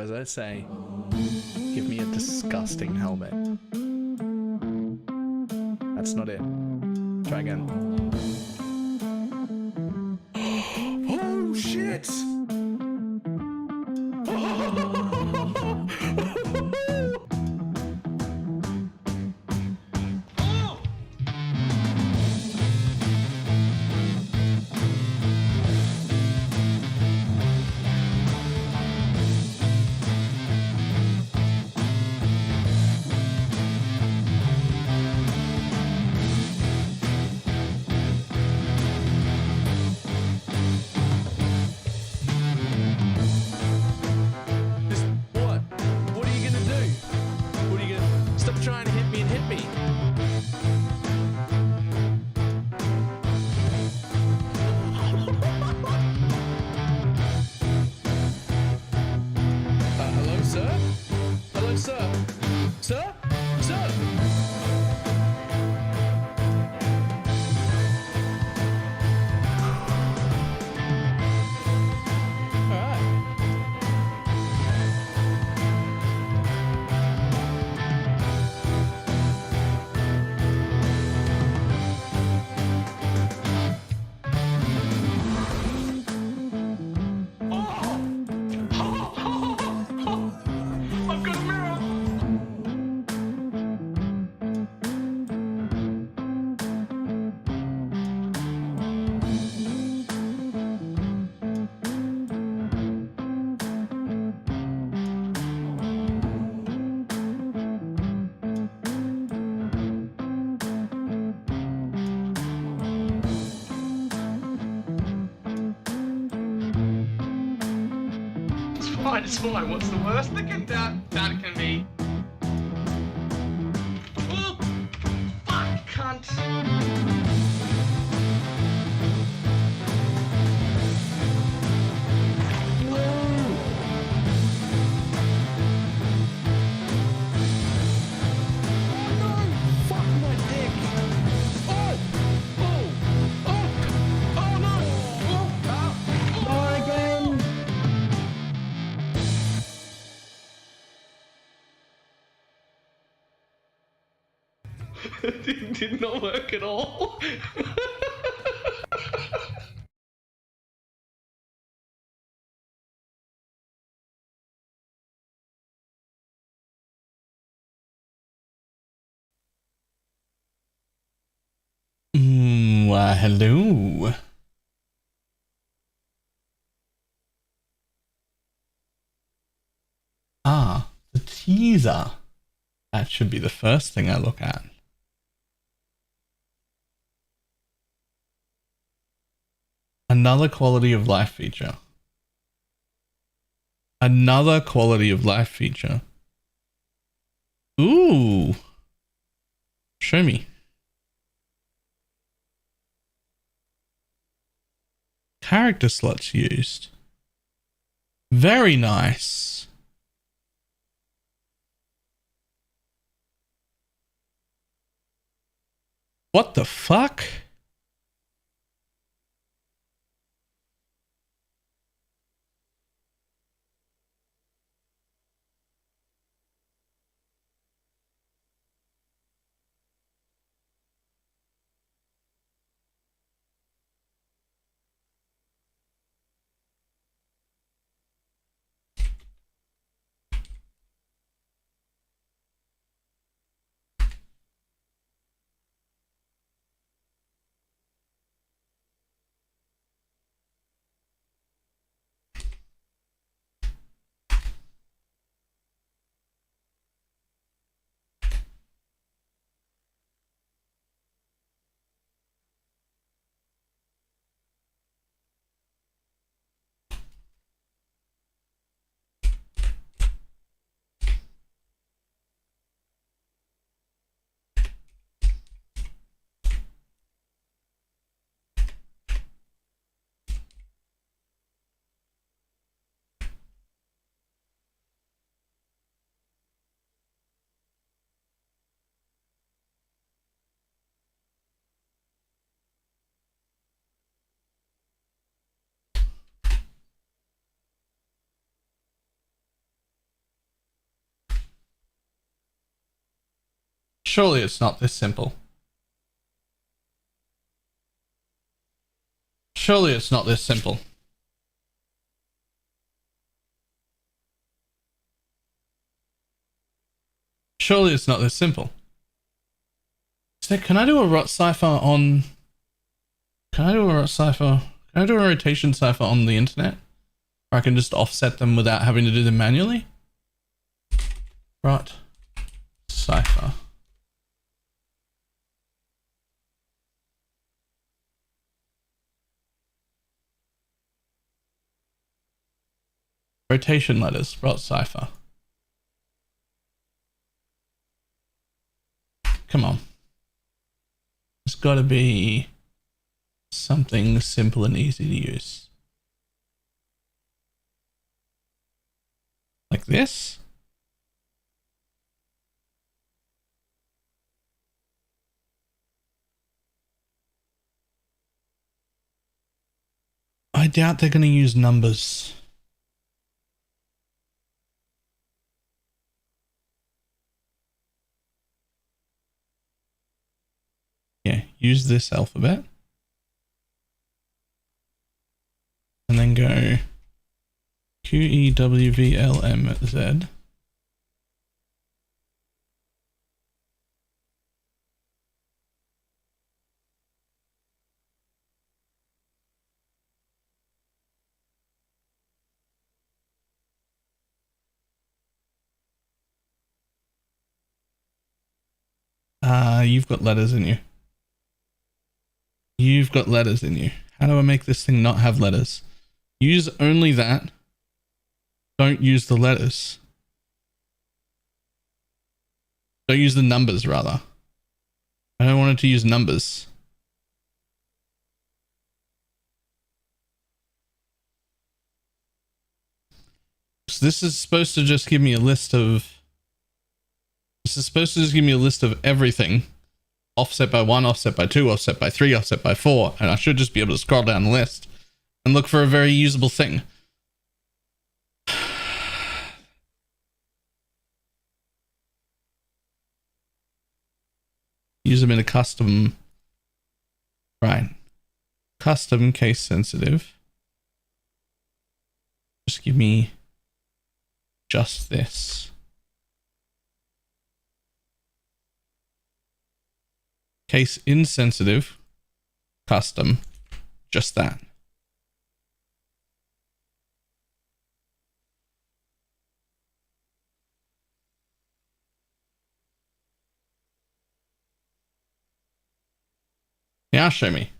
as I say, give me a disgusting helmet. That's not it. Try again. Oh shit! It's fine. What's the worst that can be? Oh, fuck, cunt. It did not work at all. Hello. Ah, the teaser. That should be the first thing I look at. Another quality of life feature. Another quality of life feature. Ooh. Show me. Character slots used. Very nice. What the fuck? Surely it's not this simple. Surely it's not this simple. Surely it's not this simple. So can I do a rot cipher on... Can I do a rot cipher? Can I do a rotation cipher on the internet? Or I can just offset them without having to do them manually? Rot cipher. Rotation letters, rot cipher. Come on. It's gotta be something simple and easy to use. Like this? I doubt they're gonna use numbers. Yeah, use this alphabet. And then go Q, E, W, V, L, M, Z. You've got letters in you. You've got letters in you. How do I make this thing not have letters? Use only that. Don't use the letters. Don't use the numbers, rather. I don't want it to use numbers. So this is supposed to just give me a list of... This is supposed to just give me a list of everything. Offset by 1, offset by 2, offset by 3, offset by 4. And I should just be able to scroll down the list and look for a very usable thing. Use them in a custom... Right. Custom case sensitive. Just give me just this. Case insensitive. Custom. Just that. Now show me.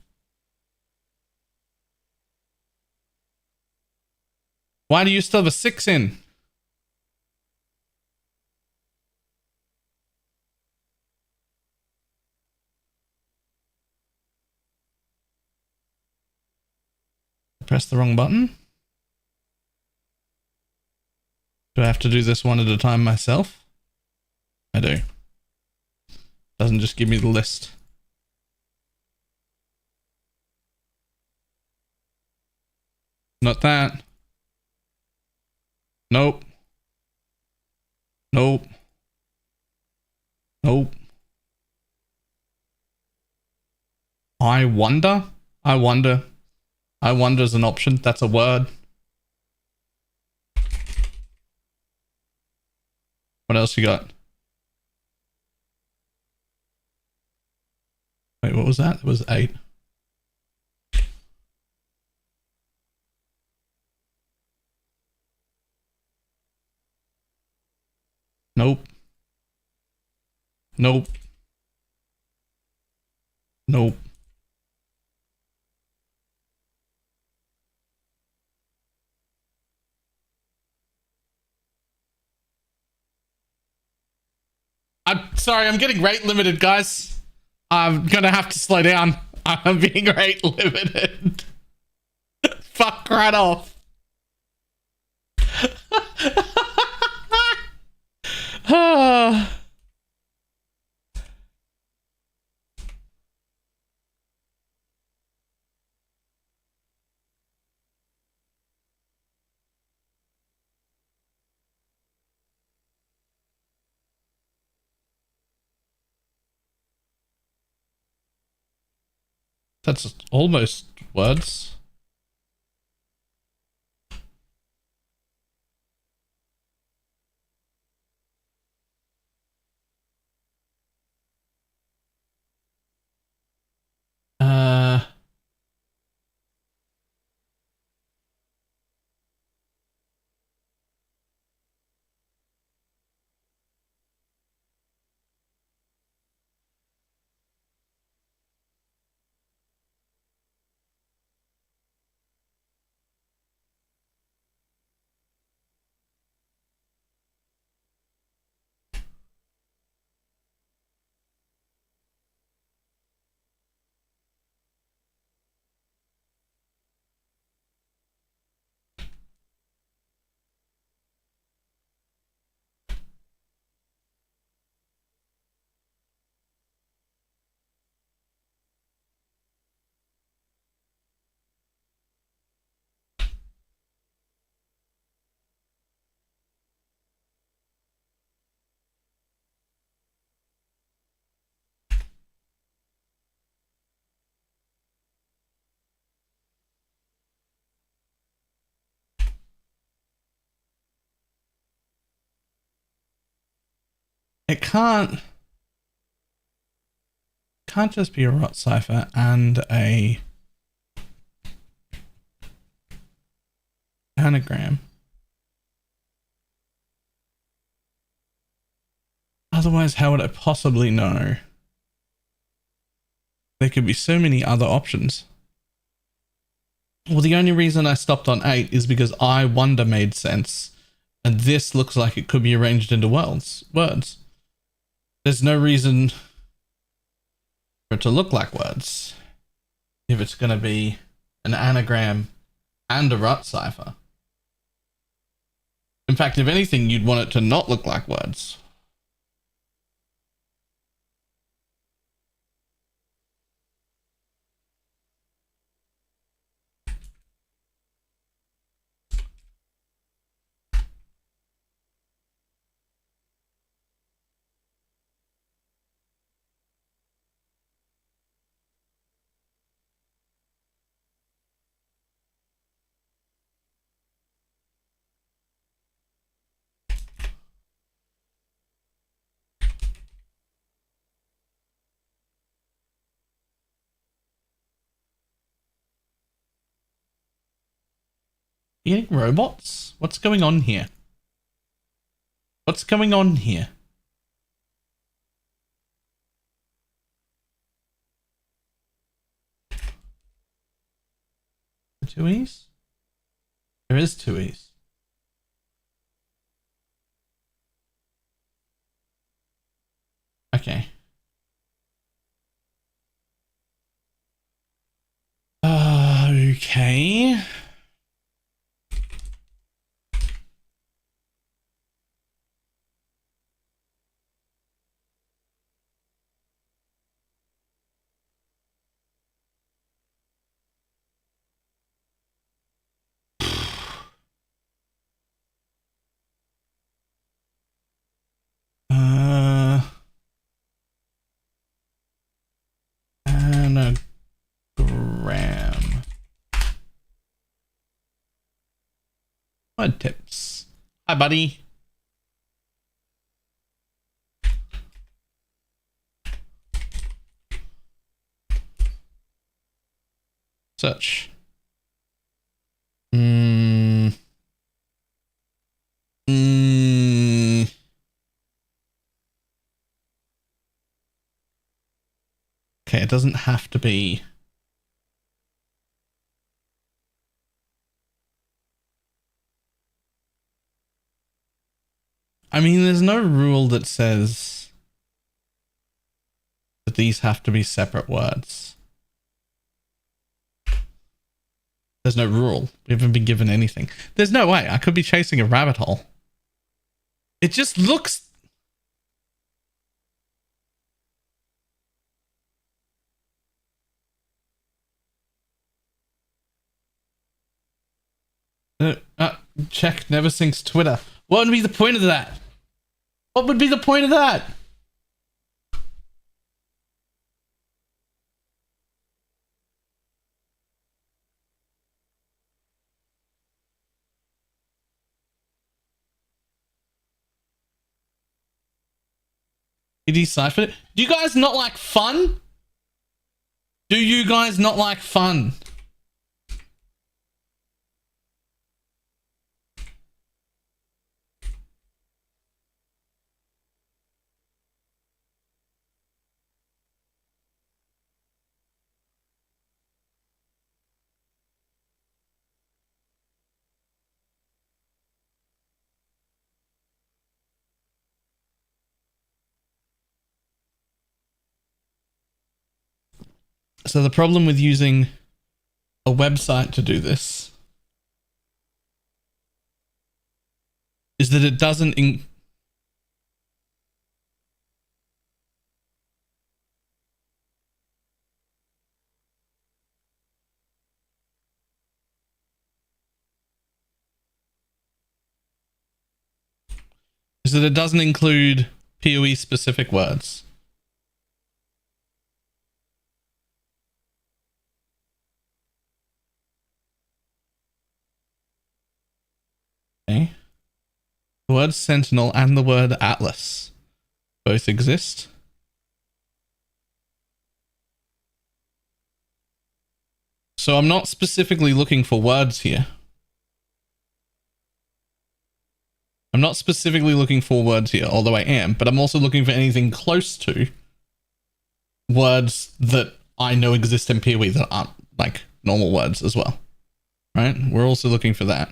Why do you still have a 6 in? Press the wrong button? Do I have to do this one at a time myself? I do. Doesn't just give me the list. Not that. Nope. Nope. Nope. I wonder? I wonder. I wonder is an option. That's a word. What else you got? Wait, what was that? It was 8. Nope. Nope. Nope. I'm sorry, I'm getting rate limited, guys. I'm gonna have to slow down. I'm being rate limited. Fuck right off. That's almost words. It can't just be a rot cipher and a anagram. Otherwise, how would I possibly know? There could be so many other options. Well, the only reason I stopped on 8 is because I wonder made sense. And this looks like it could be arranged into words. There's no reason for it to look like words if it's going to be an anagram and a rut cipher. In fact, if anything, you'd want it to not look like words. Eating robots? What's going on here? What's going on here? Two E's? There is two E's. Okay. Okay. Anagram. Word tips. Hi, buddy. Search. Okay, it doesn't have to be. I mean, there's no rule that says that these have to be separate words. There's no rule. We haven't been given anything. There's no way. I could be chasing a rabbit hole. It just looks... check never syncs Twitter. What would be the point of that? What would be the point of that? He deciphered it. Do you guys not like fun? Do you guys not like fun? So the problem with using a website to do this is that it doesn't include PoE specific words. Okay. The word sentinel and the word atlas both exist. So I'm not specifically looking for words here. I'm not specifically looking for words here, although I am, but I'm also looking for anything close to words that I know exist in PoE that aren't like normal words as well. Right? We're also looking for that.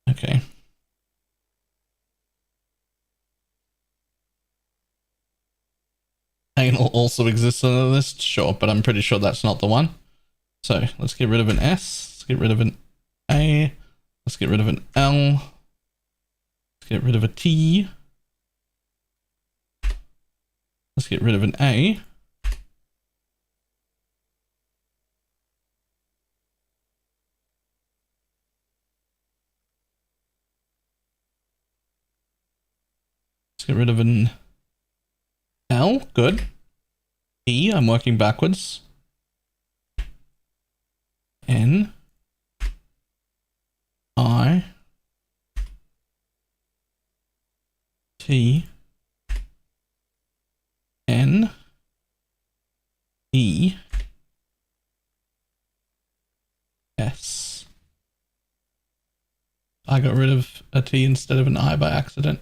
Okay. Anal also exists on the list, sure, but I'm pretty sure that's not the one. So let's get rid of an S. Let's get rid of an A. Let's get rid of an L. Let's get rid of a T. Let's get rid of an A. Let's get rid of an L. Good. E. I'm working backwards. N. I. T. N. E. S. I got rid of a T instead of an I by accident.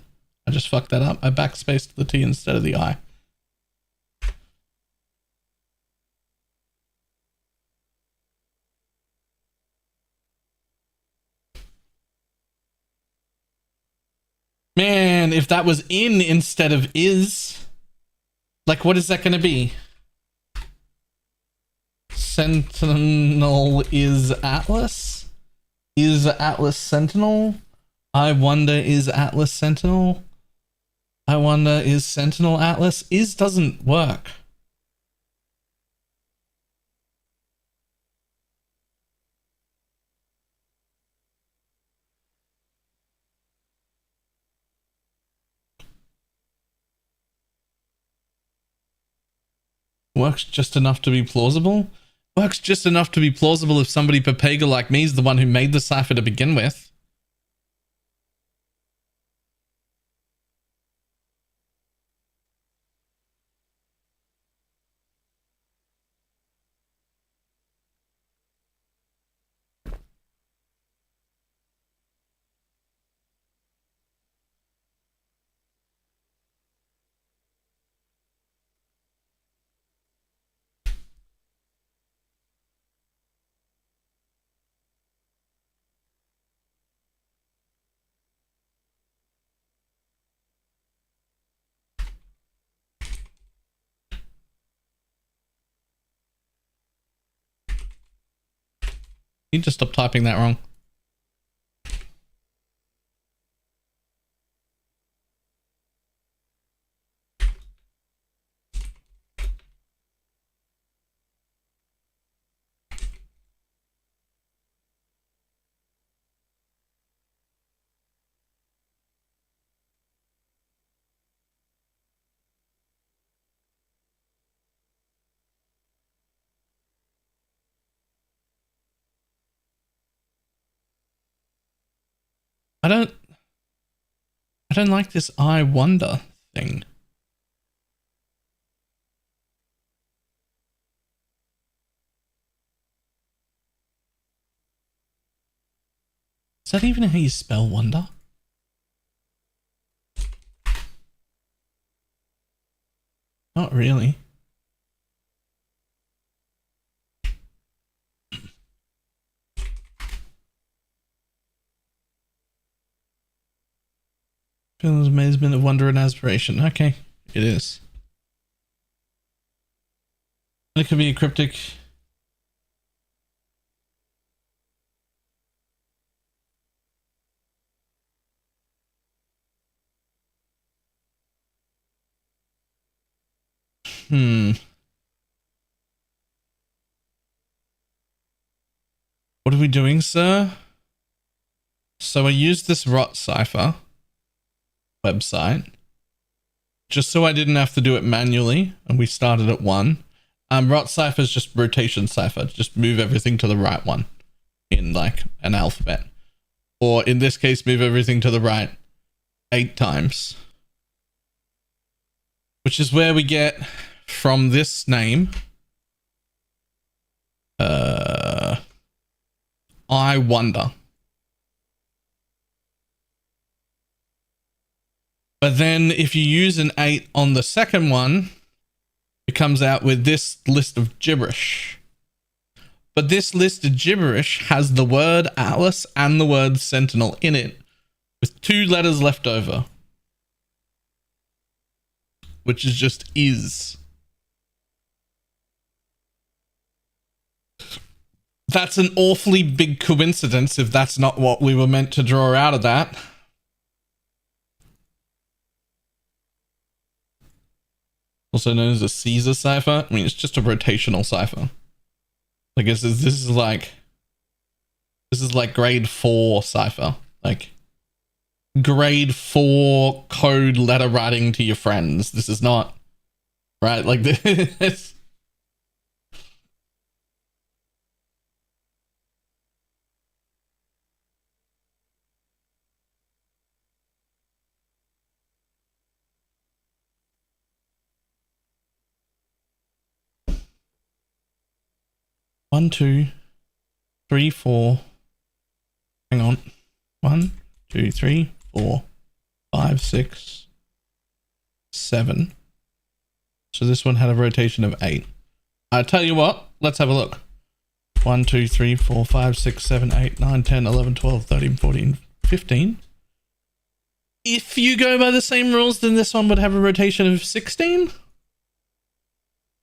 I just fucked that up. I backspaced the T instead of the I. Man, if that was in instead of is, like, what is that going to be? Sentinel is Atlas? Is Atlas Sentinel? I wonder, is Atlas Sentinel? I wonder, is Sentinel Atlas? Is doesn't work. Works just enough to be plausible? Works just enough to be plausible if somebody Papega like me is the one who made the cipher to begin with. You just stop typing that wrong. I don't like this I wonder thing. Is that even how you spell wonder? Not really. Feelings of amazement, of wonder and aspiration. Okay, it is. It could be a cryptic. What are we doing, sir? So I used this rot cipher website just so I didn't have to do it manually, and we started at 1. Rot cipher is just rotation cipher. Just move everything to the right one in like an alphabet, or in this case, move everything to the right 8 times, which is where we get from this name. I wonder. But then if you use an 8 on the second one, it comes out with this list of gibberish. But this list of gibberish has the word Atlas and the word Sentinel in it, with 2 letters left over, which is just is. That's an awfully big coincidence if that's not what we were meant to draw out of that. Also known as a Caesar cipher. I mean, it's just a rotational cipher. I guess this is like grade 4 cipher. Like grade 4 code letter writing to your friends. This is not right. Like this. 1, 2, 3, 4. Hang on. 1, 2, 3, 4, 5, 6, 7. So this one had a rotation of 8. I tell you what, let's have a look. 1, 2, 3, 4, 5, 6, 7, 8, 9, 10, 11, 12, 13, 14, 15. If you go by the same rules, then this one would have a rotation of 16.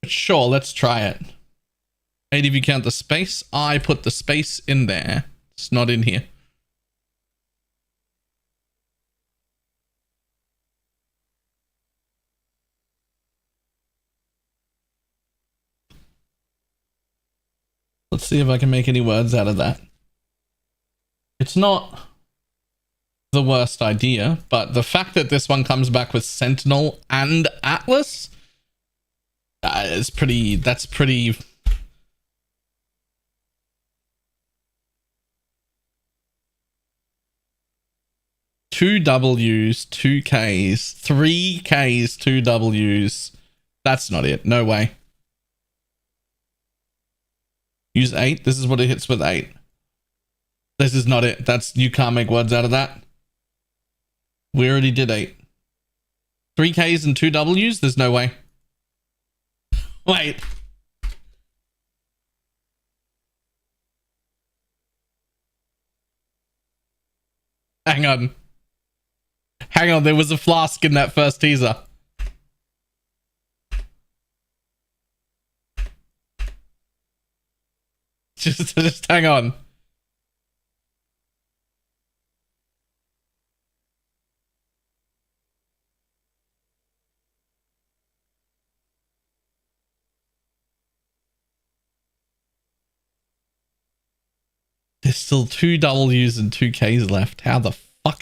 But sure, let's try it. 8 if you count the space. I put the space in there. It's not in here. Let's see if I can make any words out of that. It's not the worst idea, but the fact that this one comes back with Sentinel and Atlas is pretty... That's pretty... Two W's, 2 K's, 3 K's, 2 W's. That's not it. No way. Use 8. This is what it hits with 8. This is not it. That's, you can't make words out of that. We already did 8. 3 K's and 2 W's? There's no way. Wait. Hang on. Hang on, there was a flask in that first teaser. Just hang on. There's still 2 W's and 2 K's left. How the fuck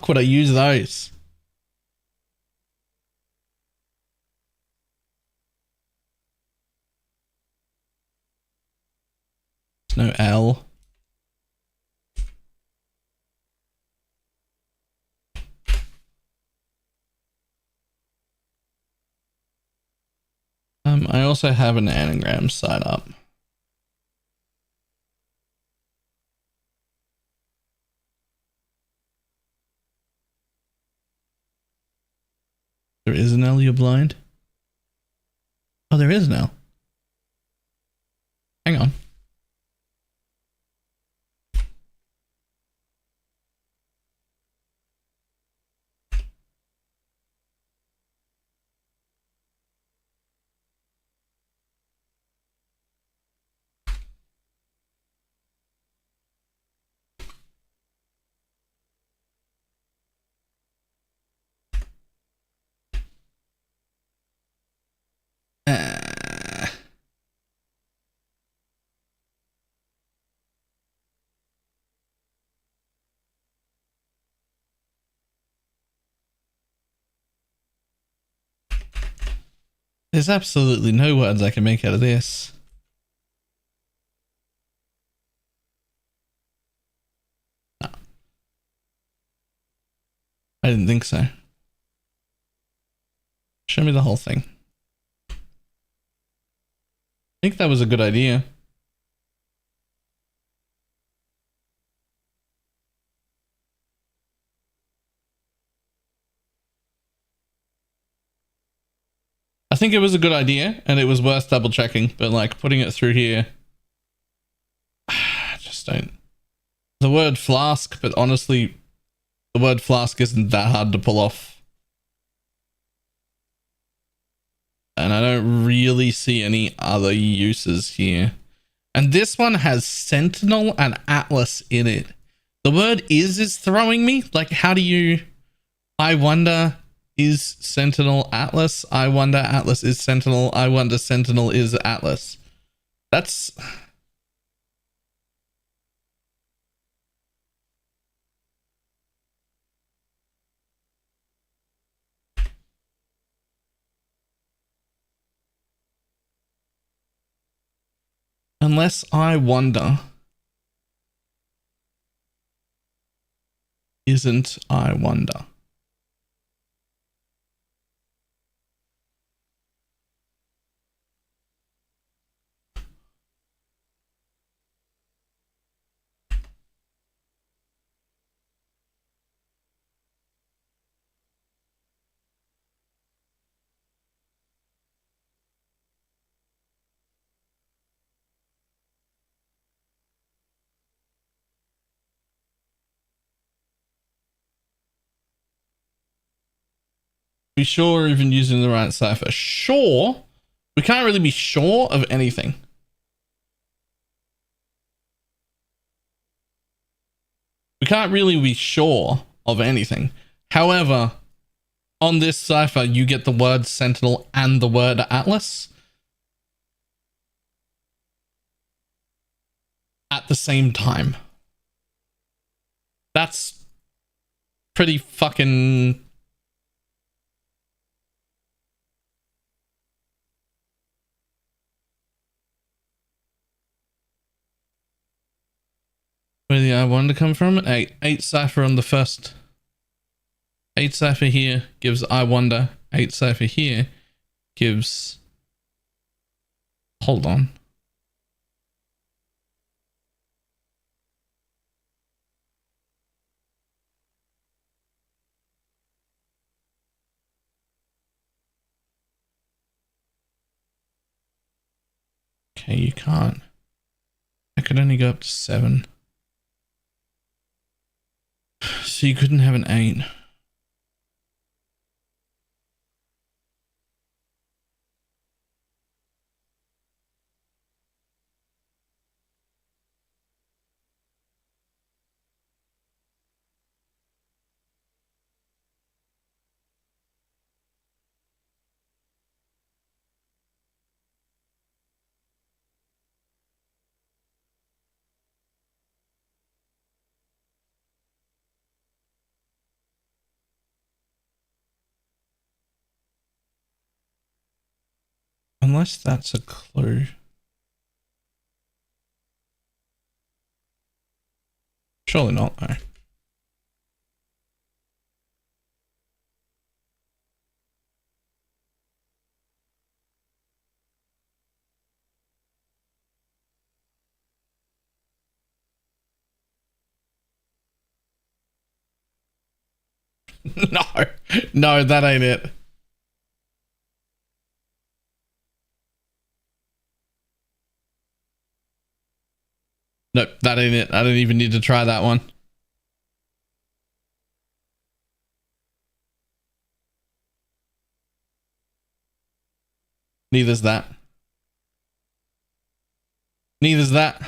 would I use those? There's no L. I also have an anagram site up. There is an L, you're blind? Oh, there is an L. Hang on. There's absolutely no words I can make out of this. No. I didn't think so. Show me the whole thing. I think that was a good idea. I think it was a good idea and it was worth double checking, but like putting it through here, I just don't. The word flask, but honestly, the word flask isn't that hard to pull off. And I don't really see any other uses here. And this one has Sentinel and Atlas in it. The word is throwing me. Like, how do you... I wonder, is Sentinel Atlas? I wonder Atlas is Sentinel. I wonder Sentinel is Atlas. That's... Unless I wonder... Isn't I wonder? Be sure even using the right cipher. Sure. We can't really be sure of anything. We can't really be sure of anything. However, on this cipher, you get the word Sentinel and the word Atlas at the same time. That's pretty fucking... Where did the I wonder come from? 8 cipher on the first. 8 cipher here gives I wonder. 8 cipher here gives... Hold on. Okay, you can't. I could only go up to 7. So you couldn't have an 8. Unless that's a clue. Surely not, though. No, no, that ain't it. Nope, that ain't it. I don't even need to try that one. Neither's that. Neither's that.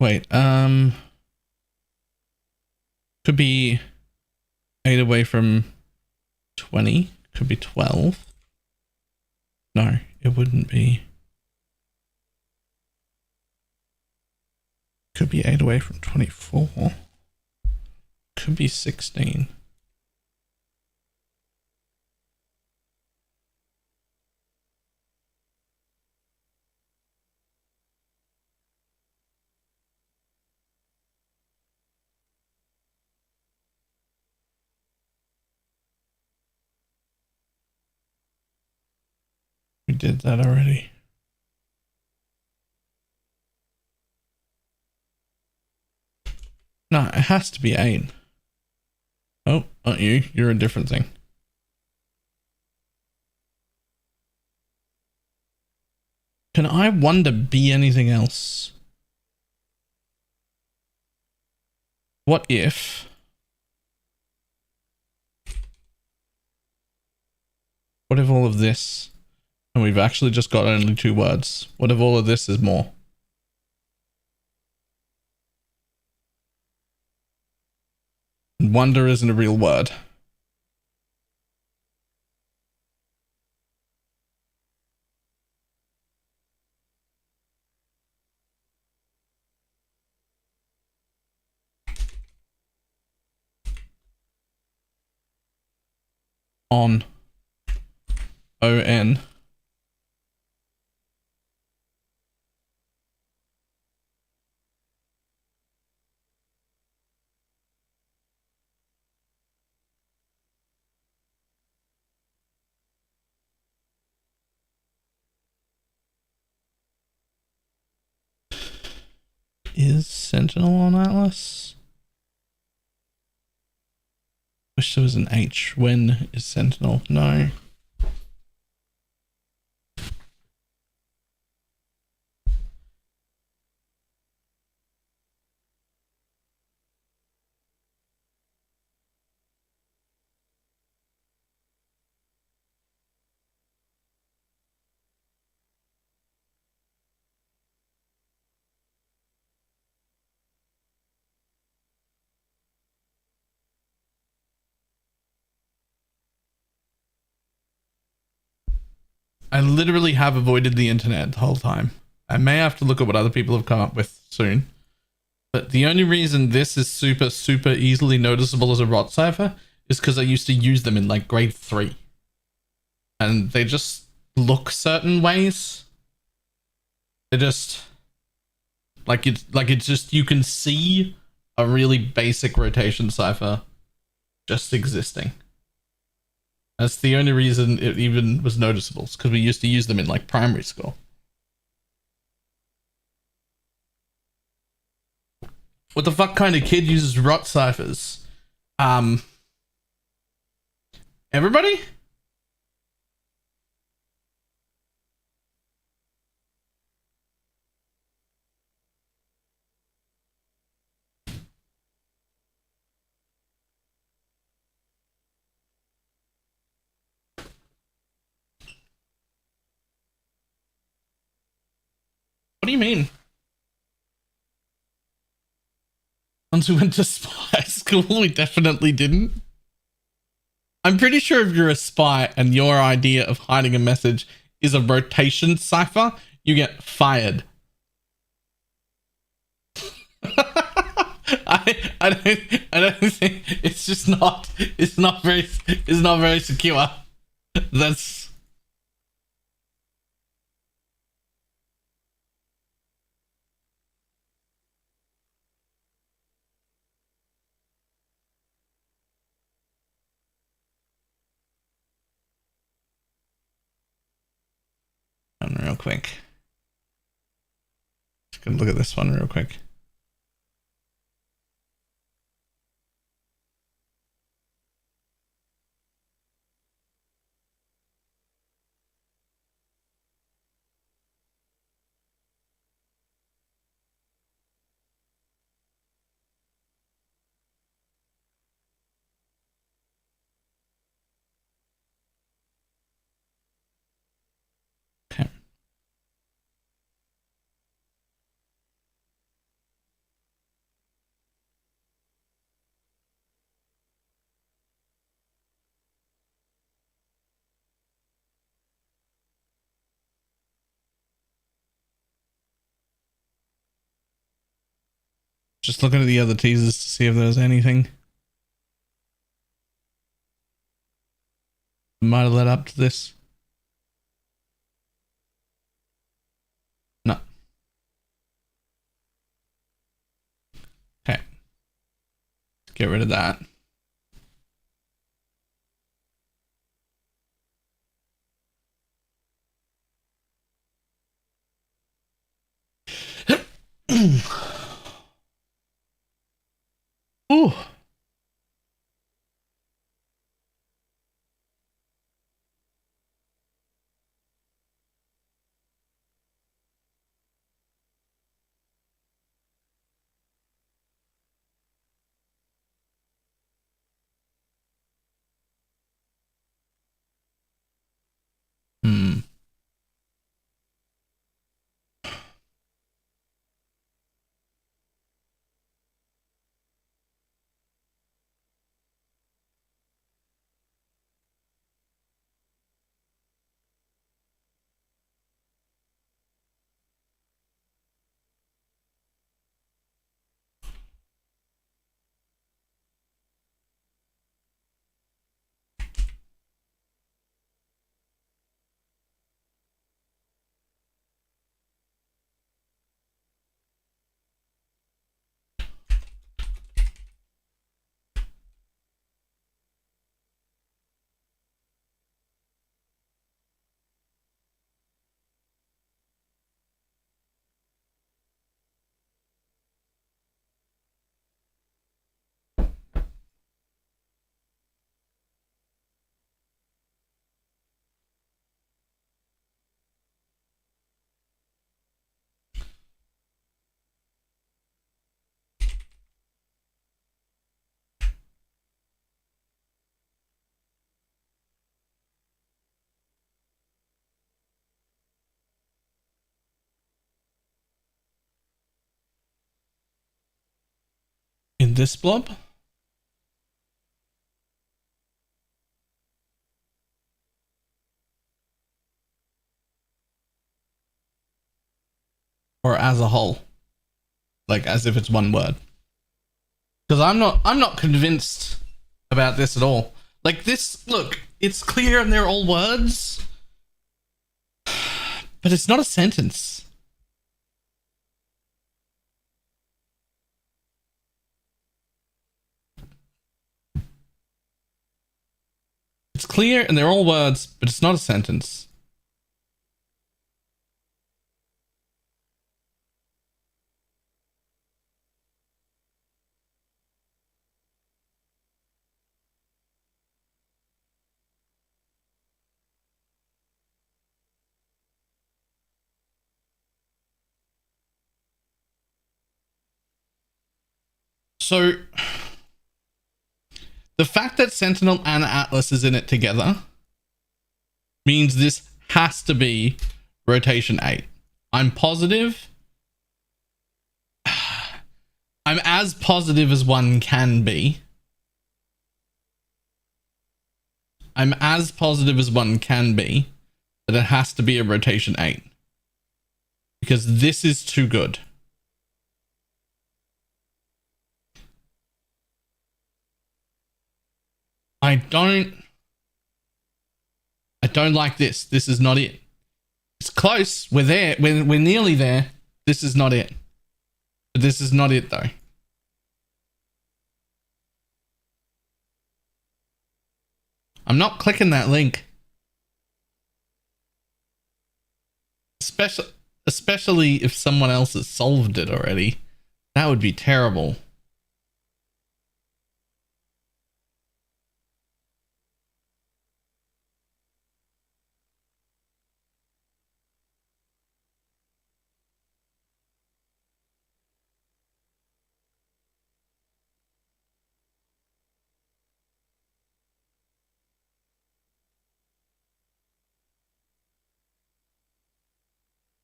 Wait, could be 8 away from 20. Could be 12. No, it wouldn't be. Could be 8 away from 24. Could be 16. We did that already. No, it has to be 8. Oh, not you. You're a different thing. Can I wonder be anything else? What if... What if all of this... And we've actually just got only 2 words. What if all of this is more? Wonder isn't a real word. On. O-N. Is Sentinel on Atlas? Wish there was an H. When is Sentinel? No. I literally have avoided the internet the whole time. I may have to look at what other people have come up with soon. But the only reason this is super, super easily noticeable as a rot cipher is because I used to use them in like grade 3. And they just look certain ways. They just... Like it's just, you can see a really basic rotation cipher just existing. That's the only reason it even was noticeable, because we used to use them in like primary school. What the fuck kind of kid uses rot ciphers? Everybody? What do you mean? Once we went to spy school, we definitely didn't. I'm pretty sure if you're a spy and your idea of hiding a message is a rotation cipher, you get fired. I don't think it's not very secure. That's... real quick. Just gonna look at this one real quick. Okay. Just looking at the other teasers to see if there's anything that might have led up to this. No. Okay. Get rid of that. Ooh. Hmm. In this blob? Or as a whole? Like as if it's one word. Because I'm not convinced about this at all. Like this, look, it's clear and they're all words, but it's not a sentence. It's clear and they're all words, but it's not a sentence. So the fact that Sentinel and Atlas is in it together means this has to be rotation 8. I'm positive. I'm as positive as one can be. I'm as positive as one can be that it has to be a rotation 8. Because this is too good. I don't like this. This is not it. It's close. We're there. We're nearly there. This is not it. But this is not it though. I'm not clicking that link. especially if someone else has solved it already. That would be terrible.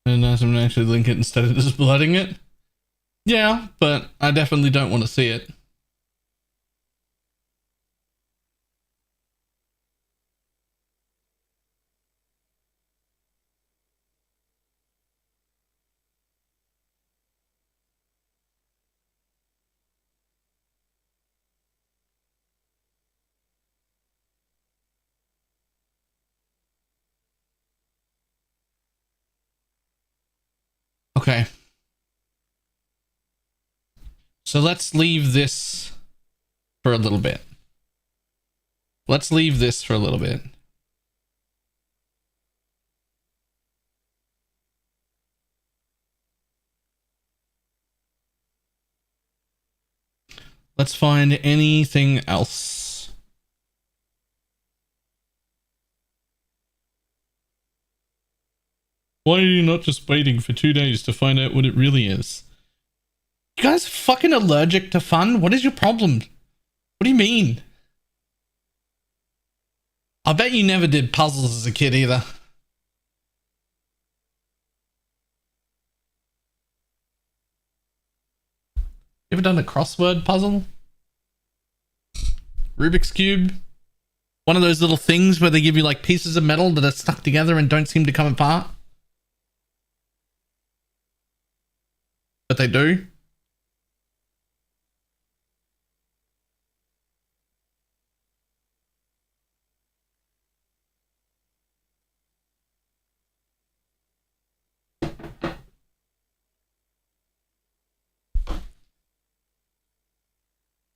And I'm actually link it instead of just blooding it. Yeah, but I definitely don't want to see it. Okay. So let's leave this for a little bit. Let's leave this for a little bit. Let's find anything else. Why are you not just waiting for 2 days to find out what it really is? You guys fucking allergic to fun? What is your problem? What do you mean? I bet you never did puzzles as a kid either. You ever done a crossword puzzle? Rubik's Cube? One of those little things where they give you like pieces of metal that are stuck together and don't seem to come apart? But they do?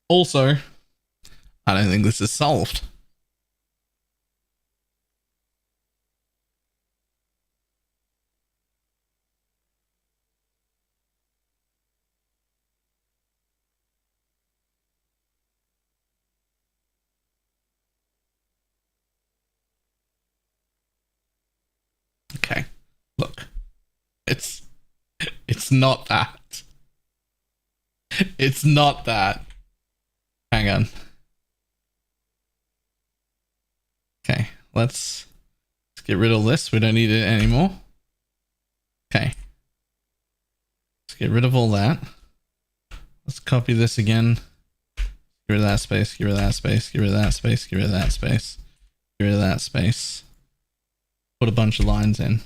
Also, I don't think this is solved. Okay, look. It's not that. It's not that. Hang on. Okay, let's get rid of this. We don't need it anymore. Okay. Let's get rid of all that. Let's copy this again. Get rid of that space, get rid of that space, get rid of that space, get rid of that space, get rid of that space. Put a bunch of lines in.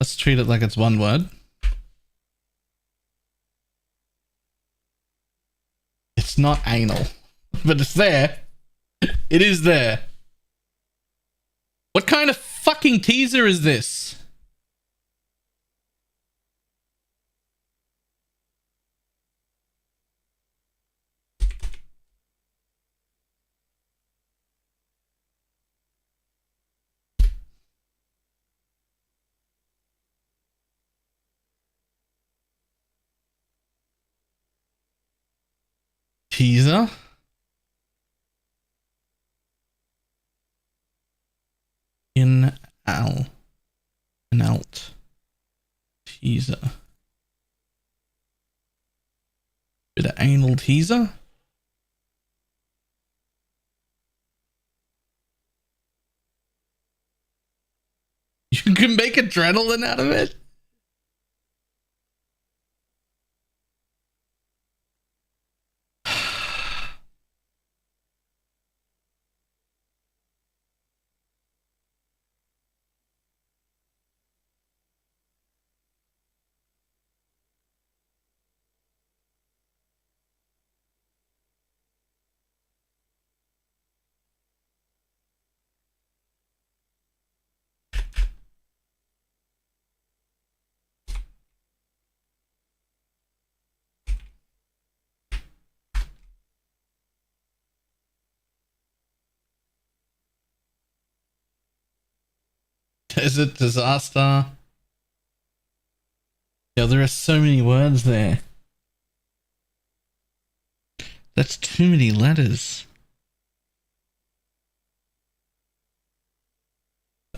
Let's treat it like it's one word. It's not anal, but it's there. It is there. What kind of fucking teaser is this? Teaser? Out. Teaser. Bit of anal teaser? You can make adrenaline out of it? Desert disaster. Yeah, there are so many words there. That's too many letters.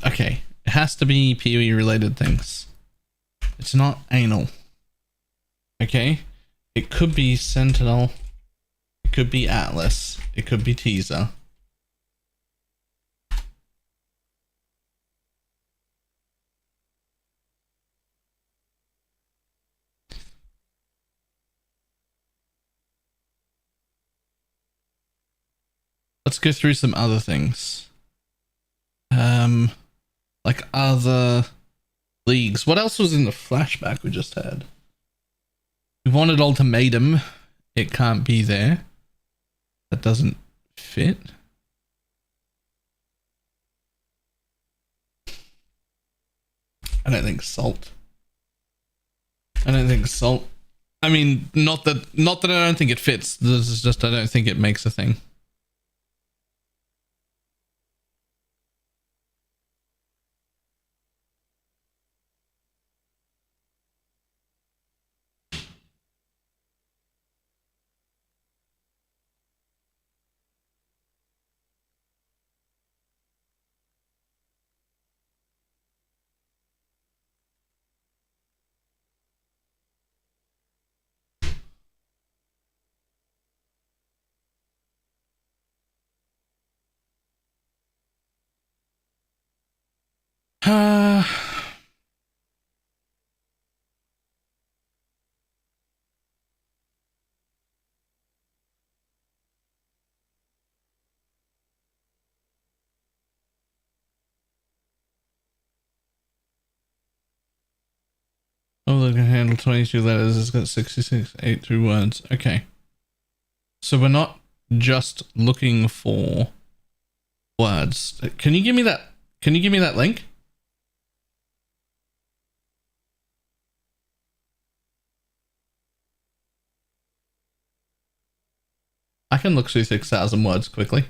Okay, it has to be PoE related things. It's not anal. Okay, it could be Sentinel. It could be Atlas. It could be Teaser. Let's go through some other things. Like other leagues. What else was in the flashback we just had? We wanted Ultimatum. It can't be there. That doesn't fit. I don't think Salt. I don't think Salt. I mean, not that I don't think it fits. This is just I don't think it makes a thing. Oh, they can handle 22 letters. It's got 66, 82 words. Okay. So we're not just looking for words. Can you give me that? Can you give me that link? I can look through 6,000 words quickly.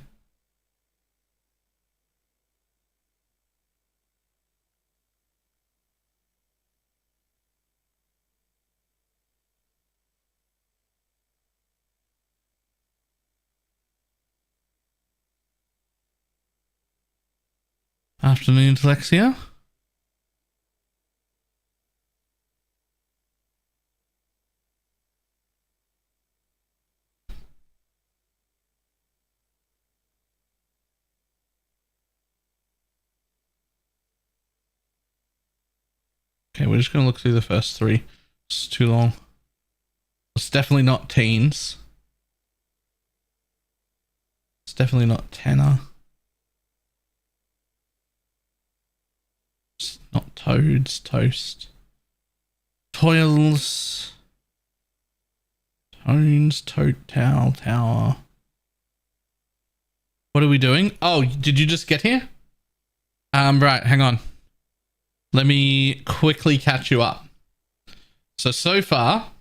Afternoon, Alexia. Okay, we're just going to look through the first three. It's too long. It's definitely not teens. It's definitely not tenor. It's not toads, toast. Toils. Tones, tote, towel, tower. What are we doing? Oh, did you just get here? Right, hang on. Let me quickly catch you up. So far,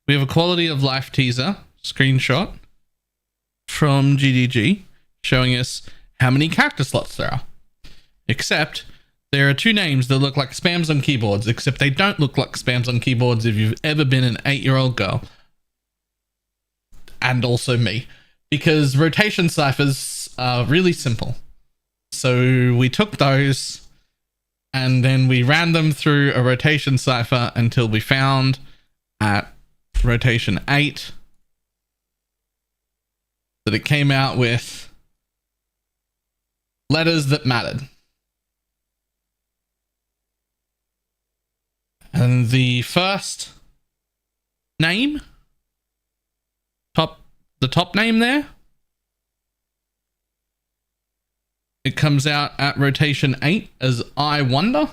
we have a quality of life teaser screenshot from GDG showing us how many character slots there are. Except there are two names that look like spams on keyboards, except they don't look like spams on keyboards if you've ever been an 8-year-old girl. And also me. Because rotation ciphers are really simple. So we took those and then we ran them through a rotation cipher until we found at rotation 8 that it came out with letters that mattered. And the first name, the top name there, it comes out at rotation 8 as I wonder,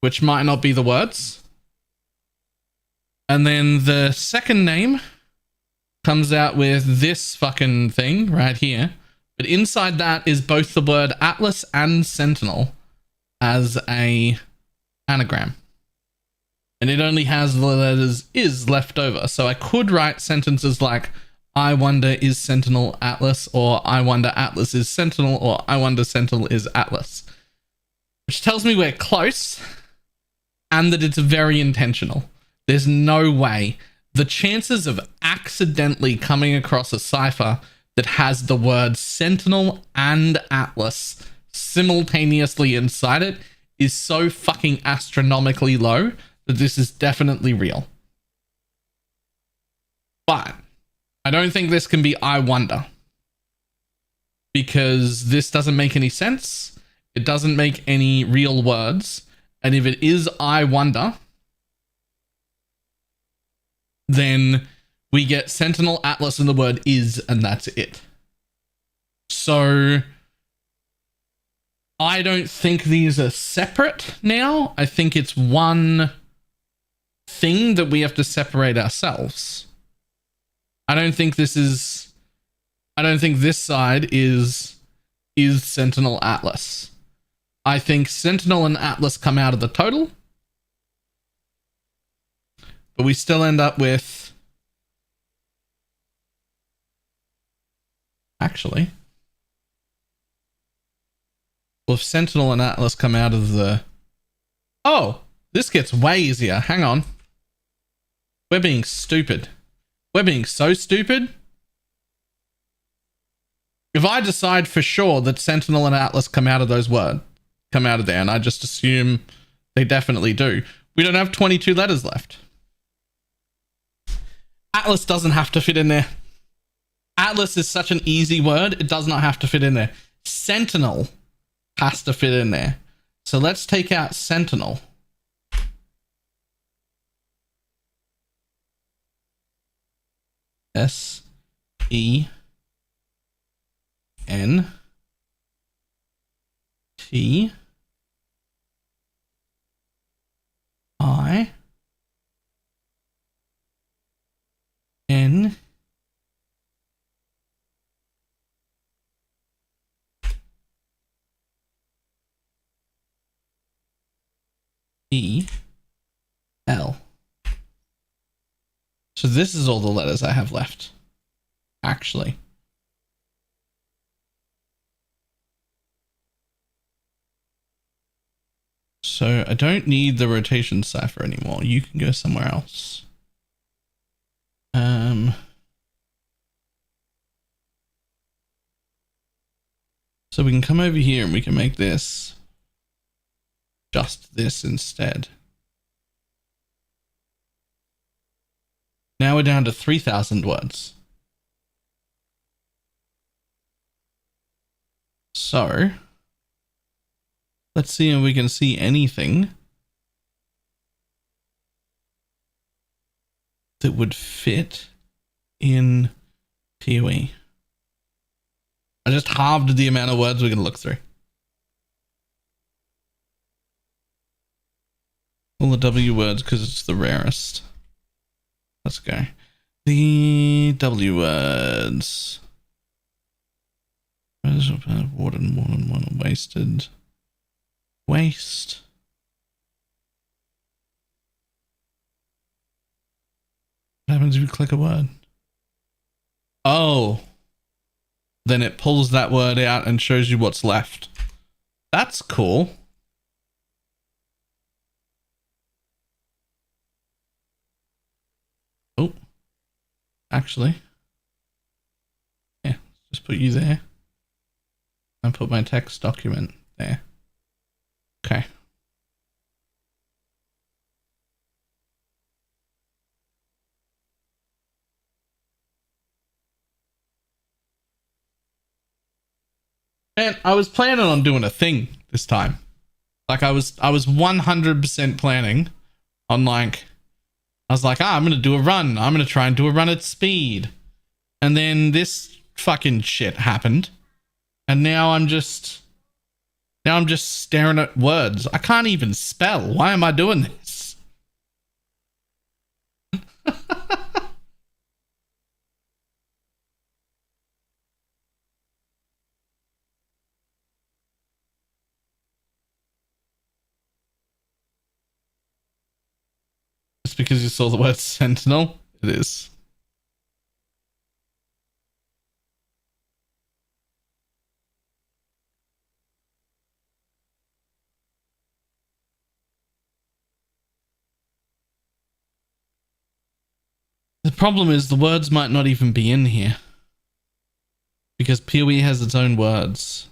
which might not be the words. And then the second name comes out with this fucking thing right here. But inside that is both the word Atlas and Sentinel as a anagram. And it only has the letters is left over. So I could write sentences like, I wonder is Sentinel Atlas, or I wonder Atlas is Sentinel, or I wonder Sentinel is Atlas. which tells me we're close and that it's very intentional. There's no way. The chances of accidentally coming across a cipher that has the words Sentinel and Atlas simultaneously inside it is so fucking astronomically low that this is definitely real. But I don't think this can be I wonder, because this doesn't make any sense. It doesn't make any real words. And if it is I wonder, then we get Sentinel, Atlas, and the word is, and that's it. So I don't think these are separate now. I think it's one thing that we have to separate ourselves. I don't think this side is Sentinel Atlas. I think Sentinel and Atlas come out of the total, but we still end up with, actually, well, if Sentinel and Atlas come out of the, oh, this gets way easier. Hang on. We're being stupid. We're being so stupid. If I decide for sure that Sentinel and Atlas come out of those words, come out of there, and I just assume they definitely do, we don't have 22 letters left. Atlas doesn't have to fit in there. Atlas is such an easy word, it does not have to fit in there. Sentinel has to fit in there. So let's take out Sentinel. S-E-N-T-I-N-E-L. So this is all the letters I have left, actually. So I don't need the rotation cipher anymore. You can go somewhere else. So we can come over here and we can make this just this instead. Now we're down to 3,000 words. So let's see if we can see anything that would fit in PoE. I just halved the amount of words we're going to look through. All the W words because it's the rarest. Let's go. The W words. Water, wasted. Waste. What happens if you click a word? Oh. Then it pulls that word out and shows you what's left. That's cool. Oh. Actually. Yeah, just put you there. And put my text document there. Okay. Man, I was planning on doing a thing this time. Like I was 100% planning on like, I was like, I'm going to do a run. I'm going to try and do a run at speed. And then this fucking shit happened. And now I'm just staring at words. I can't even spell. Why am I doing this? Just because you saw the word sentinel? It is. The problem is the words might not even be in here. Because PoE has its own words.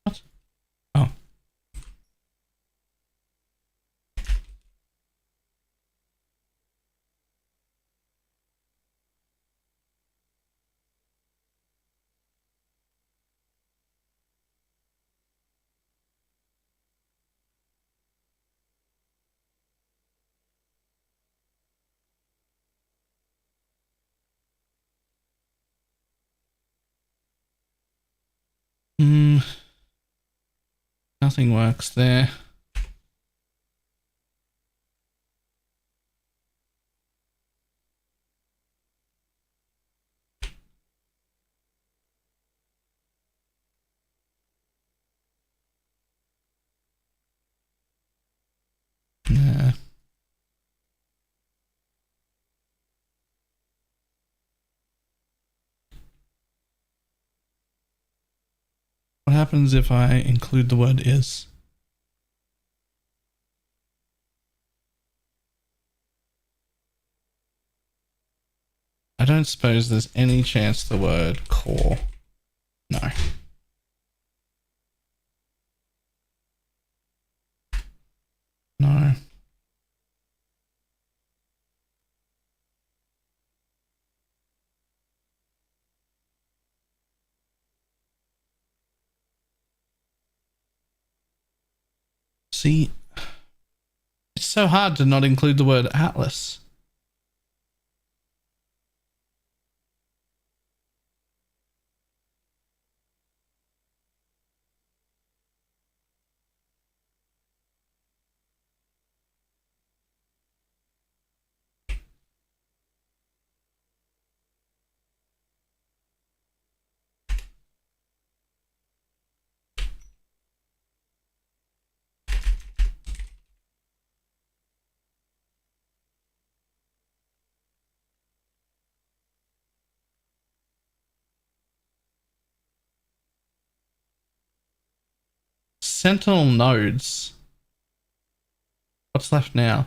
What? Oh. Nothing works there. Nah. What happens if I include the word is? I don't suppose there's any chance the word core. No. No. See, it's so hard to not include the word atlas. Sentinel nodes. What's left now?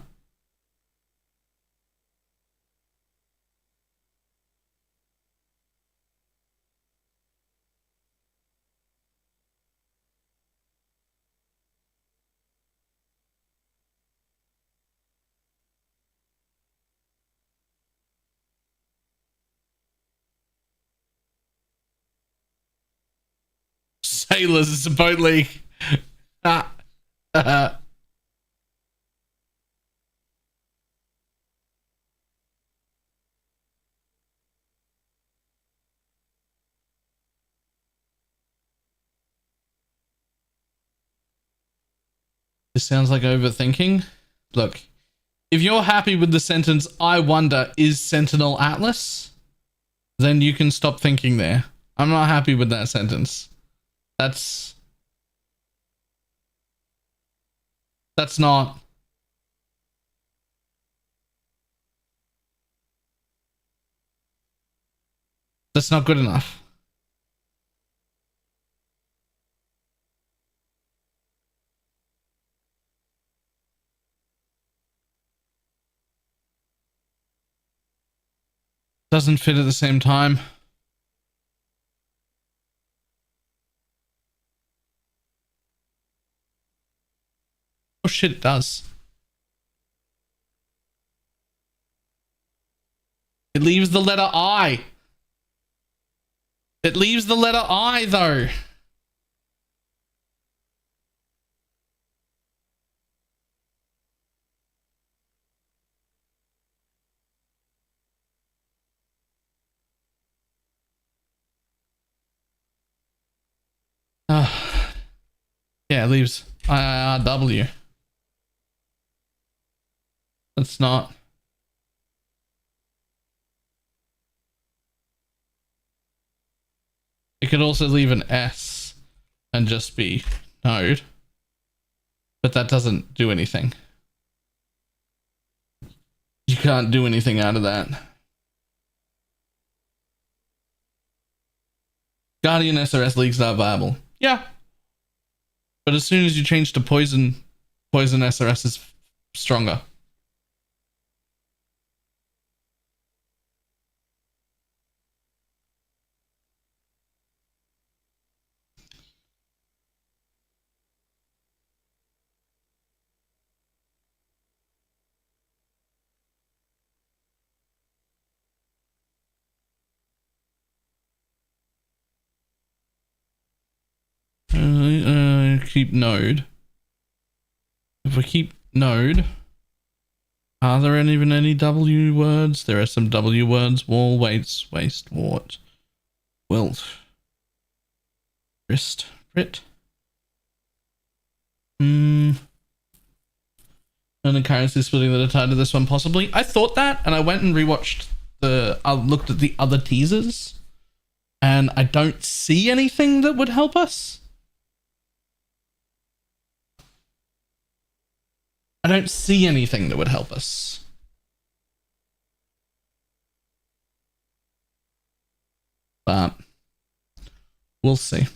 Sailors is a boat league. This sounds like overthinking. Look, if you're happy with the sentence, I wonder, is Sentinel Atlas? Then you can stop thinking there. I'm not happy with that sentence. That's not. That's not good enough. Doesn't fit at the same time. Oh shit, it does. It leaves the letter I. It leaves the letter I though. Yeah, it leaves IIRW. That's not. It could also leave an S and just be node, but that doesn't do anything. You can't do anything out of that. Guardian SRS leagues are viable. Yeah. But as soon as you change to poison SRS is stronger. Keep node. If we keep node, are there even any W words? There are some W words. Wall, weights, waste, wart, wilt, wrist, Brit. And the currency splitting that are tied to this one, possibly. I thought that, and I went and rewatched I looked at the other teasers, and I don't see anything that would help us. I don't see anything that would help us. But we'll see.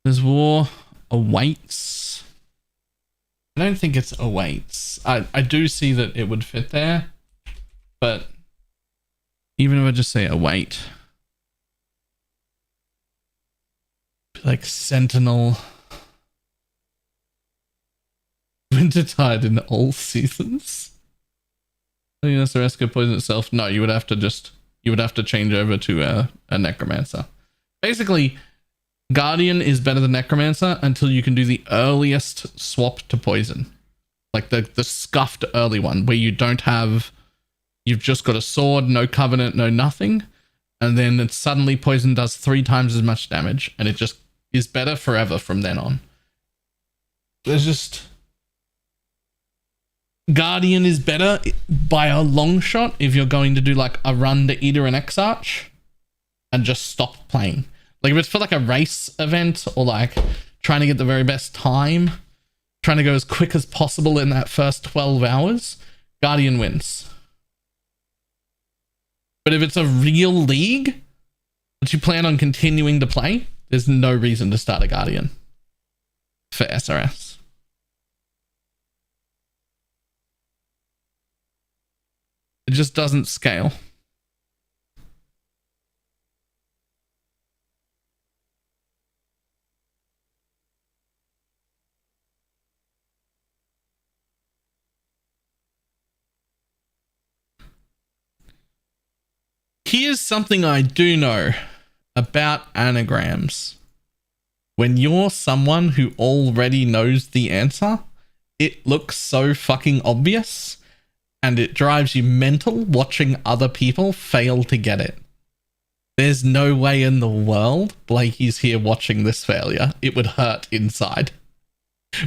There's war awaits. I don't think it's awaits. I do see that it would fit there, but even if I just say await, like Sentinel, Wintertide in all seasons. I think that's the rest could poison itself. No, you would have to change over to a Necromancer. Basically, Guardian is better than Necromancer until you can do the earliest swap to poison. Like the scuffed early one where you've just got a sword, no covenant, no nothing. And then it suddenly poison does 3 times as much damage and it just is better forever from then on. There's just... Guardian is better by a long shot if you're going to do like a run to Eater and Exarch and just stop playing. Like if it's for like a race event or like trying to get the very best time, trying to go as quick as possible in that first 12 hours, Guardian wins. But if it's a real league that you plan on continuing to play, there's no reason to start a Guardian for SRS. It just doesn't scale. Here's something I do know about anagrams. When you're someone who already knows the answer, it looks so fucking obvious and it drives you mental watching other people fail to get it. There's no way in the world Blakey's here watching this failure. It would hurt inside.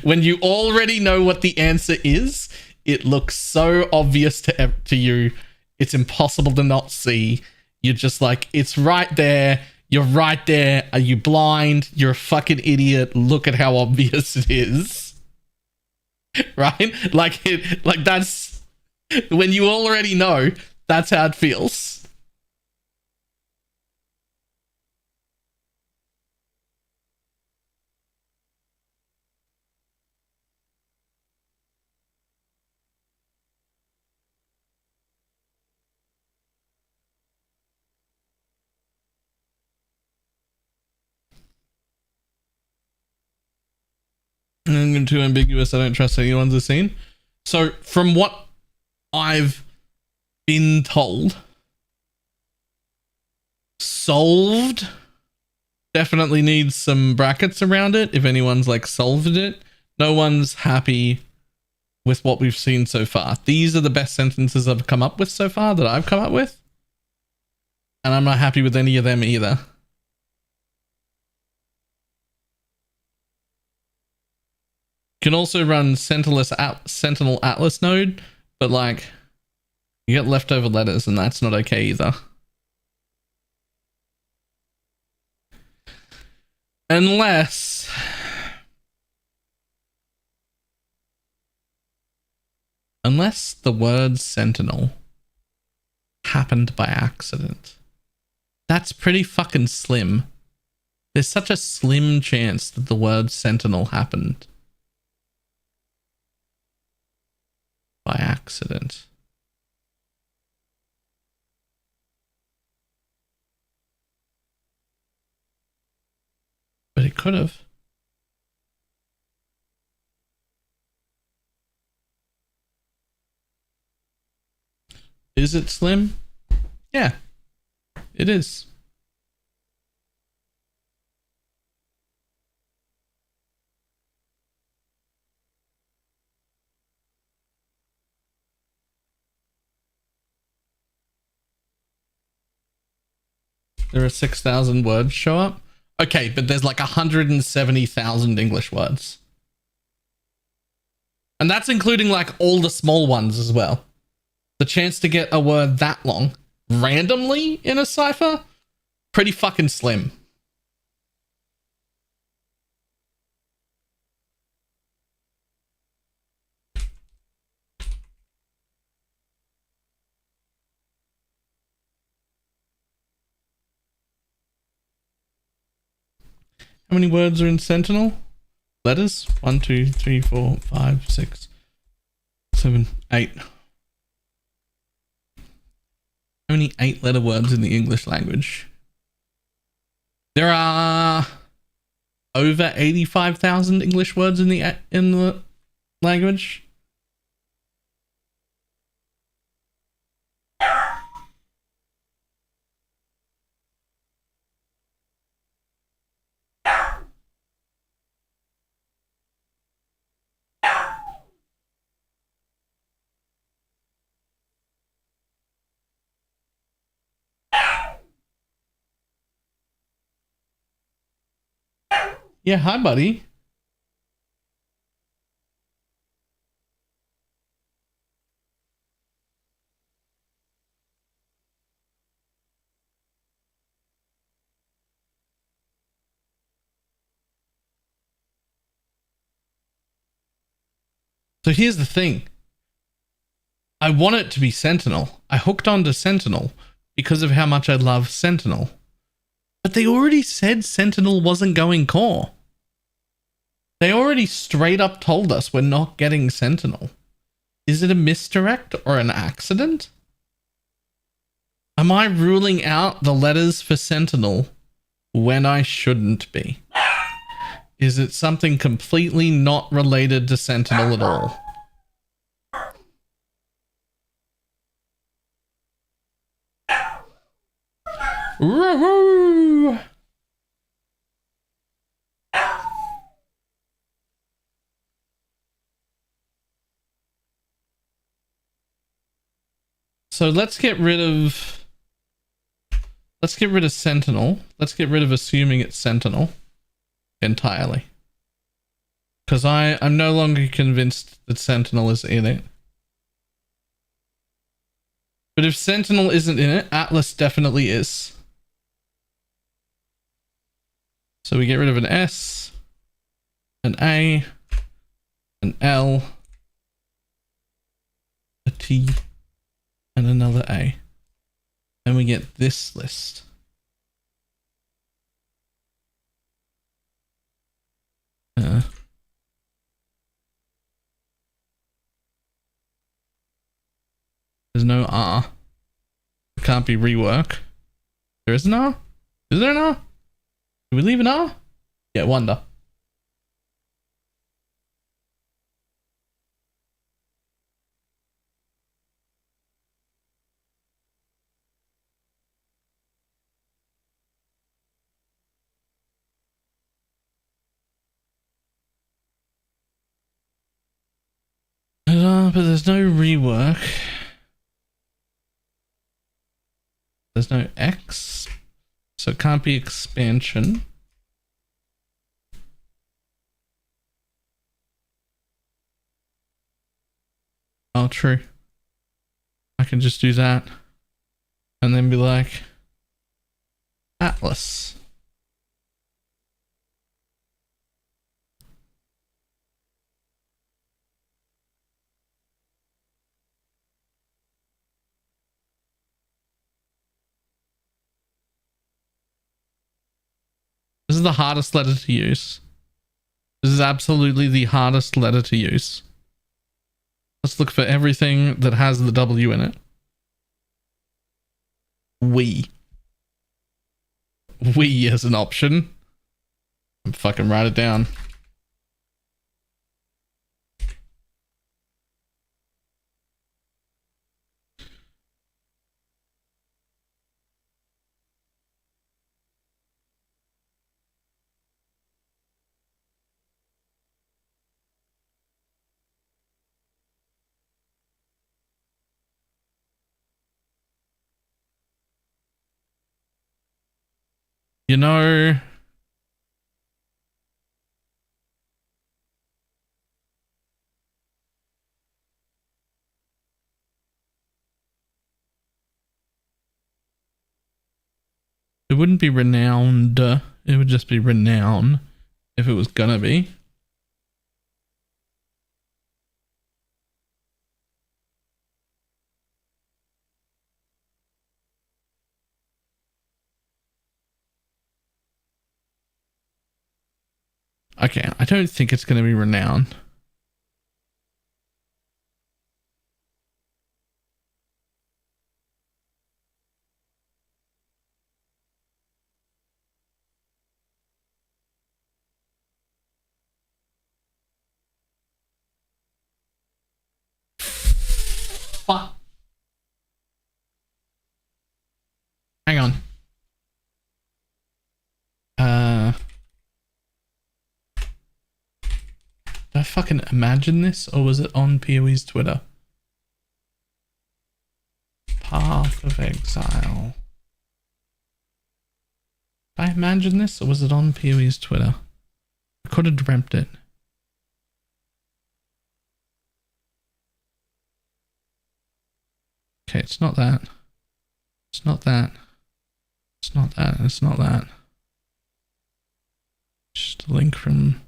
When you already know what the answer is, it looks so obvious to you. It's impossible to not see. You're just like, it's right there. You're right there. Are you blind? You're a fucking idiot. Look at how obvious it is. Right? Like that's when you already know, that's how it feels. I'm too ambiguous. I don't trust anyone's a scene. So from what I've been told, solved definitely needs some brackets around it. If anyone's like solved it, no one's happy with what we've seen so far. These are the best sentences I've come up with so far that I've come up with. And I'm not happy with any of them either. You can also run Sentinel Atlas node, but like you get leftover letters and that's not okay either. Unless the word sentinel happened by accident. That's pretty fucking slim. There's such a slim chance that the word sentinel happened by accident. But it could have. Is it slim? Yeah, it is. There are 6,000 words show up. Okay, but there's like 170,000 English words. And that's including like all the small ones as well. The chance to get a word that long randomly in a cipher, pretty fucking slim. How many words are in Sentinel? Letters? 1, 2, 3, 4, 5, 6, 7, 8. How many 8-letter words in the English language? There are over 85,000 English words in the language. Yeah, hi, buddy. So here's the thing. I want it to be Sentinel. I hooked onto Sentinel because of how much I love Sentinel. But they already said Sentinel wasn't going core. They already straight up told us we're not getting Sentinel. Is it a misdirect or an accident? Am I ruling out the letters for Sentinel when I shouldn't be? Is it something completely not related to Sentinel at all? Woo-hoo! So let's get rid of Sentinel. Let's get rid of assuming it's Sentinel entirely. Because I'm no longer convinced that Sentinel is in it. But if Sentinel isn't in it, Atlas definitely is. So we get rid of an S, an A, an L, a T, and another A. Then we get this list. There's no R. It can't be rework. There is an R? Is there an R? Did we leave an R? Yeah, wonder. But there's no rework. There's no X. So it can't be expansion. Oh, true. I can just do that. And then be like, Atlas. This is the hardest letter to use. This is absolutely the hardest letter to use. Let's look for everything that has the W in it. We as an option. Fucking write it down. You know, it wouldn't be renowned. It would just be renown if it was gonna be. Okay, I don't think it's going to be renowned. Fuck. Hang on. Did I fucking imagine this, or was it on PoE's Twitter? Path of Exile. Did I imagine this, or was it on PoE's Twitter? I could have dreamt it. Okay, it's not that. It's not that. It's not that. It's not that. Just a link from...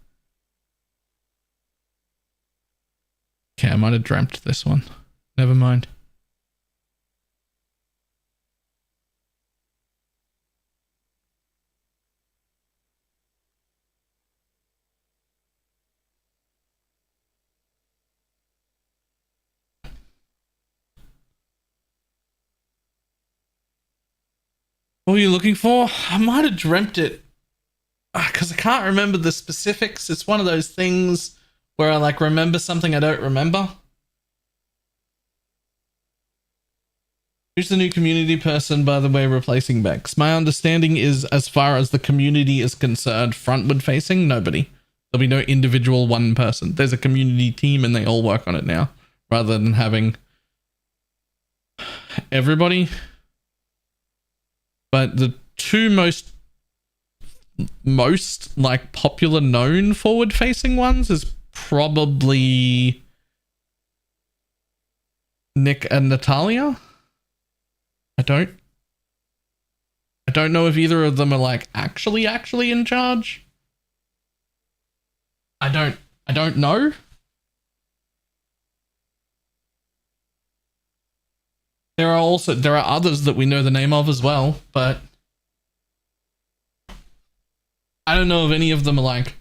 Okay, I might have dreamt this one. Never mind. What were you looking for? I might have dreamt it. Because I can't remember the specifics. It's one of those things where I like remember something I don't remember. Who's the new community person, by the way, replacing Bex? My understanding is, as far as the community is concerned, frontward facing, nobody. There'll be no individual one person. There's a community team and they all work on it now, rather than having everybody. But the two most like popular known forward facing ones is probably Nick and Natalia. I don't know if either of them are like actually in charge. I don't know. There are others that we know the name of as well, but I don't know if any of them are like,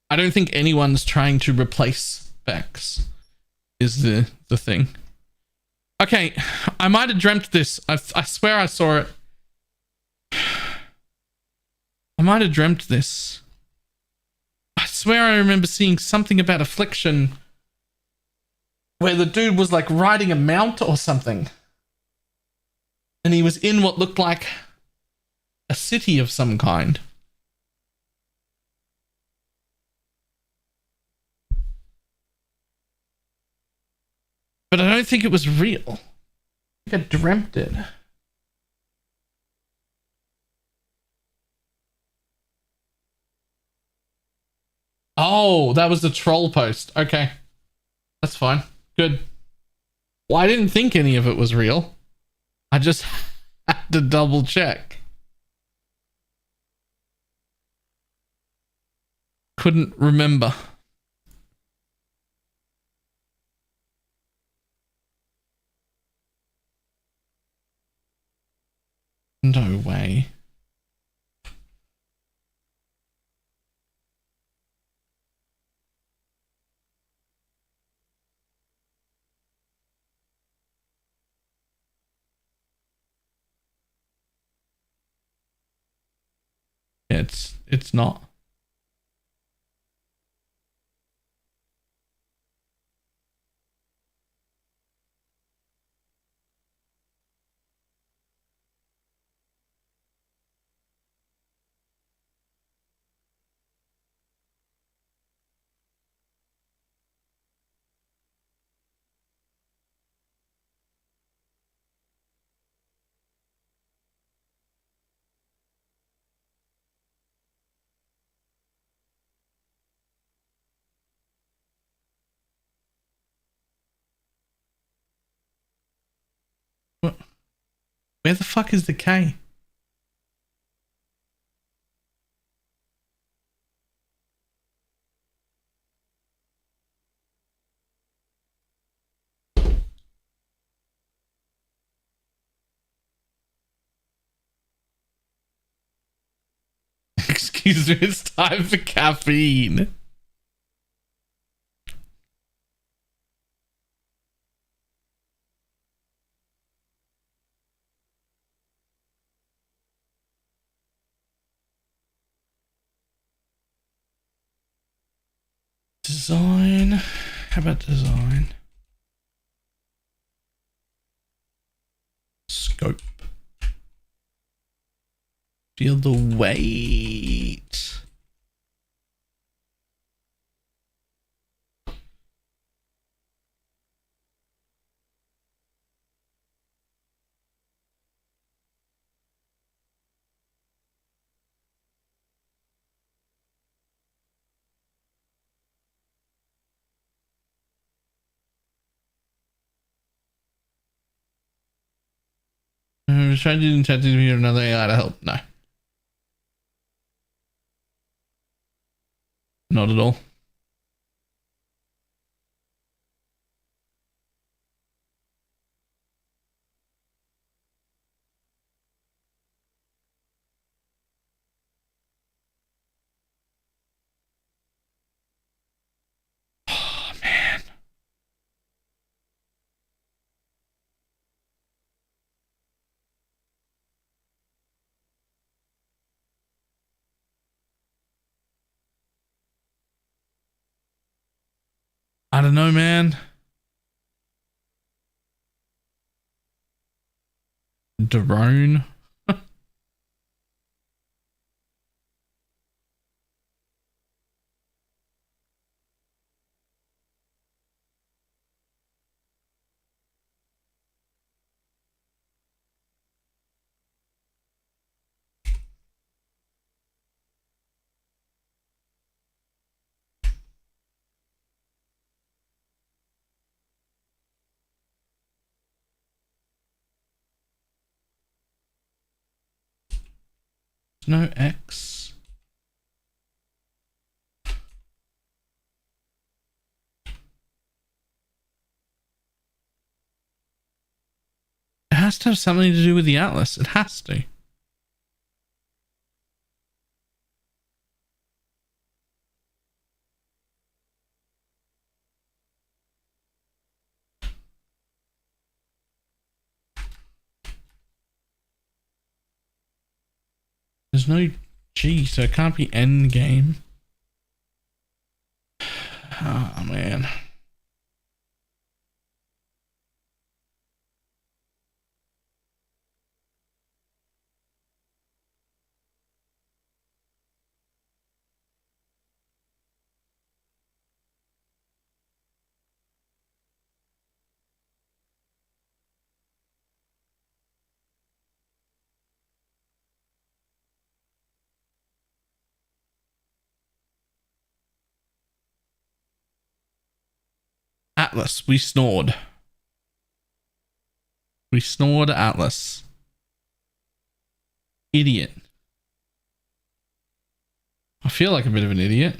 I don't think anyone's trying to replace Bex is the thing. Okay, I might have dreamt this. I swear I saw it. I might have dreamt this. I swear I remember seeing something about Affliction where the dude was like riding a mount or something. And he was in what looked like a city of some kind. But I don't think it was real. I think I dreamt it. Oh, that was the troll post. Okay. That's fine. Good. Well, I didn't think any of it was real. I just had to double check. Couldn't remember. No way. It's not. What? Where the fuck is the K? Excuse me, it's time for caffeine. Design. How about design? Scope. Feel the weight. Trying to intend to be another AI to help. No. Not at all. Oh, man. I don't know, man. Drone. No X. It has to have something to do with the Atlas. It has to. There's no G, so it can't be end game. Oh, man. Atlas, we snored. We snored Atlas. Idiot. I feel like a bit of an idiot.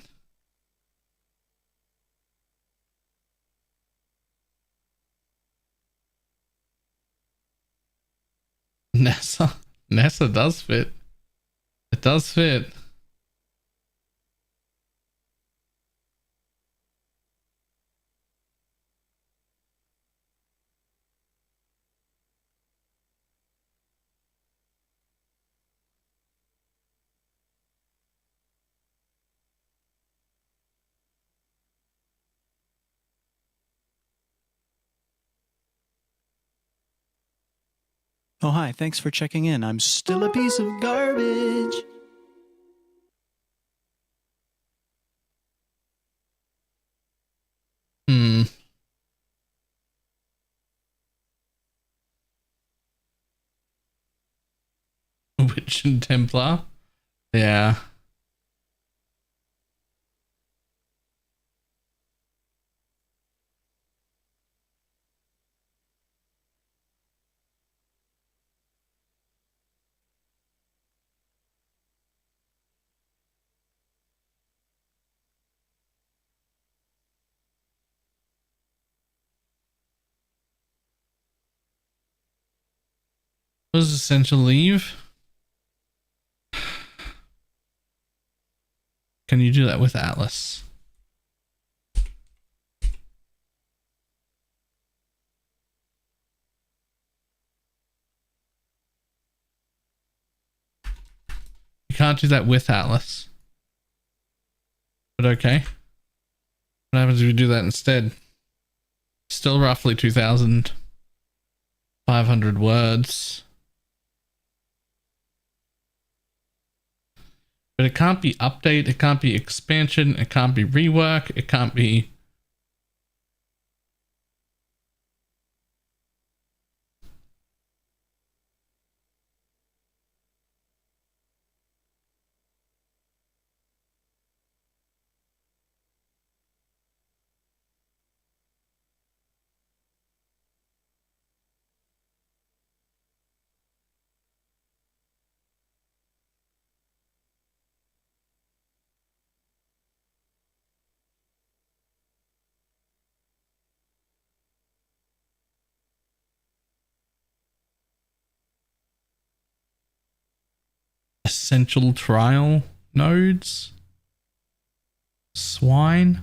Nessa. Nessa does fit. It does fit. Oh, hi. Thanks for checking in. I'm still a piece of garbage. Witch and Templar. Yeah. What does Essential leave? Can you do that with Atlas? You can't do that with Atlas. But okay. What happens if you do that instead? Still roughly 2,500 words. But it can't be update, it can't be expansion, it can't be rework, it can't be... Essential trial nodes? Swine?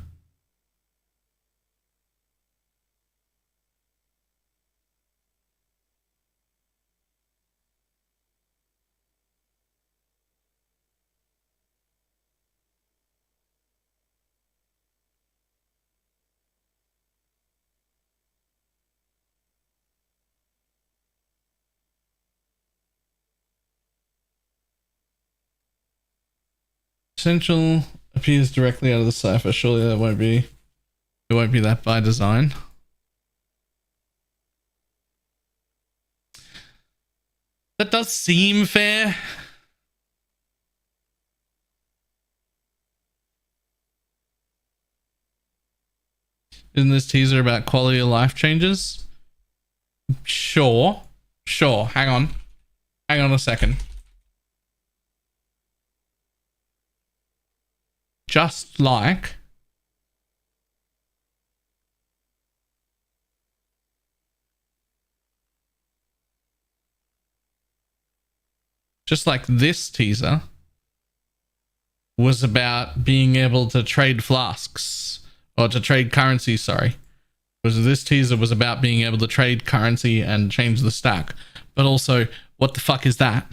Essential appears directly out of the cipher. Surely that won't be... It won't be that by design. That does seem fair. Isn't this teaser about quality of life changes? Sure. Sure. Hang on. Hang on a second. Just like... Just like this teaser was about being able to trade flasks, or to trade currency, sorry. This teaser was about being able to trade currency and change the stack. But also, what the fuck is that?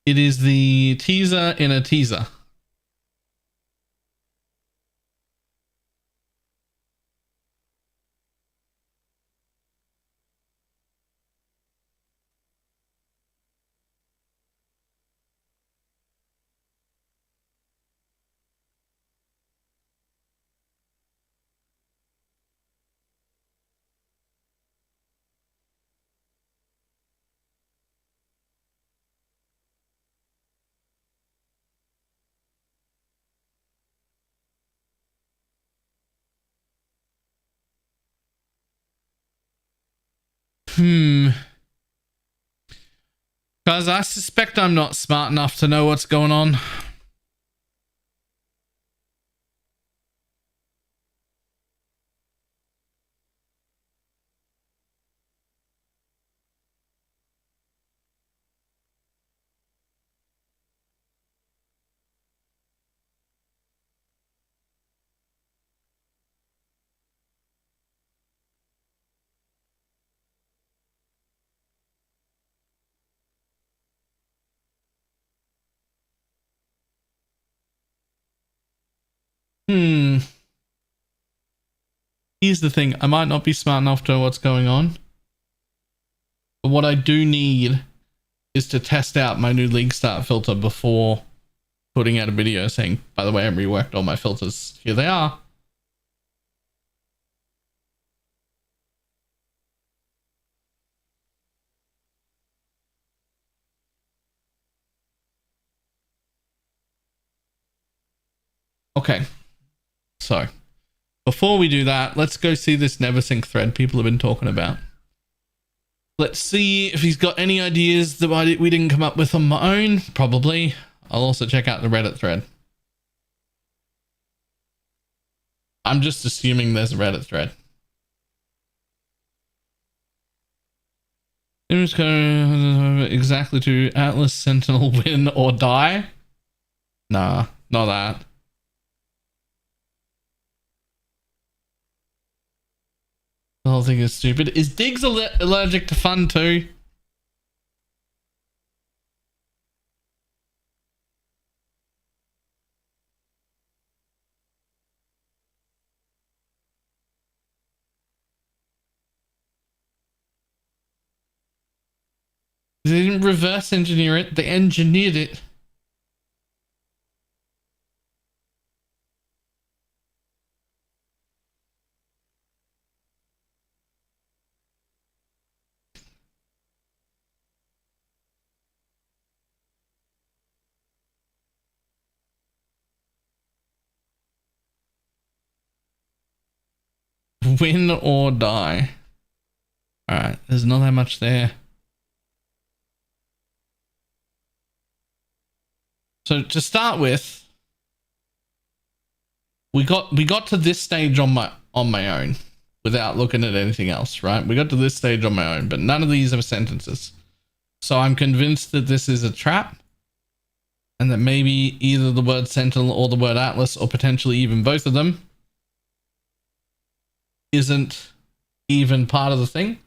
It is the teaser in a teaser. Guys, I suspect I'm not smart enough to know what's going on. Here's the thing. I might not be smart enough to know what's going on. But what I do need is to test out my new league start filter before putting out a video saying, by the way, I reworked all my filters. Here they are. Okay. So, before we do that, let's go see this NeverSync thread people have been talking about. Let's see if he's got any ideas that we didn't come up with on my own. Probably. I'll also check out the Reddit thread. I'm just assuming there's a Reddit thread. I'm just going exactly to Atlas Sentinel win or die. Nah, not that. The whole thing is stupid. Is Diggs allergic to fun too? They didn't reverse engineer it, they engineered it. Win or die. Alright, there's not that much there. So to start with, we got to this stage on my own without looking at anything else, right? We got to this stage on my own, but none of these are sentences. So I'm convinced that this is a trap and that maybe either the word Sentinel or the word Atlas, or potentially even both of them, isn't even part of the thing.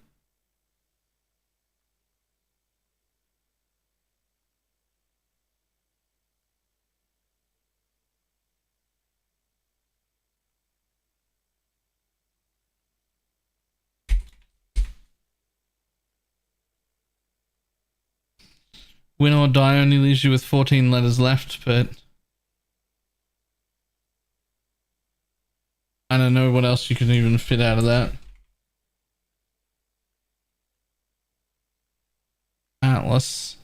Win or die only leaves you with 14 letters left, but I don't know what else you can even fit out of that. Atlas.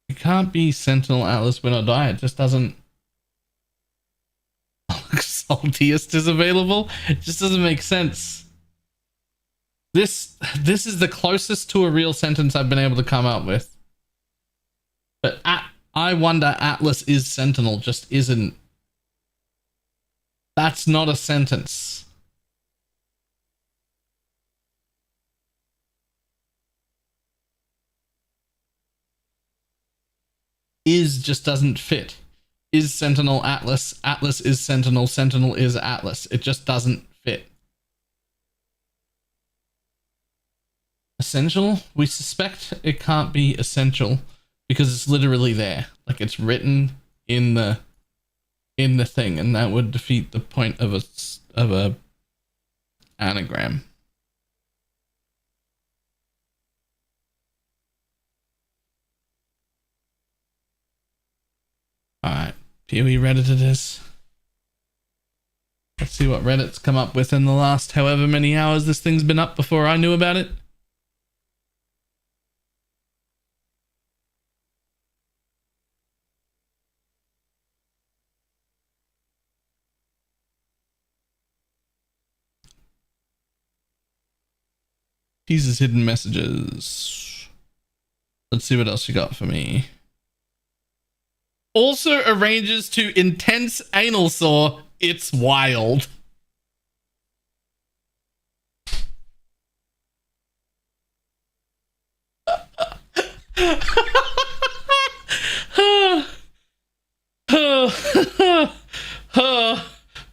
It can't be Sentinel, Atlas, win or die. It just doesn't. Saltiest is available. It just doesn't make sense. This is the closest to a real sentence I've been able to come up with. But I wonder Atlas is Sentinel just isn't. That's not a sentence. Is just doesn't fit. Is Sentinel Atlas? Atlas is Sentinel. Sentinel is Atlas. It just doesn't fit. Essential? We suspect it can't be essential because it's literally there. Like it's written in the thing, and that would defeat the point of a anagram. Alright, here we Reddited this. Let's see what Reddit's come up with in the last however many hours this thing's been up before I knew about it. Pieces, hidden messages. Let's see what else you got for me. Also arranges to intense anal sore. It's wild.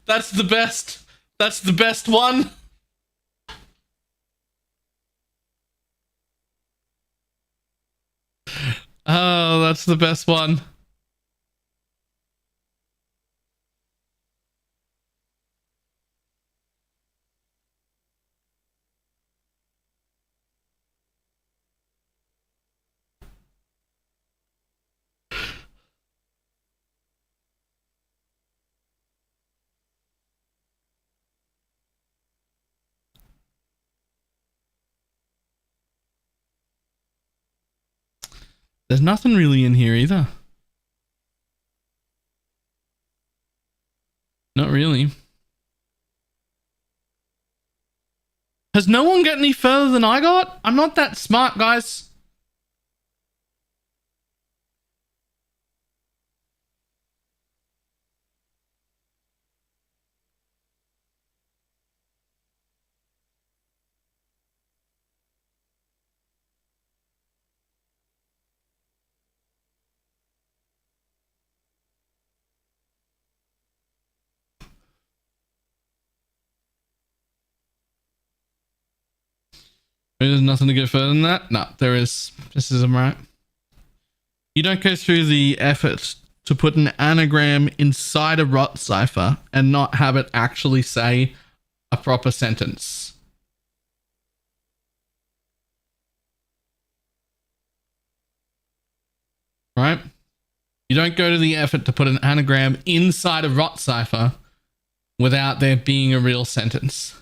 That's the best. That's the best one. Oh, that's the best one. There's nothing really in here either. Not really. Has no one got any further than I got? I'm not that smart, guys. There's nothing to go further than that? No, there is. This is right. You don't go through the effort to put an anagram inside a rot cipher and not have it actually say a proper sentence. Right? You don't go to the effort to put an anagram inside a rot cipher without there being a real sentence.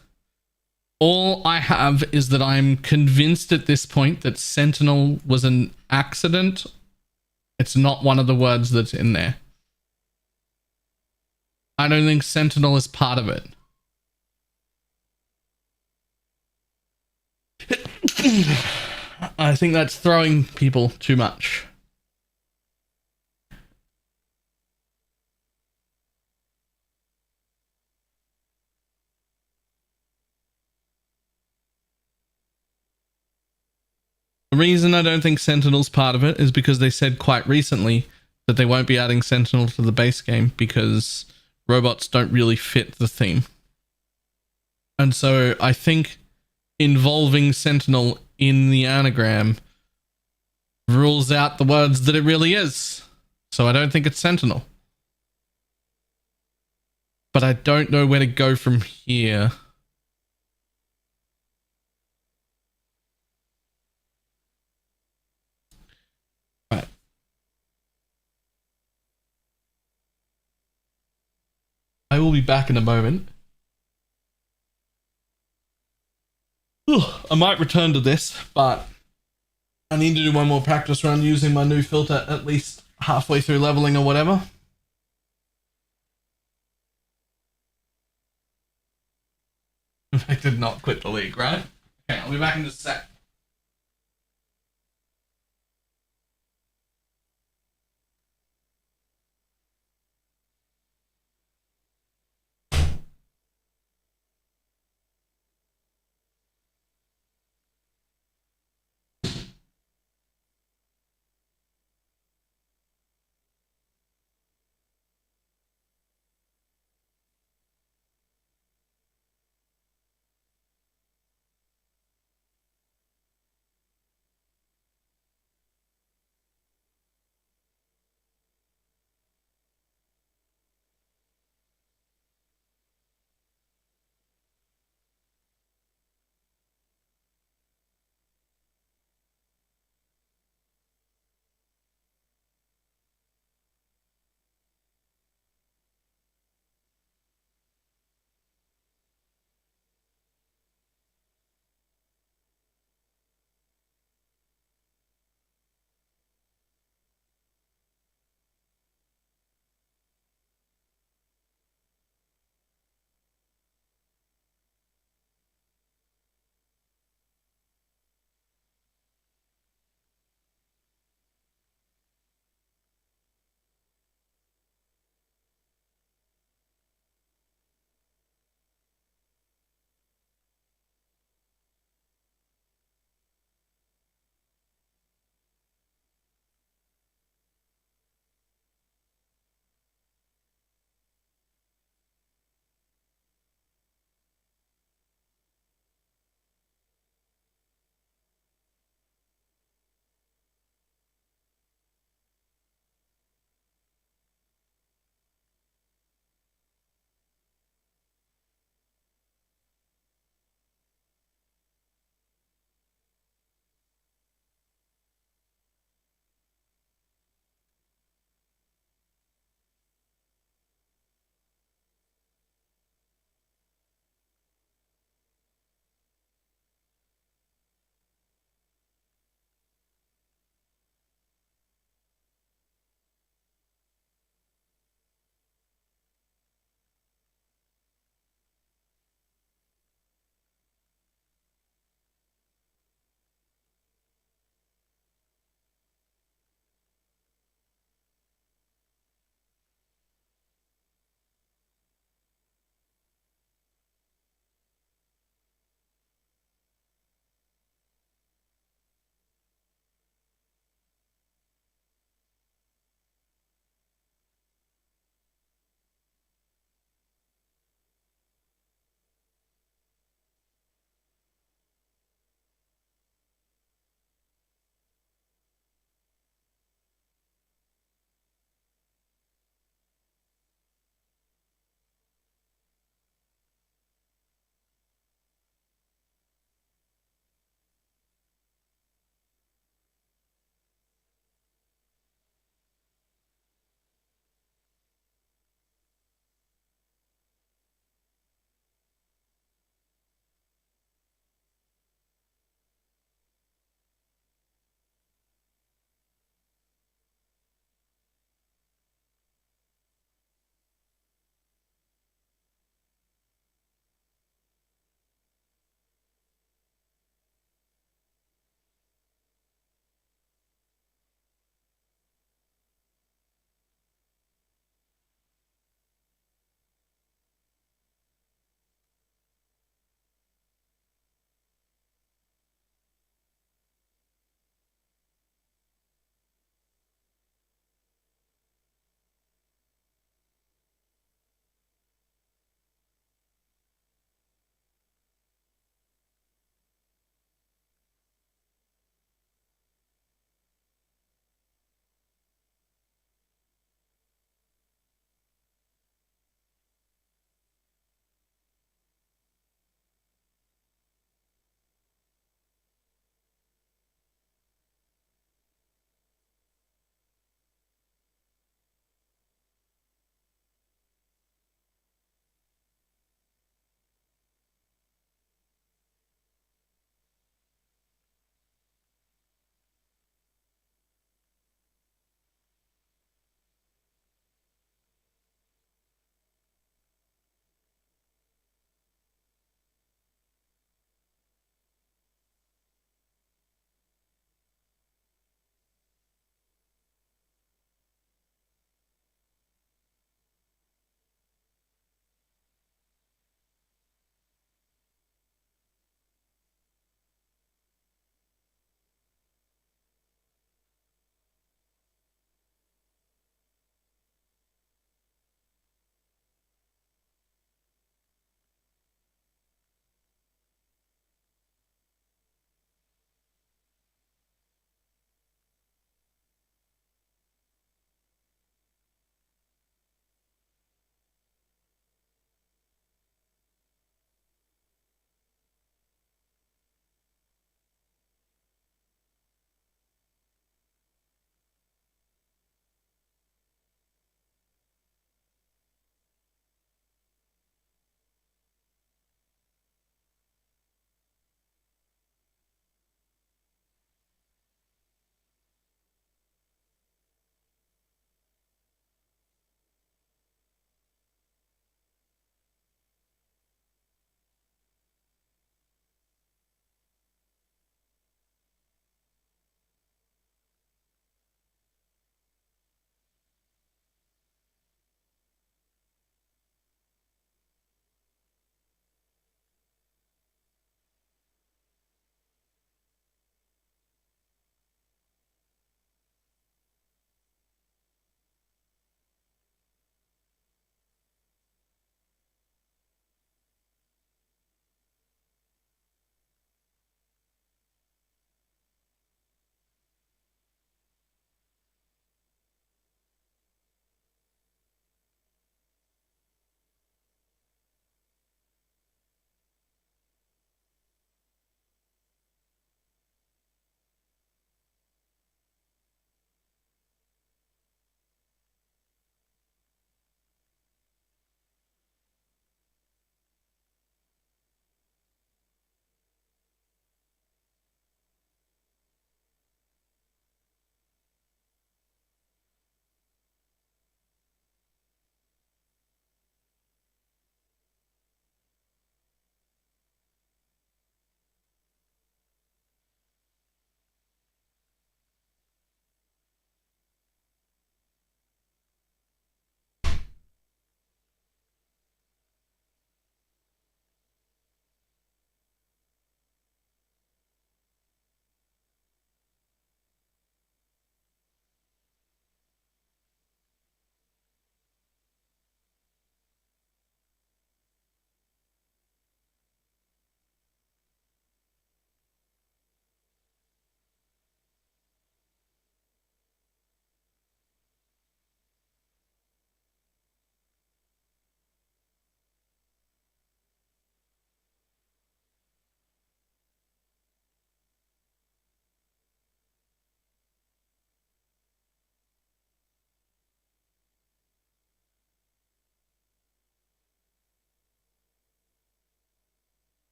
All I have is that I'm convinced at this point that Sentinel was an accident. It's not one of the words that's in there. I don't think Sentinel is part of it. I think that's throwing people too much. The reason I don't think Sentinel's part of it is because they said quite recently that they won't be adding Sentinel to the base game because robots don't really fit the theme. And so I think involving Sentinel in the anagram rules out the words that it really is. So I don't think it's Sentinel. But I don't know where to go from here. Right. I will be back in a moment. I might return to this, but I need to do one more practice run using my new filter at least halfway through leveling or whatever. I did not quit the league, right? Okay, I'll be back in just a sec.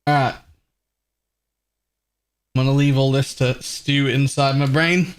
Alright. I'm gonna leave all this to stew inside my brain.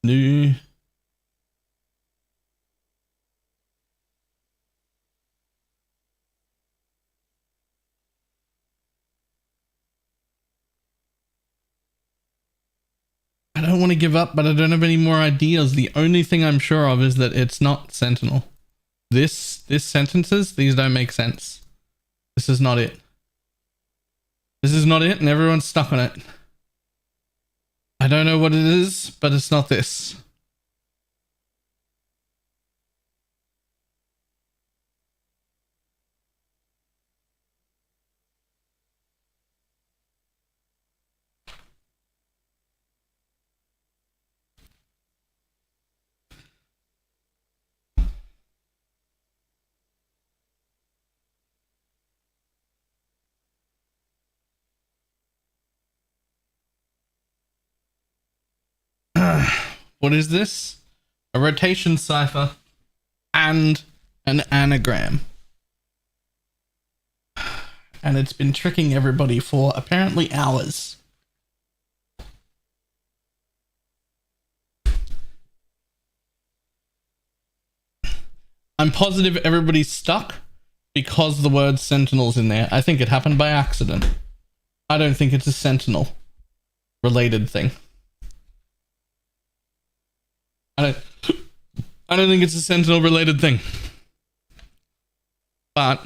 New. I don't want to give up, but I don't have any more ideas. The only thing I'm sure of is that it's not Sentinel. This sentences, these don't make sense. This is not it. This is not it, and everyone's stuck on it. I don't know what it is, but it's not this. What is this? A rotation cipher and an anagram. And it's been tricking everybody for apparently hours. I'm positive everybody's stuck because the word sentinel's in there. I think it happened by accident. I don't think it's a sentinel related thing. I don't think it's a sentinel related thing. But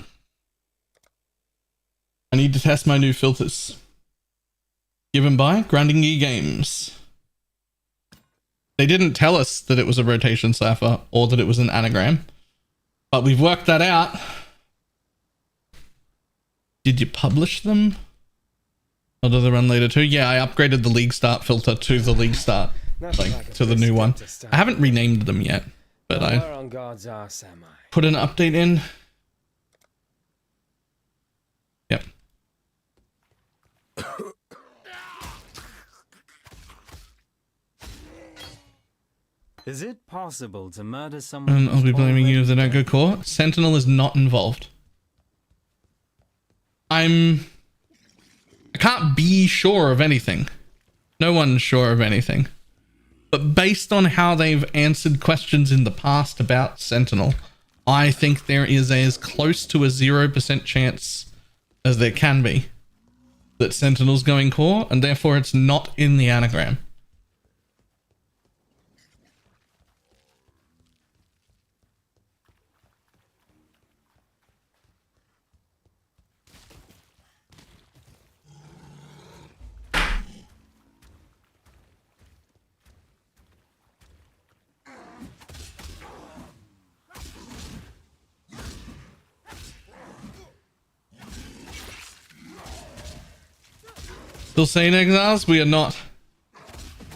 I need to test my new filters. Given by Grinding Gear Games. They didn't tell us that it was a rotation cipher or that it was an anagram, but we've worked that out. Did you publish them? Or do they run later too? Yeah, I upgraded the League Start filter to the League Start, like to the new one. I haven't renamed them yet, but I put an update in. Yep. Is it possible to murder someone? And I'll be blaming you if they don't go core. Sentinel is not involved. I can't be sure of anything. No one's sure of anything. But based on how they've answered questions in the past about Sentinel, I think there is as close to a 0% chance as there can be that Sentinel's going core, and therefore it's not in the anagram. Still saying Exiles? We are not.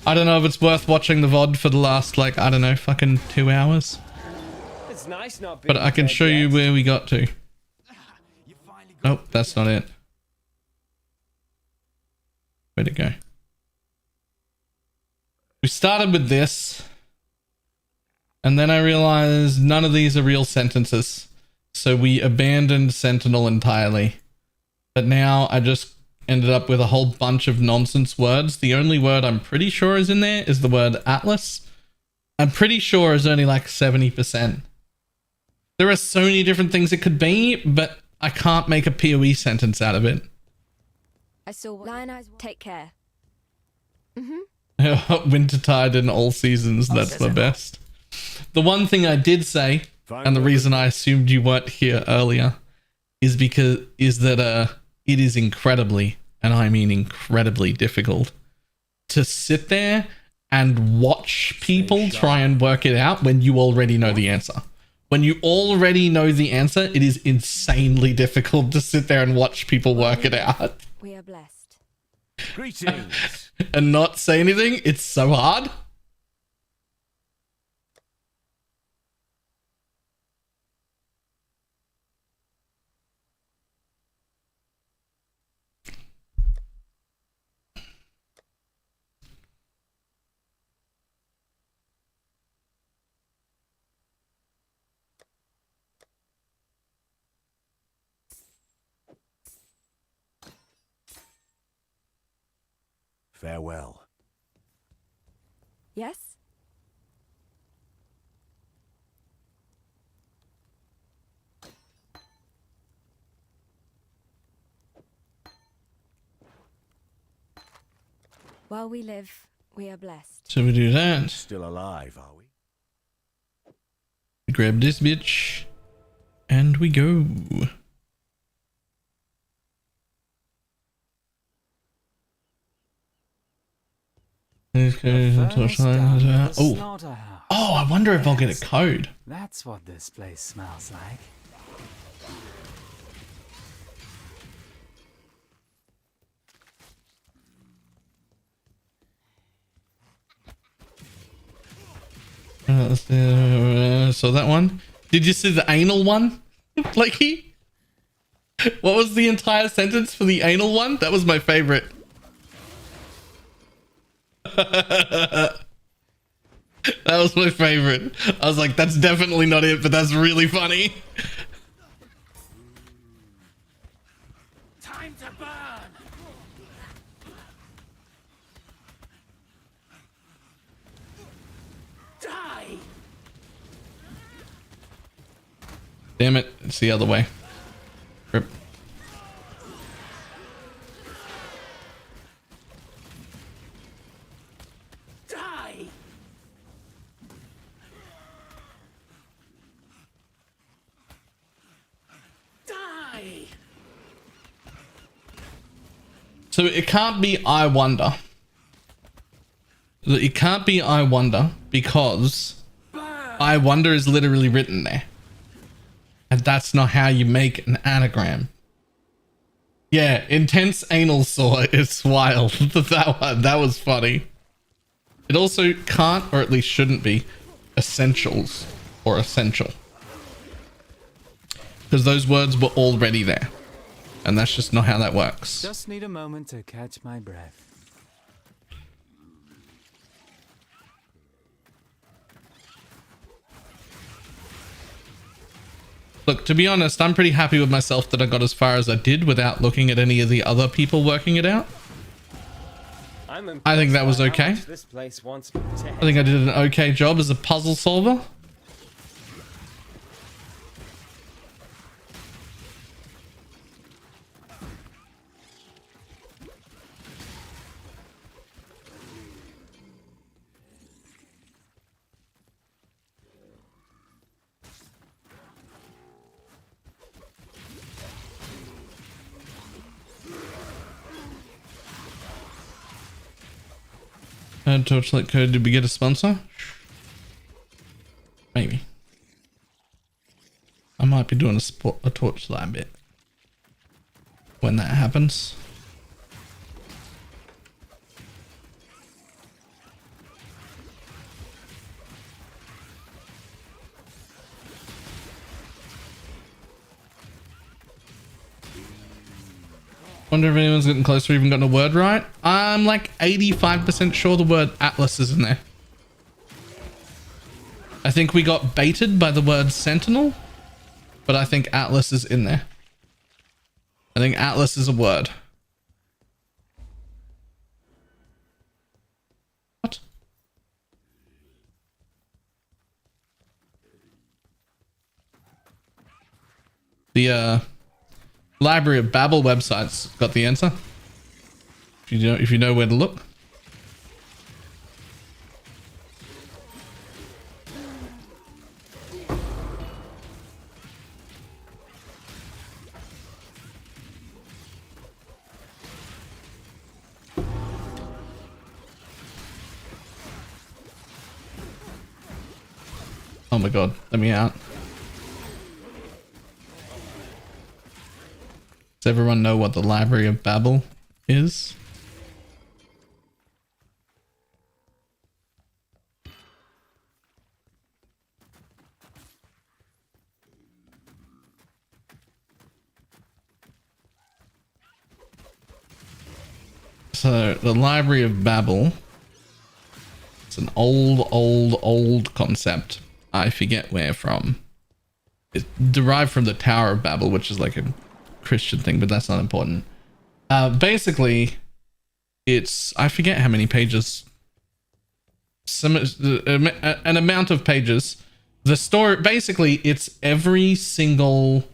I don't know if it's worth watching the VOD for the last, like, I don't know, fucking 2 hours. It's nice not being But I can show you where we got to. Nope, that's not it. Where'd it go? We started with this. And then I realized none of these are real sentences. So we abandoned Sentinel entirely. But now I just ended up with a whole bunch of nonsense words. The only word I'm pretty sure is in there is the word Atlas. I'm pretty sure is only like 70%. There are so many different things it could be, but I can't make a PoE sentence out of it. I saw Lion Eyes. Take care. Wintertide in all seasons, that's my best. The one thing I did say, and the reason I assumed you weren't here earlier, is that it is incredibly, and I mean incredibly difficult, to sit there and watch people try and work it out when you already know the answer. When you already know the answer, it is insanely difficult to sit there and watch people work it out. We are blessed. Greetings. And not say anything. It's so hard. Farewell. Yes? While we live, we are blessed. So we do that. Still alive, are we? We grab this bitch. And we go. Oh, I wonder if I'll get a code. That's what this place smells like. So that one. Did you see the anal one? Blakey? What was the entire sentence for the anal one? That was my favorite. That was my favorite. I was like, that's definitely not it, but that's really funny. Time to burn. Die. Damn it, it's the other way. Rip. Die. Die. So it can't be I wonder. It can't be I wonder because I wonder is literally written there. And that's not how you make an anagram. Yeah, intense anal sore. It's wild. That was funny. It also can't, or at least shouldn't be, essentials or essential. Because those words were already there. And that's just not how that works. Just need a moment to catch my breath. Look, to be honest, I'm pretty happy with myself that I got as far as I did without looking at any of the other people working it out. I think that was okay. This place wants me to I think I did an okay job as a puzzle solver. Torchlight code, did we get a sponsor? Maybe. I might be doing a torchlight bit when that happens. Wonder if anyone's getting close or even gotten a word right. I'm like 85% sure the word Atlas is in there. I think we got baited by the word Sentinel, but I think Atlas is in there. I think Atlas is a word. What? The Library of Babel website's got the answer. If you know where to look. Oh my god, let me out. Does everyone know what the Library of Babel is? So, the Library of Babel, it's an old concept. I forget where from. It's derived from the Tower of Babel, which is like a Christian thing, but that's not important. Basically, it's, I forget how many pages. An amount of pages. The story, basically, it's every single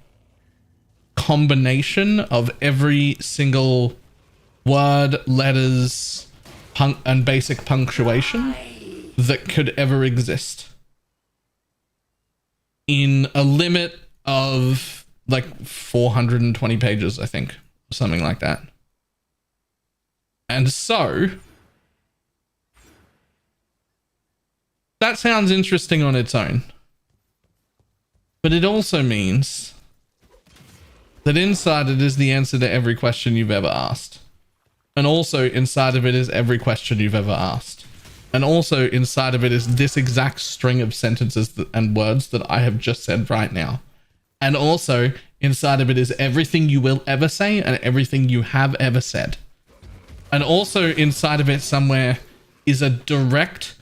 combination of every single word, letters, and basic punctuation that could ever exist in a limit of like 420 pages, I think, something like that. And so that sounds interesting on its own, but it also means that inside it is the answer to every question you've ever asked. And also inside of it is every question you've ever asked. And also inside of it is this exact string of sentences and words that I have just said right now. And also inside of it is everything you will ever say and everything you have ever said. And also inside of it somewhere is a direct,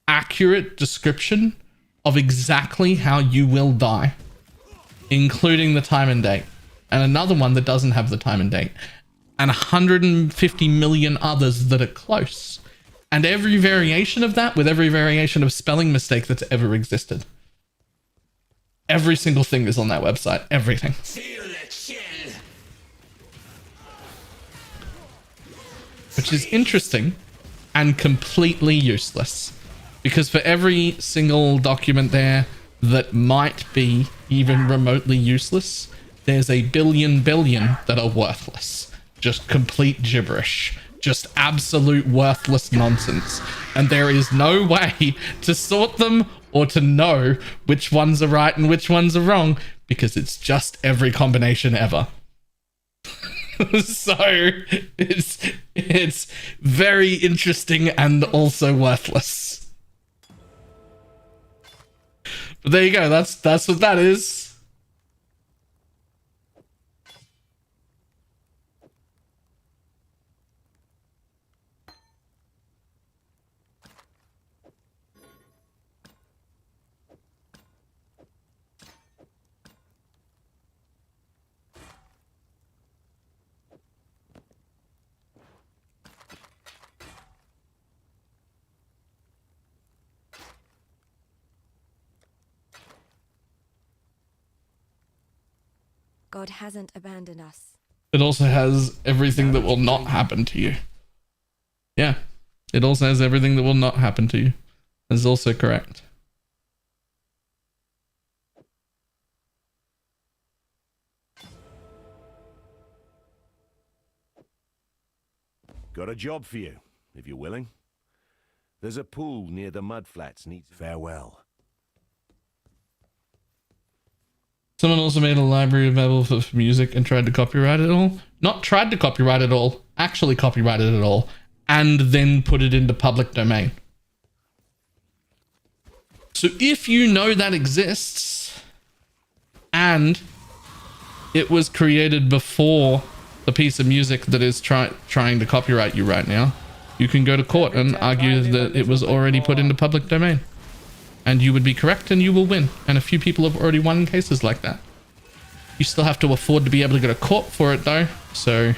accurate description of exactly how you will die, including the time and date. And another one that doesn't have the time and date. And 150 million others that are close. And every variation of that with every variation of spelling mistake that's ever existed. Every single thing is on that website. Everything. Which is interesting and completely useless. Because for every single document there that might be even remotely useless, there's a billion that are worthless. Just complete gibberish. Just absolute worthless nonsense. And there is no way to sort them or to know which ones are right and which ones are wrong, because it's just every combination ever. So it's very interesting and also worthless. But there you go. That's what that is. God hasn't abandoned us. It also has everything that will not happen to you. Yeah. It also has everything that will not happen to you. That's also correct. Got a job for you, if you're willing. There's a pool near the mudflats. Needs farewell. Someone also made a library of Babel for music and tried to copyright it all. Not tried to copyright it all, actually copyrighted it all, and then put it into public domain. So if you know that exists, and it was created before the piece of music that is trying to copyright you right now, you can go to court and argue that it was already put into public domain. And you would be correct and you will win. And a few people have already won cases like that. You still have to afford to be able to go to court for it though. So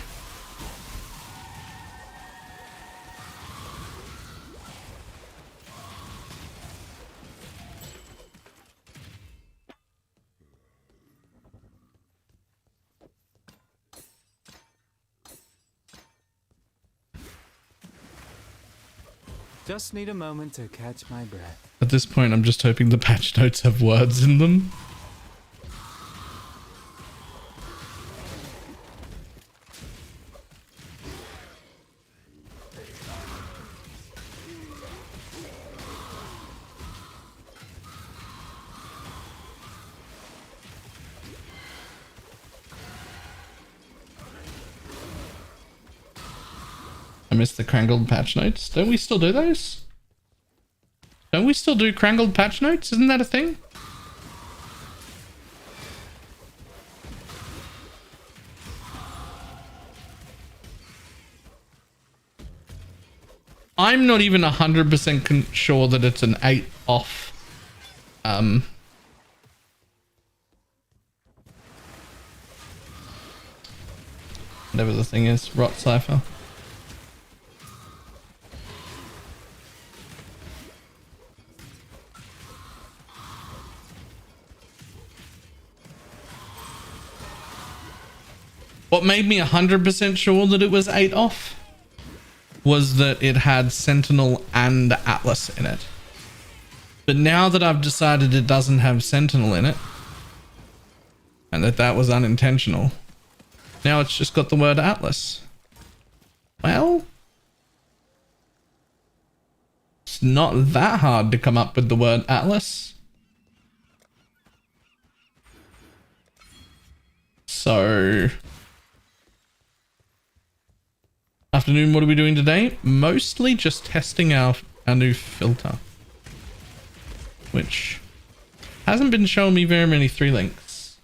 Just need a moment to catch my breath. At this point, I'm just hoping the patch notes have words in them. I missed the crangled patch notes. Don't we still do those? Don't we still do crangled patch notes? Isn't that a thing? I'm not even 100% sure that it's an 8 off. Whatever the thing is, rot cipher. What made me 100% sure that it was 8 off was that it had Sentinel and Atlas in it. But now that I've decided it doesn't have Sentinel in it, and that was unintentional, now it's just got the word Atlas. Well, it's not that hard to come up with the word Atlas. So... Afternoon, what are we doing today? Mostly just testing our new filter, which hasn't been showing me very many 3 links.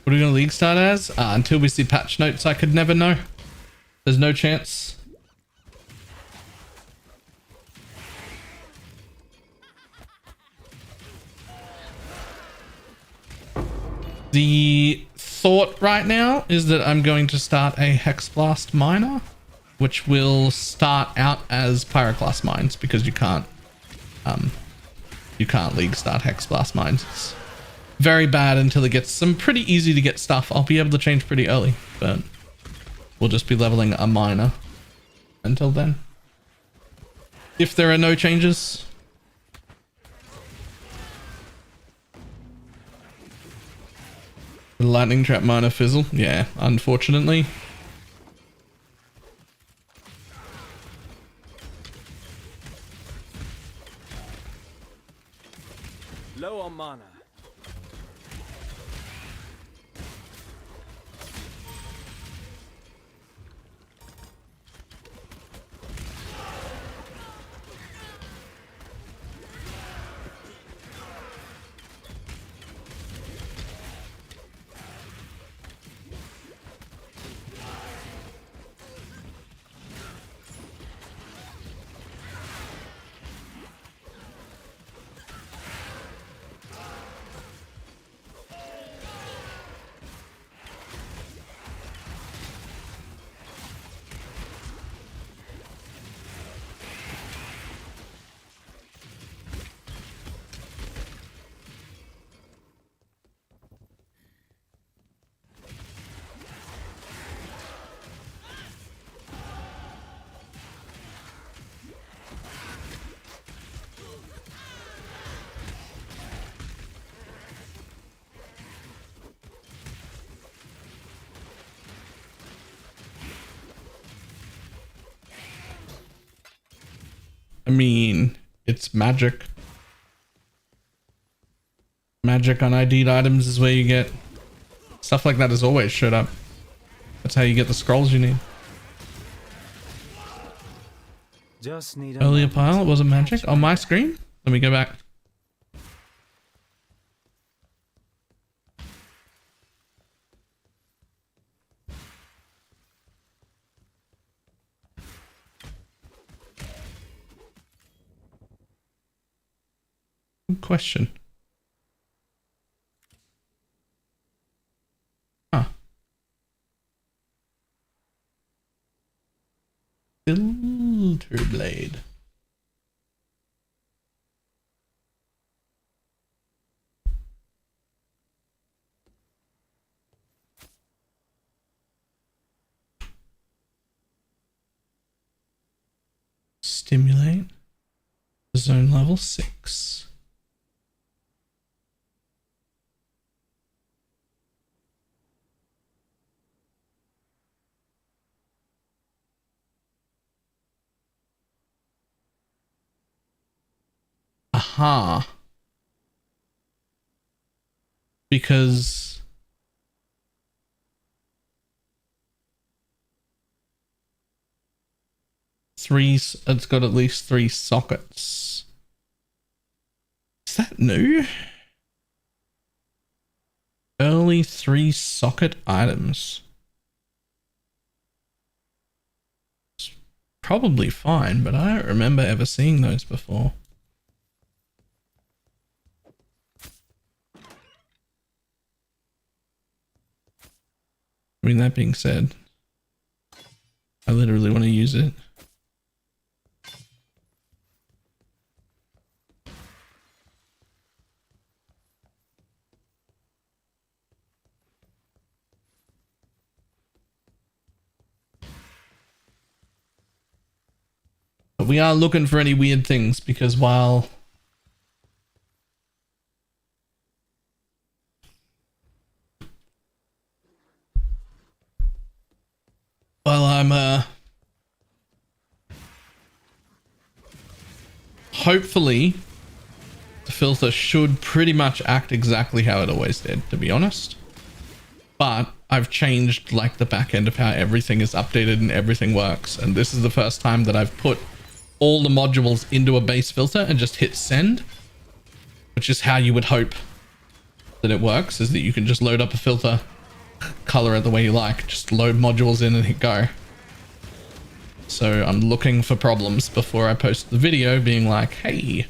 What are we going to league start as? Until we see patch notes, I could never know. There's no chance. The thought right now is that I'm going to start a Hex Blast miner, which will start out as Pyroclast mines because you can't league start Hex Blast mines. It's very bad until it gets some pretty easy to get stuff. I'll be able to change pretty early, but we'll just be leveling a miner until then. If there are no changes. The lightning trap miner fizzle. Yeah, unfortunately. Low on mana. I mean, it's magic. Magic on ID'd items is where you get stuff like that has always showed up. That's how you get the scrolls you need. Just need a Earlier moment pile, it to wasn't magic. catch On my breath. screen? Let me go back. Good question. Huh. Filter blade. Stimulate. Zone level 6. Aha. Because it's got at least 3 sockets. Is that new? Early 3 socket items. It's probably fine, but I don't remember ever seeing those before. I mean, that being said, I literally want to use it. But we are looking for any weird things, because while I'm hopefully the filter should pretty much act exactly how it always did, to be honest. But I've changed like the back end of how everything is updated and everything works, and this is the first time that I've put all the modules into a base filter and just hit send, which is how you would hope that it works, is that you can just load up a filter, color it the way you like, just load modules in and hit go. So I'm looking for problems before I post the video being like, hey,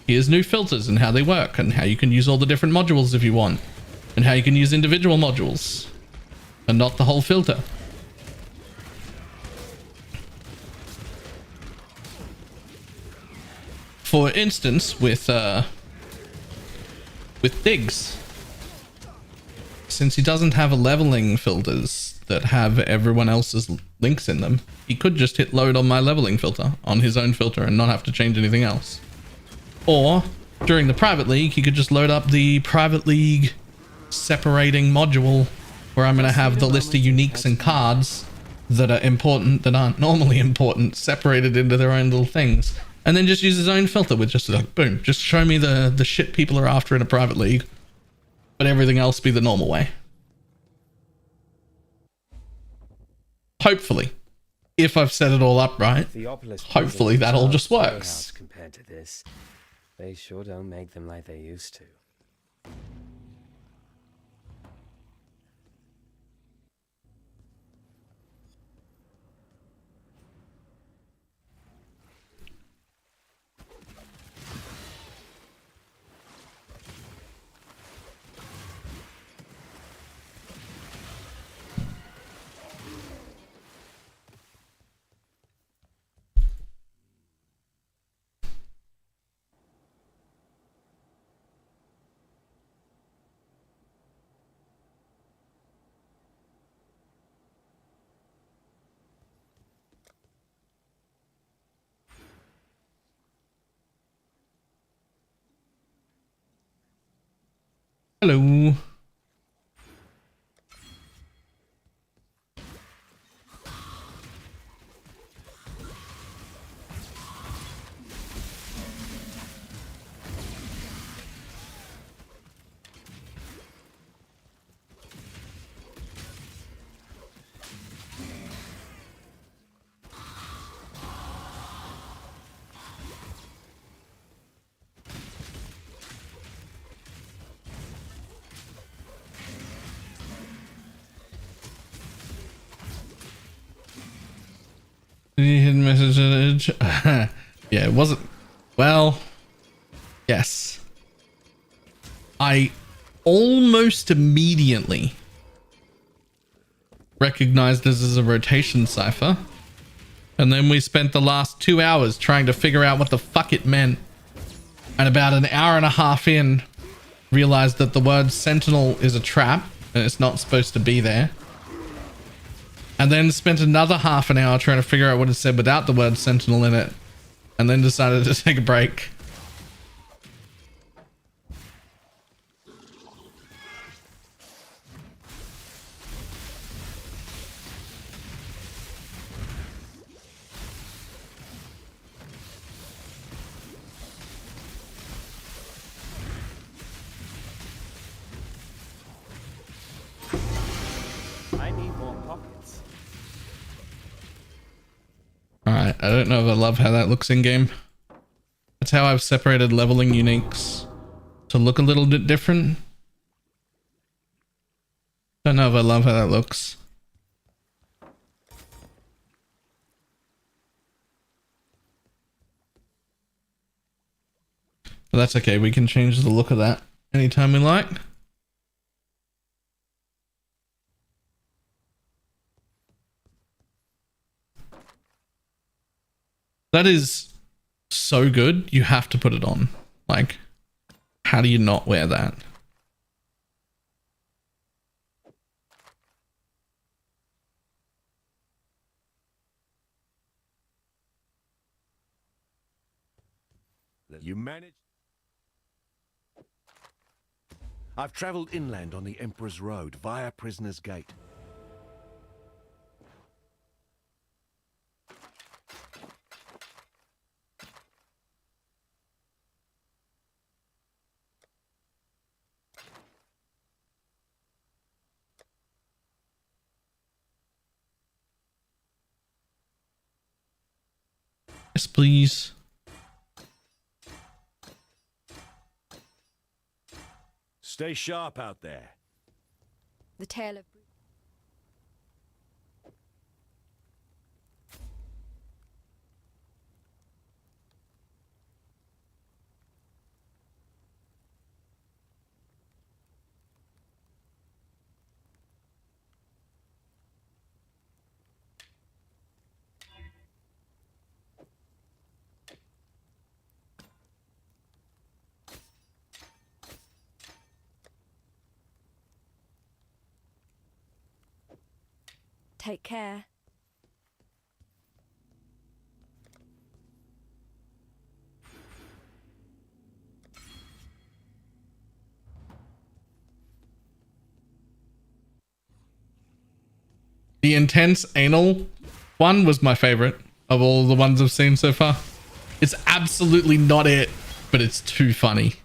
here's new filters and how they work and how you can use all the different modules if you want, and how you can use individual modules and not the whole filter. For instance, with Diggs, since he doesn't have a leveling filters that have everyone else's links in them, he could just hit load on my leveling filter on his own filter and not have to change anything else. Or during the private league, he could just load up the private league separating module where I'm going to have the list of uniques and cards that are important that aren't normally important separated into their own little things, and then just use his own filter with just like, boom, just show me the shit people are after in a private league, but everything else be the normal way. Hopefully, if I've set it all up right, hopefully that all just works. Compared to this, they sure don't make them like they used to. Hello. Hidden message. Yeah, it wasn't. Well, yes. I almost immediately recognized this as a rotation cipher, and then we spent the last 2 hours trying to figure out what the fuck it meant, and about an hour and a half in realized that the word sentinel is a trap and it's not supposed to be there. And then spent another half an hour trying to figure out what it said without the word sentinel in it. and then decided to take a break. I need more pockets. Alright, I don't know if I love how that looks in game. That's how I've separated leveling uniques to look a little bit different. Don't know if I love how that looks. But that's okay, we can change the look of that anytime we like. That is so good, you have to put it on. Like, how do you not wear that? You managed. I've traveled inland on the Emperor's Road via Prisoner's Gate. Yes, please. Stay sharp out there. The tale of... Take care. The intense anal one was my favorite of all the ones I've seen so far. It's absolutely not it, but it's too funny.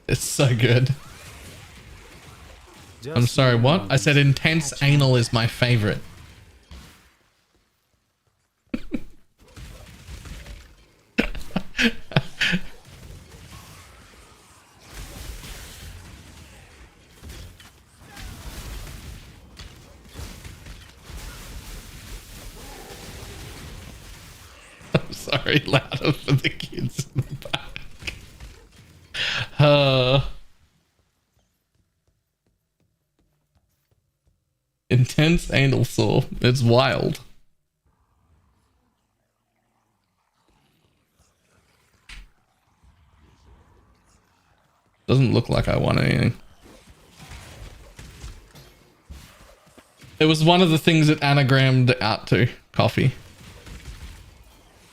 It's so good. I'm sorry, what? I said intense anal is my favorite. I'm sorry, louder for the kids in the back. Intense anal saw. It's wild. Doesn't look like I want anything. It was one of the things it anagrammed out to. Coffee.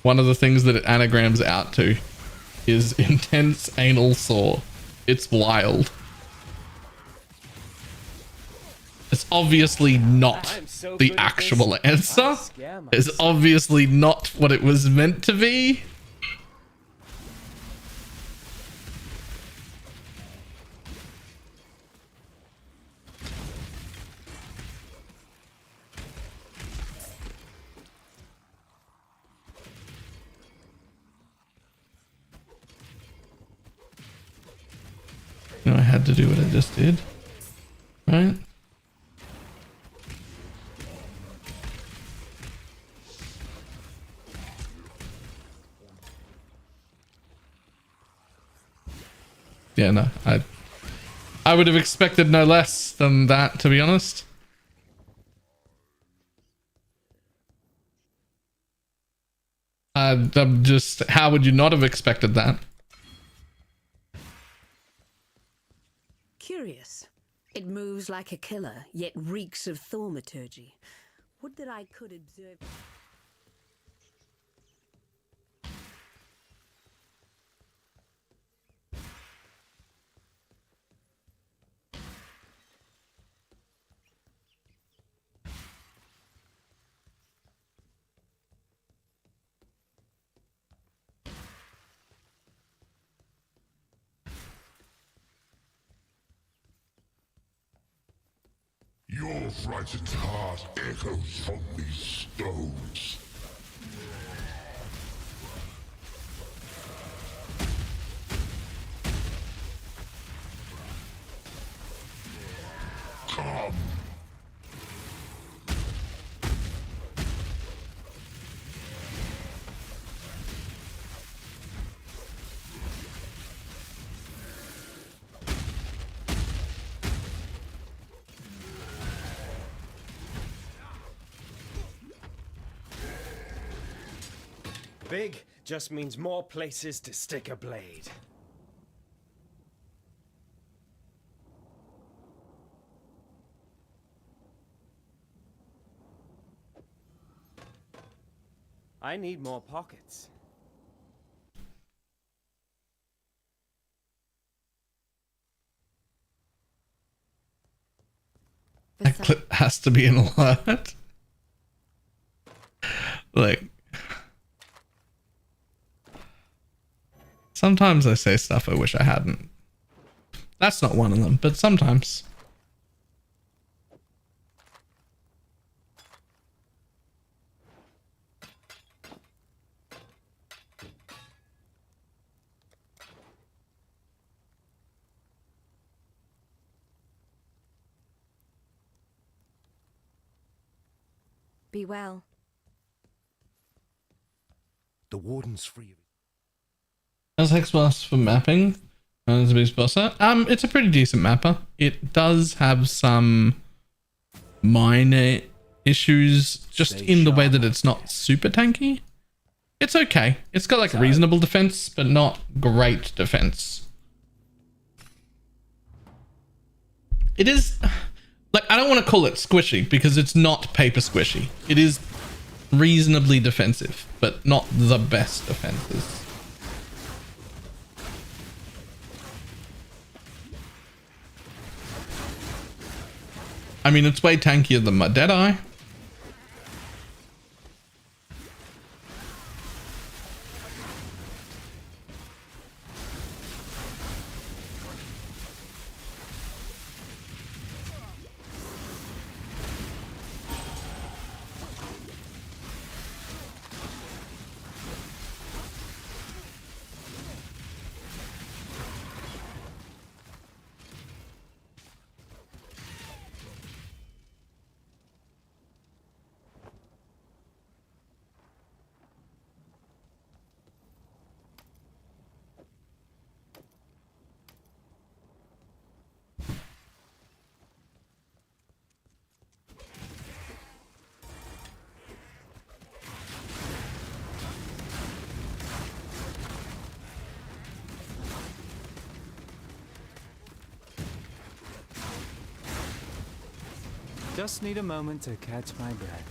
One of the things that it anagrams out to is intense anal saw. It's wild. It's obviously not the actual answer. It's obviously not what it was meant to be. No, I had to do what I just did. Right? Yeah, no, I would have expected no less than that, to be honest. I'm just, how would you not have expected that? Curious. It moves like a killer, yet reeks of thaumaturgy. Would that I could observe... frightened heart echoes from these stones. Come. Big just means more places to stick a blade. I need more pockets. That clip has to be an alert. Like, sometimes I say stuff I wish I hadn't. That's not one of them, but sometimes. Be well. The warden's free. How's Hexblast for mapping? As a beast bosser? It's a pretty decent mapper. It does have some minor issues just in the way that it's not super tanky. It's okay. It's got like reasonable defense, but not great defense. It is like, I don't want to call it squishy because it's not paper squishy. It is reasonably defensive, but not the best defenses. I mean, it's way tankier than my Deadeye. Just need a moment to catch my breath.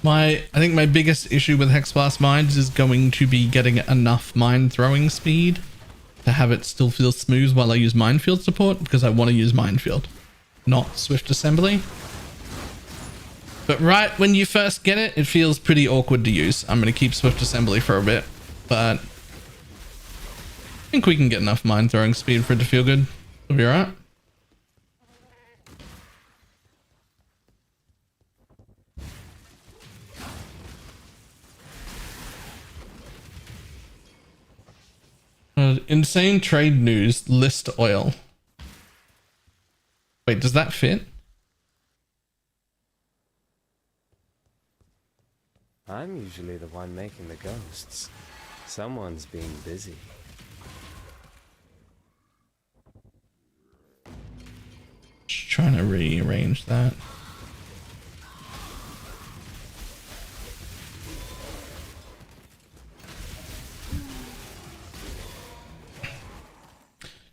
I think my biggest issue with Hexblast mines is going to be getting enough mine throwing speed to have it still feel smooth while I use minefield support, because I want to use minefield, not swift assembly. But right when you first get it, it feels pretty awkward to use. I'm going to keep swift assembly for a bit, but I think we can get enough mine throwing speed for it to feel good. It'll be alright. Insane trade news, list oil. Wait, does that fit? I'm usually the one making the ghosts. Someone's being busy. Just trying to rearrange that.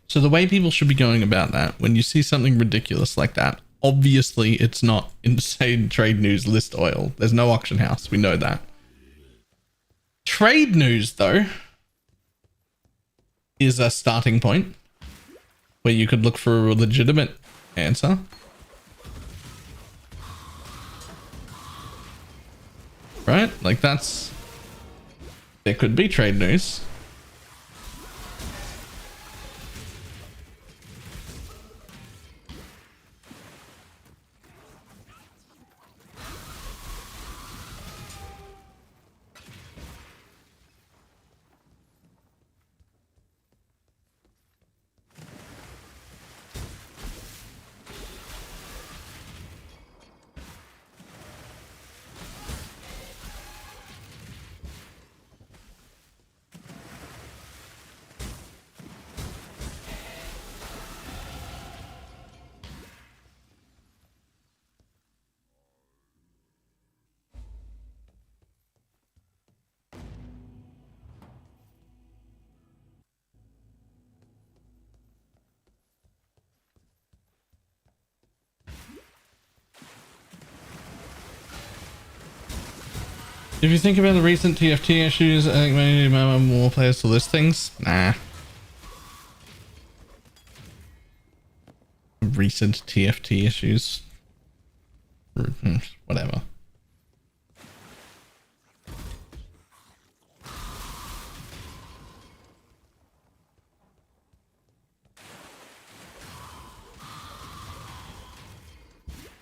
So the way people should be going about that, when you see something ridiculous like that, obviously it's not insane trade news list oil. There's no auction house. We know that. trade news, though, is a starting point where you could look for a legitimate answer. Right? Like that's... There could be trade news. If you think about the recent TFT issues, I think maybe more players to list things. Nah. Recent TFT issues. Whatever.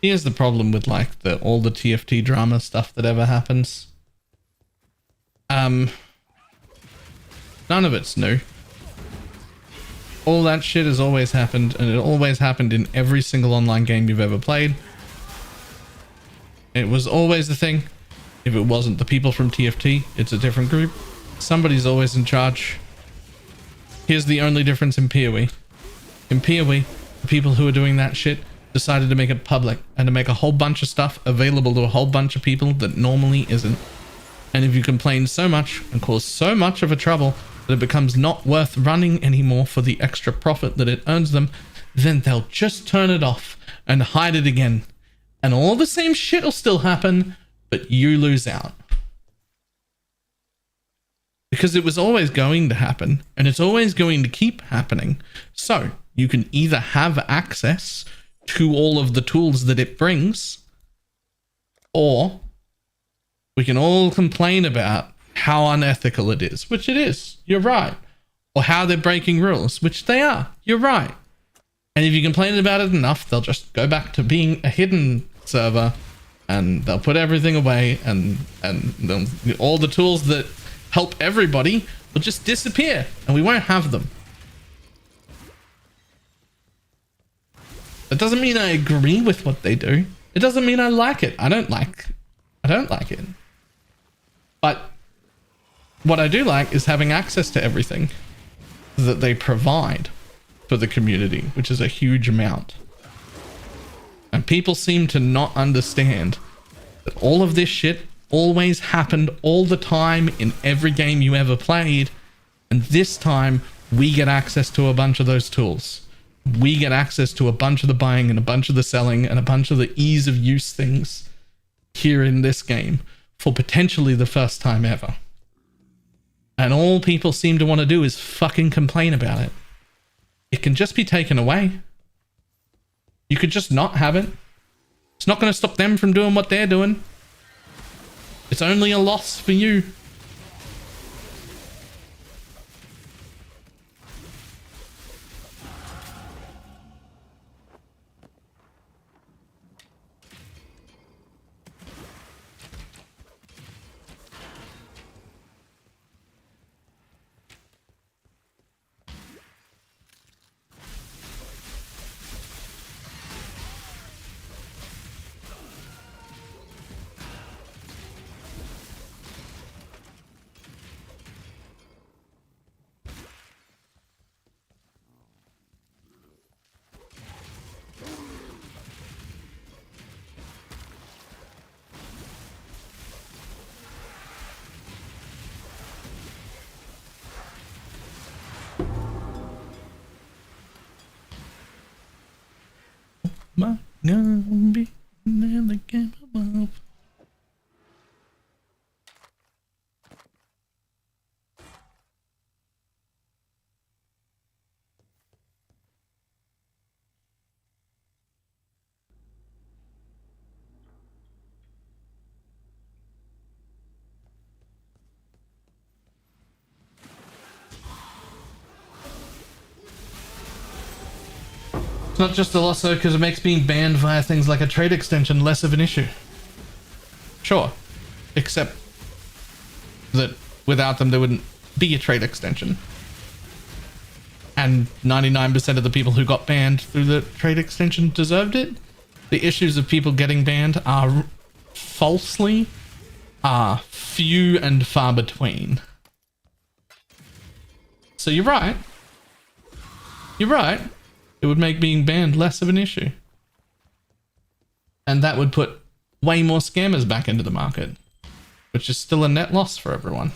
Here's the problem with like all the TFT drama stuff that ever happens. None of it's new. All that shit has always happened, and it always happened in every single online game you've ever played. It was always the thing. If it wasn't the people from TFT, it's a different group. Somebody's always in charge. Here's the only difference in PoE. In PoE, the people who are doing that shit decided to make it public and to make a whole bunch of stuff available to a whole bunch of people that normally isn't. And if you complain so much and cause so much of a trouble that it becomes not worth running anymore for the extra profit that it earns them, then they'll just turn it off and hide it again. And all the same shit will still happen, but you lose out. Because it was always going to happen, and it's always going to keep happening. So you can either have access to all of the tools that it brings, or we can all complain about how unethical it is, which it is, you're right. Or how they're breaking rules, which they are, you're right. And if you complain about it enough, they'll just go back to being a hidden server, and they'll put everything away, and all the tools that help everybody will just disappear, and we won't have them. That doesn't mean I agree with what they do. It doesn't mean I like it. I don't like it. But what I do like is having access to everything that they provide for the community, which is a huge amount. And people seem to not understand that all of this shit always happened all the time in every game you ever played. And this time we get access to a bunch of those tools. We get access to a bunch of the buying and a bunch of the selling and a bunch of the ease of use things here in this game for potentially the first time ever. And all people seem to want to do is fucking complain about it. It can just be taken away. You could just not have it. It's not going to stop them from doing what they're doing. It's only a loss for you. My gonna be in the game above. It's not just a loss though, because it makes being banned via things like a trade extension less of an issue. Sure. Except that without them there wouldn't be a trade extension. And 99% of the people who got banned through the trade extension deserved it. The issues of people getting banned are falsely few and far between. So you're right. You're right. It would make being banned less of an issue. And that would put way more scammers back into the market, which is still a net loss for everyone.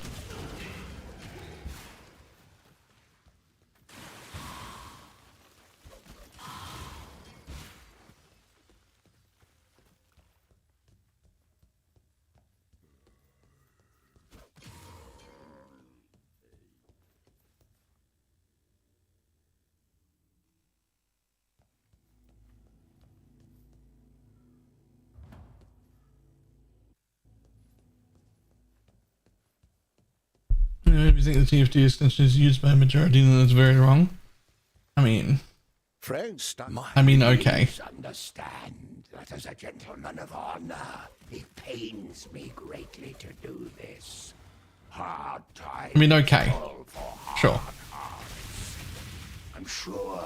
If you think the TFT extension is used by a majority, then that's very wrong. I mean, okay. Understand that as a gentleman of honor, it pains me greatly to do this. Hard times. I mean, okay. Sure. I'm sure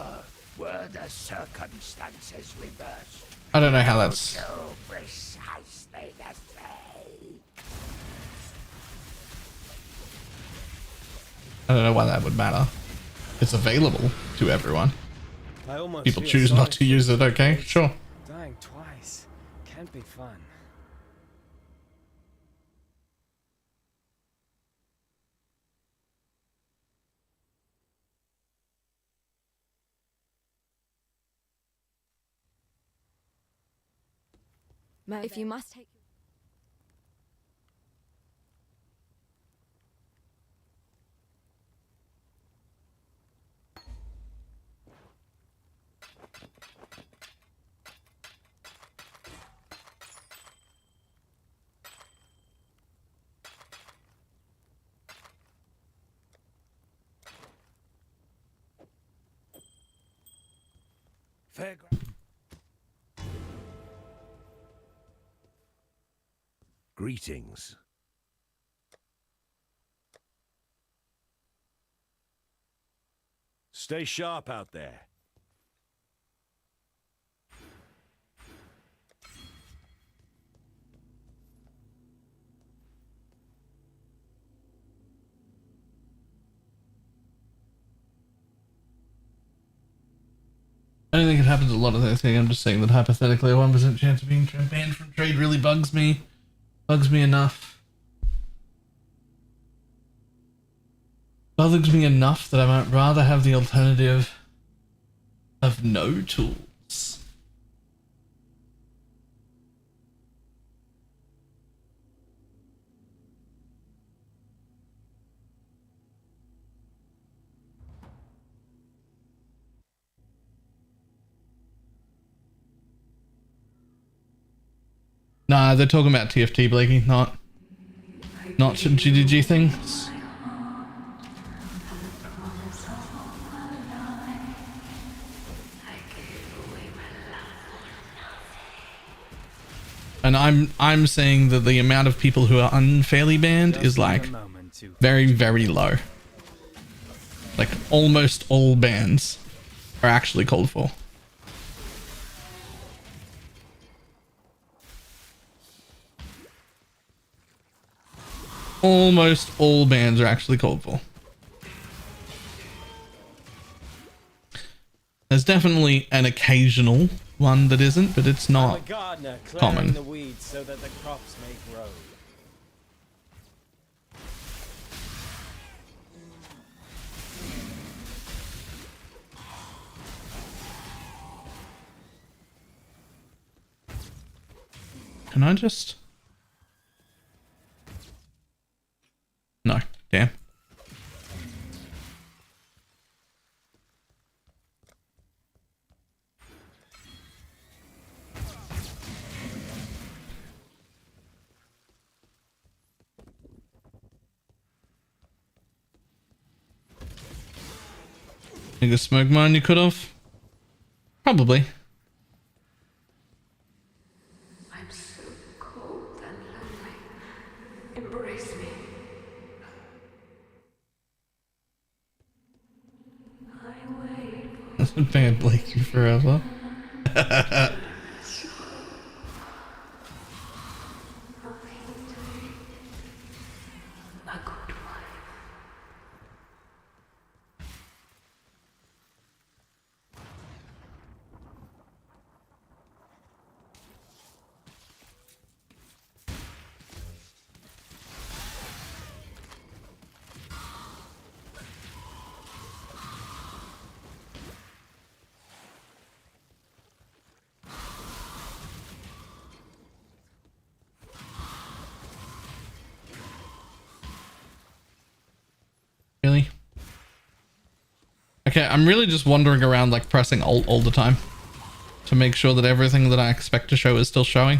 were the circumstances reversed. I don't know how that's... So precisely the same. I don't know why that would matter. It's available to everyone. People choose not to use it, okay? Sure. Dying twice can't be fun. If you must take... Greetings. Stay sharp out there. I don't think it happens a lot of that thing. I'm just saying that hypothetically a 1% chance of being banned from trade really bugs me. Bugs me enough. Bugs me enough that I might rather have the alternative of no tools. Nah, they're talking about TFT, Blakey, not GDG things. And I'm saying that the amount of people who are unfairly banned is like very, very low. Like almost all bans are actually called for. Almost all bans are actually called for. There's definitely an occasional one that isn't, but it's not common. The weeds so that the crops may grow. Can I just... No, damn. Think a smoke mine you could have? Probably. I'm so cold and lonely. Embrace me. I wait. Bad Blakey forever. A good wife. Really? Okay, I'm really just wandering around like pressing Alt all the time to make sure that everything that I expect to show is still showing.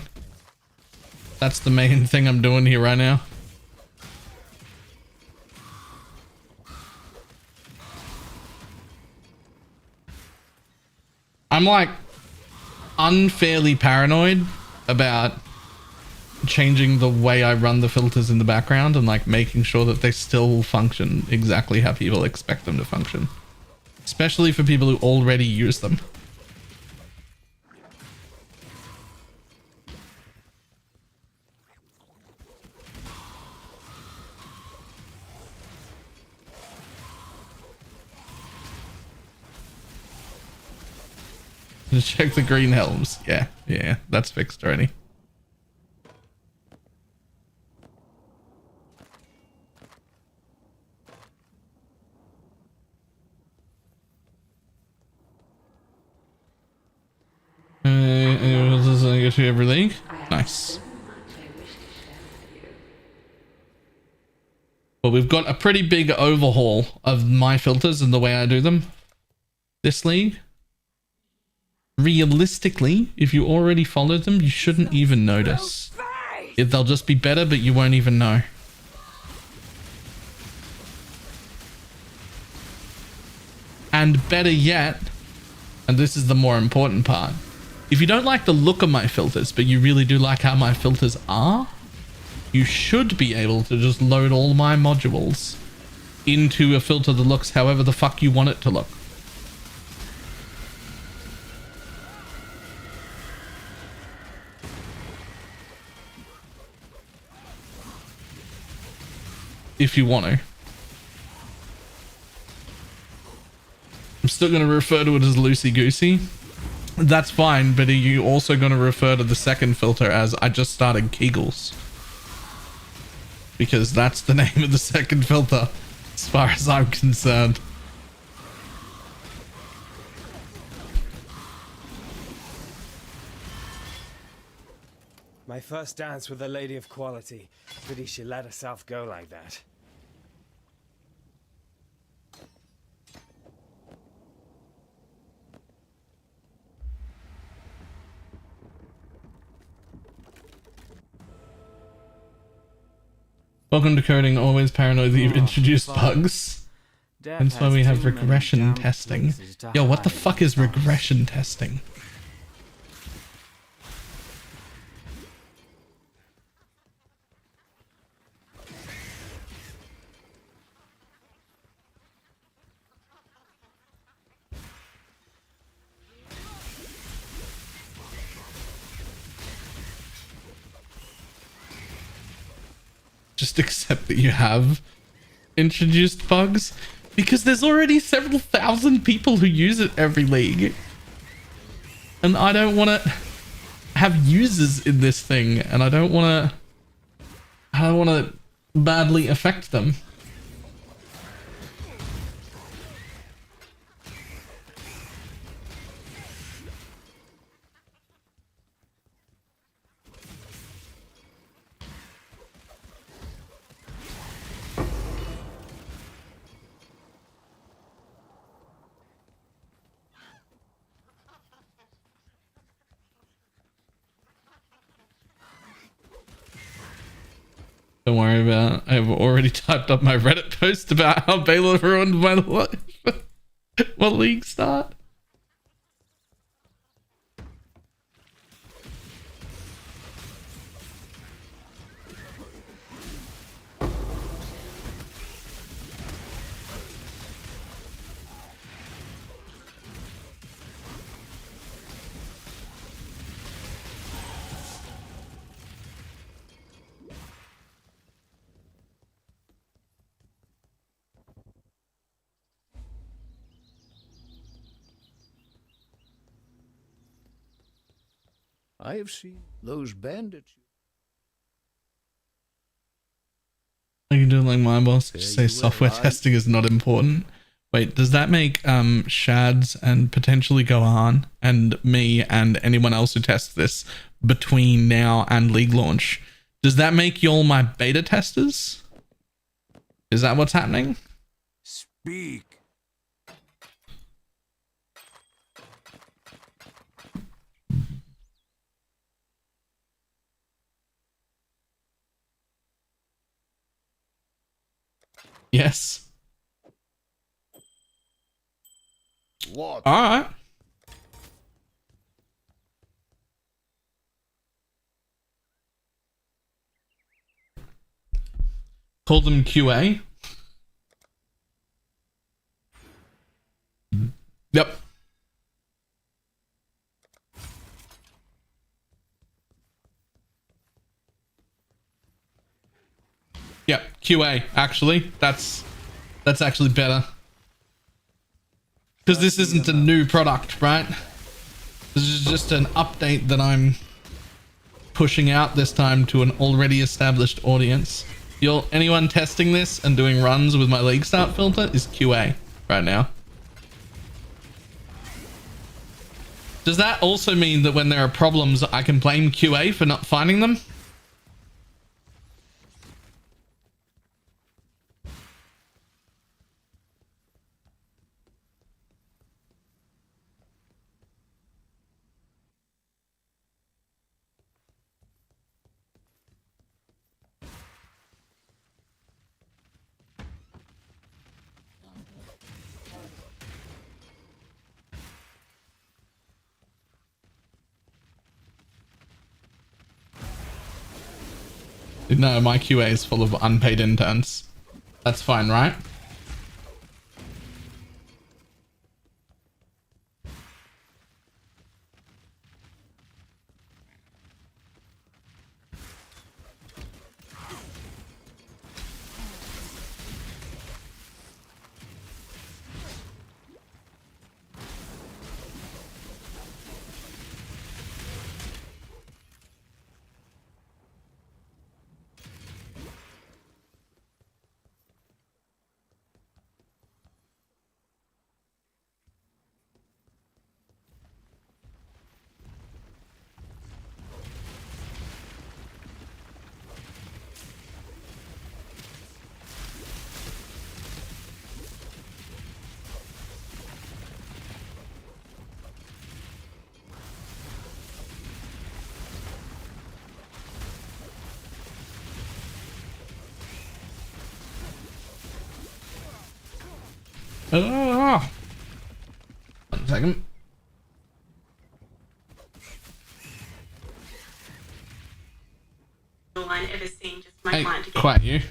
That's the main thing I'm doing here right now. I'm like unfairly paranoid about changing the way I run the filters in the background and like making sure that they still function exactly how people expect them to function, especially for people who already use them. Just check the green helms. Yeah, that's fixed already. I get to everything. Nice. Well, we've got a pretty big overhaul of my filters and the way I do them this league. Realistically, if you already followed them, you shouldn't even notice. They'll just be better, but you won't even know. And better yet, and this is the more important part, if you don't like the look of my filters, but you really do like how my filters are, you should be able to just load all my modules into a filter that looks however the fuck you want it to look. If you want to. I'm still going to refer to it as loosey-goosey. That's fine, but are you also going to refer to the second filter as I just started Kegels? Because that's the name of the second filter, as far as I'm concerned. My first dance with a lady of quality. Pity she let herself go like that. Welcome to coding. Always paranoid that you've introduced bugs. That's why we have regression testing. Yo, what the fuck is regression testing? Just accept that you have introduced bugs, because there's already several thousand people who use it every league, and I don't want to have users in this thing, and I don't want to badly affect them. Don't worry about it. I've already typed up my Reddit post about how Baylor ruined my life. My league start. I have seen those bandits. You can do it like my boss. Fare Just say you software well, testing is not important. Wait, does that make Shads and potentially Gohan and me and anyone else who tests this between now and League launch? Does that make y'all my beta testers? Is that what's happening? Speak. Yes. What? All right. Call them QA. Yep. Yep, QA. Actually, that's actually better. Because this isn't a new product, right? This is just an update that I'm pushing out this time to an already established audience. Anyone testing this and doing runs with my league start filter is QA right now. Does that also mean that when there are problems, I can blame QA for not finding them? No, my QA is full of unpaid interns. That's fine, right? Oh. 1 second. One ever seen just my Hey, client to get quiet you.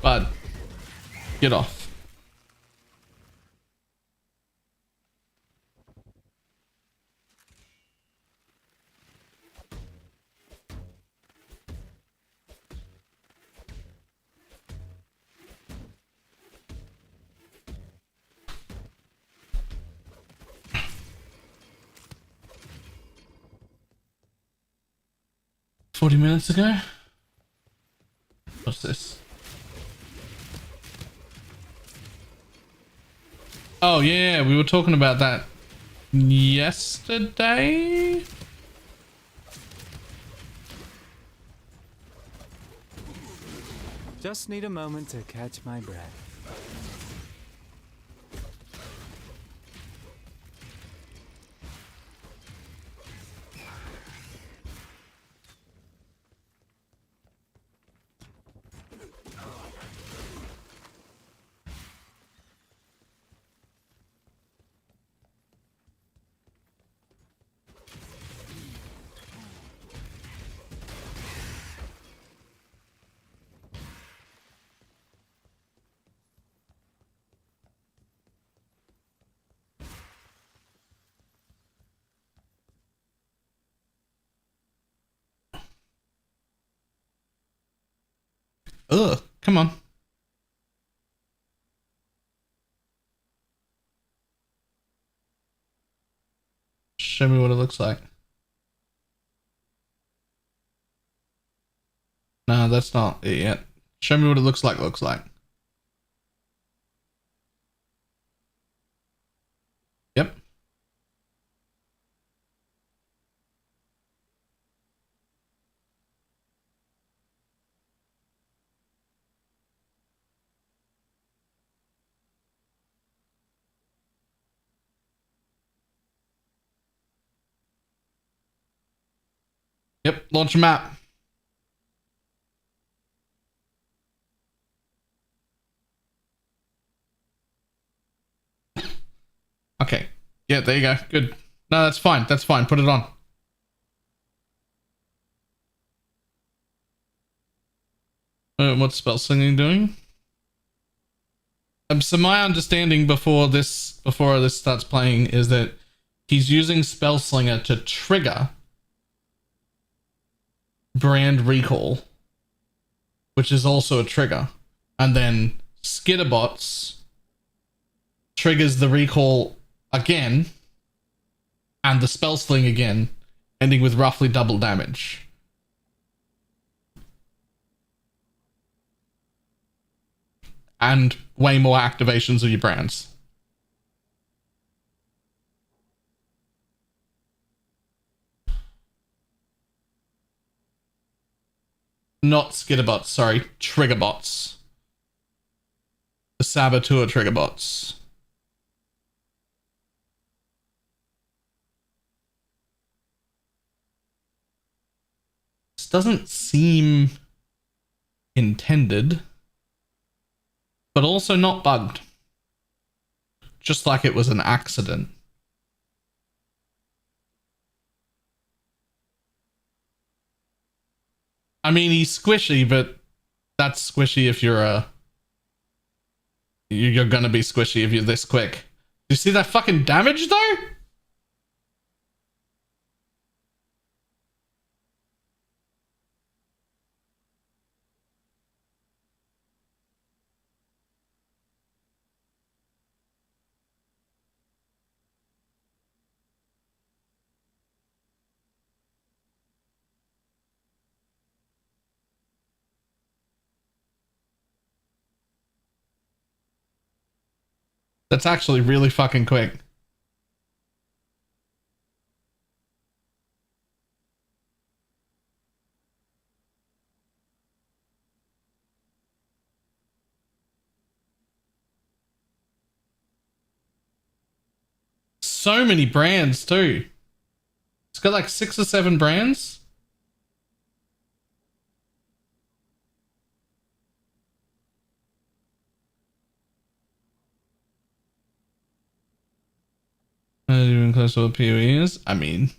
Bud, get off. $40 ago? What's this? Oh yeah, we were talking about that yesterday. Just need a moment to catch my breath. Ugh. Come on. Show me what it looks like. No, that's not it yet. Show me what it looks like. Yep. Yep, launch a map. Okay. Yeah, there you go. Good. No, that's fine. That's fine. Put it on. What's spell slinging doing? So my understanding before this starts playing is that he's using spell slinger to trigger brand recall, which is also a trigger, and then skitterbots triggers the recall again and the spell sling again, ending with roughly double damage. And way more activations of your brands. Not skitterbots, sorry, triggerbots. The saboteur triggerbots. This doesn't seem intended, but also not bugged. Just like it was an accident. I mean, he's squishy, but that's squishy if you're gonna be squishy if you're this quick. Do you see that fucking damage though? That's actually really fucking quick. So many brands too. It's got like 6 or 7 brands. Even close to what PoE is. I mean,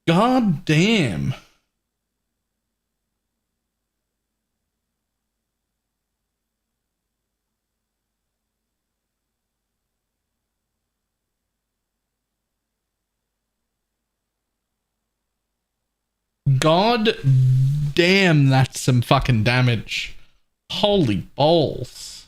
god damn. God damn, that's some fucking damage. Holy balls.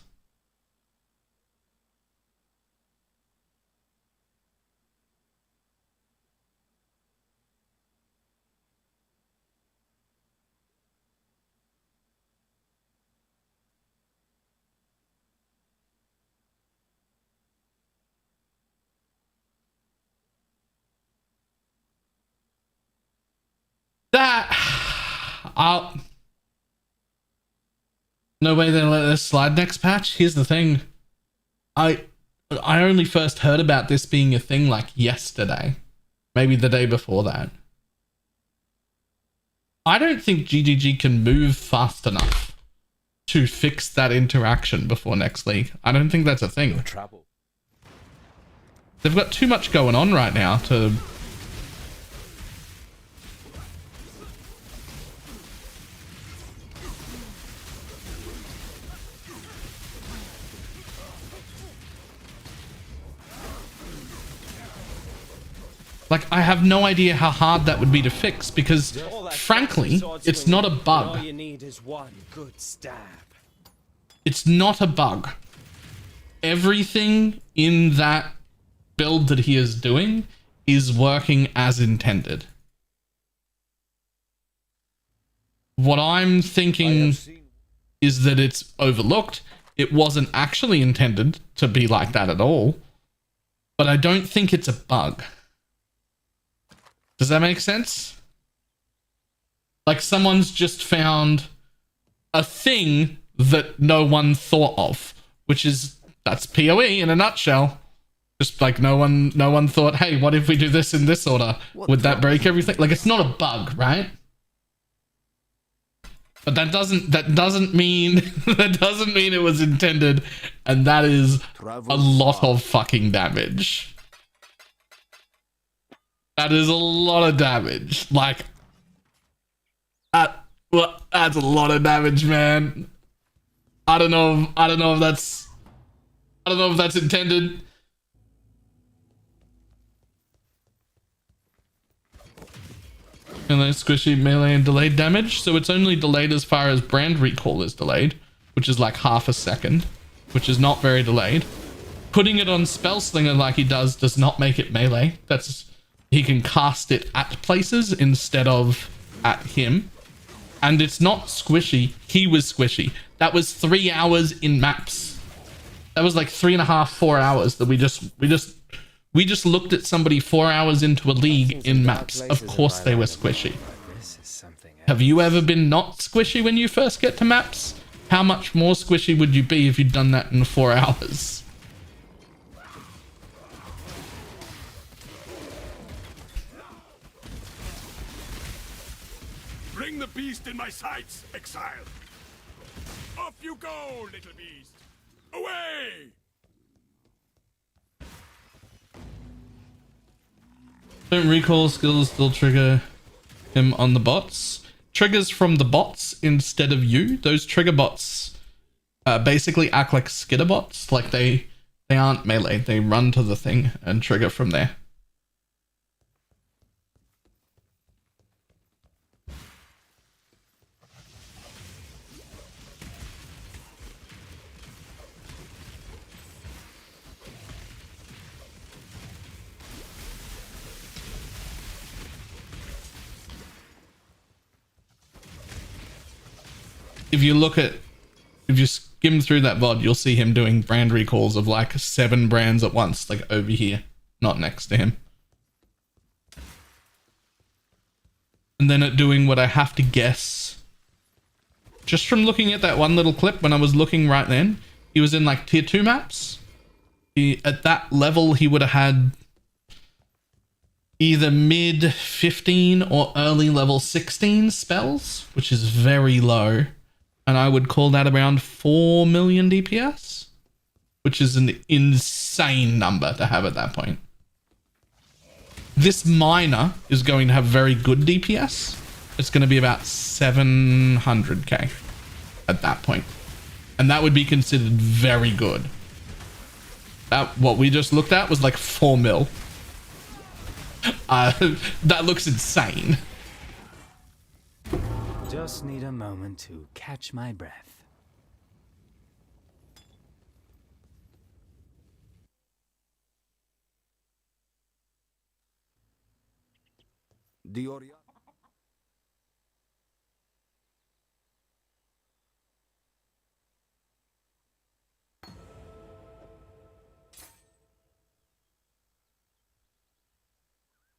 That no way they let this slide next patch. Here's the thing. I only first heard about this being a thing like yesterday. Maybe the day before that. I don't think GGG can move fast enough to fix that interaction before next league. I don't think that's a thing. They've got too much going on right now to... Like, I have no idea how hard that would be to fix because, All that frankly, sword it's swinging, not a All bug. you need is one good stab. It's not a bug. Everything in that build that he is doing is working as intended. What I'm thinking is that it's overlooked. It wasn't actually intended to be like that at all. But I don't think it's a bug. Does that make sense? Like someone's just found a thing that no one thought of, which is, that's PoE in a nutshell. Just like no one thought, hey, what if we do this in this order? Would that break everything? Like, it's not a bug, right? But that doesn't mean it was intended, and that is a lot of fucking damage. That is a lot of damage. Like, that's a lot of damage, man. I don't know if that's intended. And then squishy, melee, and delayed damage. So it's only delayed as far as brand recall is delayed, which is like half a second, which is not very delayed. Putting it on Spell Slinger like he does not make it melee. He can cast it at places instead of at him. And it's not squishy. He was squishy. That was 3 hours in maps. That was like 3.5, 4 hours that we just looked at somebody 4 hours into a league in maps. Of course they were squishy. Have you ever been not squishy when you first get to maps? How much more squishy would you be if you'd done that in 4 hours? Bring the beast in my sights, exile! Off you go, little beast! Away! Don't recall skills still trigger him on the bots. Triggers from the bots instead of you. Those trigger bots basically act like skitter bots. Like they aren't melee. They run to the thing and trigger from there. If you skim through that VOD, you'll see him doing brand recalls of like 7 brands at once, like over here, not next to him. And then at doing what I have to guess, just from looking at that one little clip when I was looking right then, he was in like tier 2 maps. At that level, he would have had either mid 15 or early level 16 spells, which is very low. And I would call that around 4 million DPS, which is an insane number to have at that point. This miner is going to have very good DPS. It's going to be about 700k at that point. And that would be considered very good. What we just looked at was like 4 mil. That looks insane. Just need a moment to catch my breath.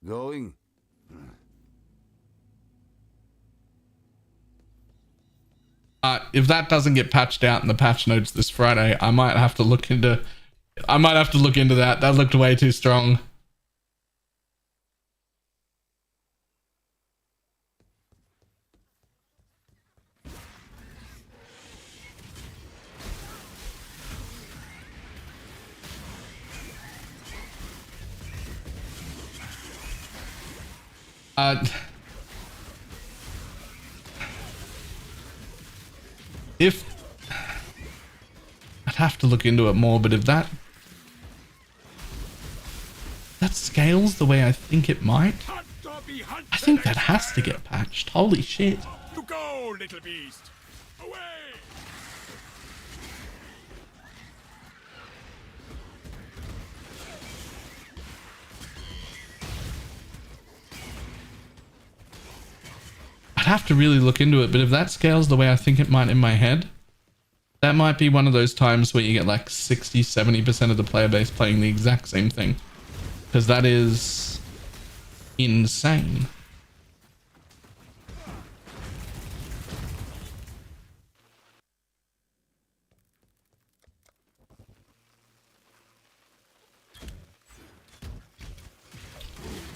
Going. If that doesn't get patched out in the patch notes this Friday, I might have to look into that. That looked way too strong. If I'd have to look into it more, but if that that scales the way I think it might, I think that has to get patched. Holy shit. You go, little beast. Away. I'd have to really look into it, but if that scales the way I think it might in my head, that might be one of those times where you get like 60-70% of the player base playing the exact same thing. Because that is insane.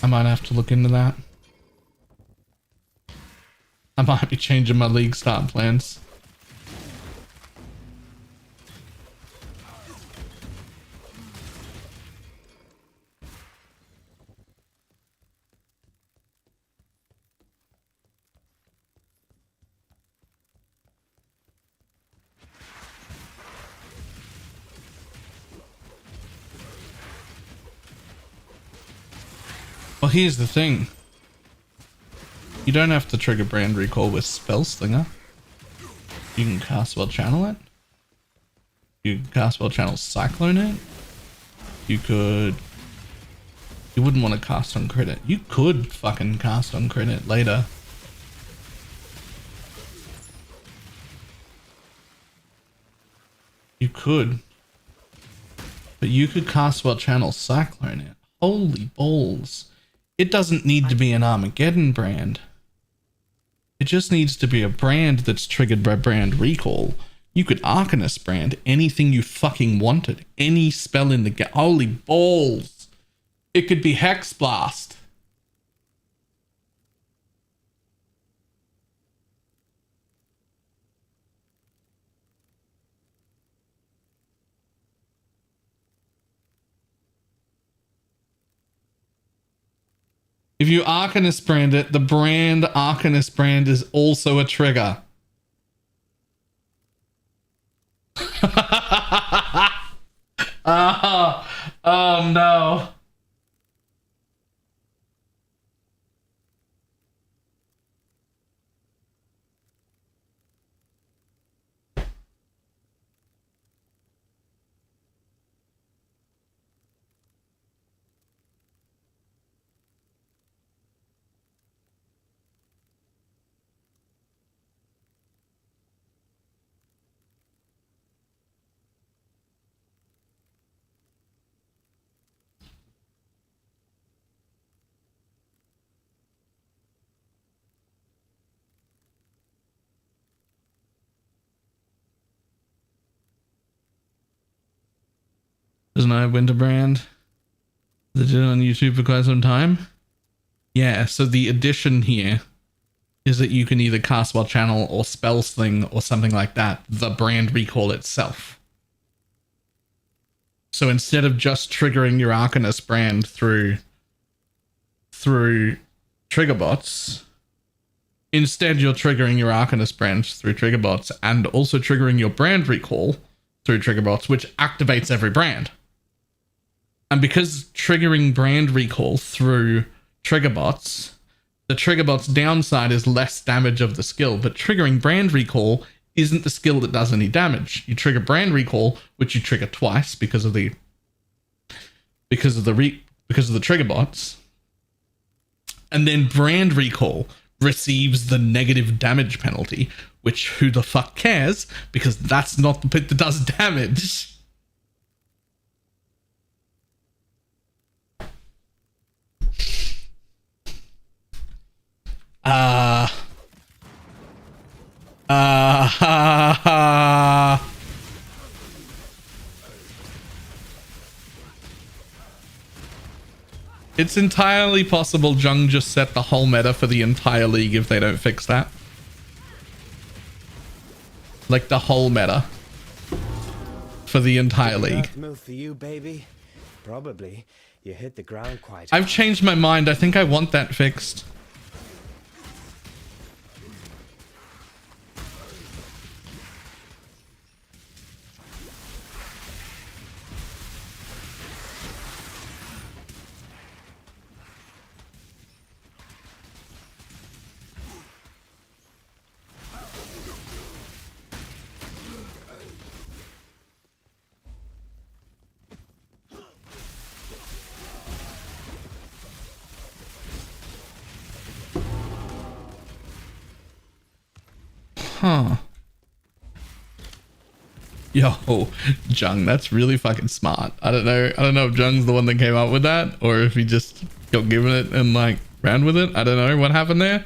I might have to look into that. I might be changing my league start plans. Well, here's the thing. You don't have to trigger brand recall with Spell Slinger. You can cast Spell Channel it. You can cast Spell Channel Cyclone it. You could... You wouldn't want to cast on crit it. You could fucking cast on crit it later. You could. But you could cast Spell Channel Cyclone it. Holy balls. It doesn't need to be an Armageddon brand. It just needs to be a brand that's triggered by brand recall. You could Arcanist brand anything you fucking wanted. Any spell in the game. Holy balls. It could be Hex Blast. If you Arcanist brand it, the brand Arcanist brand is also a trigger. Oh no. Doesn't I have Winter brand? They did it on YouTube for quite some time. Yeah, so the addition here is that you can either cast Spell Channel or Spell Sling or something like that, the brand recall itself. So instead of just triggering your Arcanist brand through trigger bots, instead you're triggering your Arcanist brand through trigger bots and also triggering your brand recall through trigger bots, which activates every brand. And because triggering brand recall through trigger bots, the trigger bot's downside is less damage of the skill, but triggering brand recall isn't the skill that does any damage. You trigger brand recall, which you trigger twice because of the trigger bots, and then brand recall receives the negative damage penalty, which who the fuck cares, because that's not the bit that does damage. It's entirely possible Jung just set the whole meta for the entire league if they don't fix that. Like the whole meta for the entire league. Move for you, baby. Probably. You hit the ground quite. I've changed my mind. I think I want that fixed. Huh. Yo, Jung, that's really fucking smart. I don't know if Jung's the one that came up with that or if he just got given it and like ran with it. I don't know what happened there.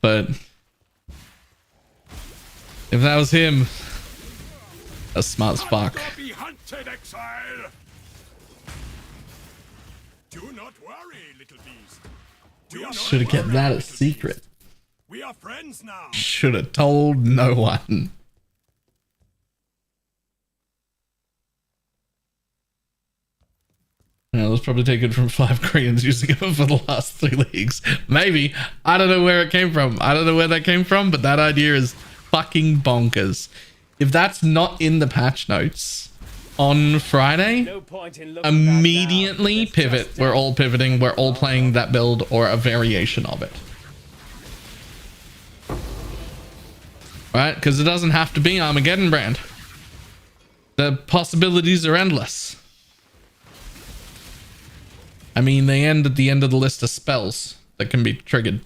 But if that was him, that's smart as fuck. Be hunted, exile. Do not worry, little beast. Do not Should have kept worry, that a little secret. beast. We are friends now. Should have told no one. Yeah, let's probably take it from 5 Koreans using it for the last 3 leagues. Maybe. I don't know where it came from. I don't know where that came from, but that idea is fucking bonkers. If that's not in the patch notes on Friday, No point in looking back immediately now. Let's pivot. just We're all pivoting. We're all playing that build or a variation of it. Right? Because it doesn't have to be Armageddon brand. The possibilities are endless. I mean, they end at the end of the list of spells that can be triggered.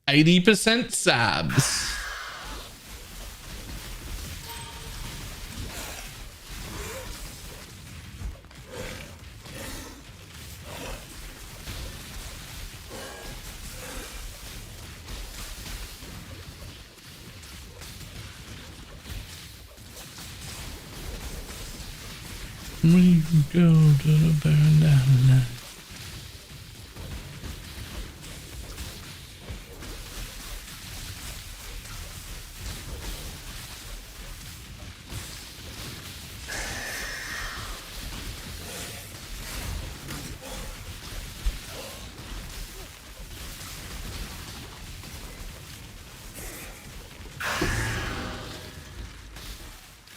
%, sabs. We go to the burn down line.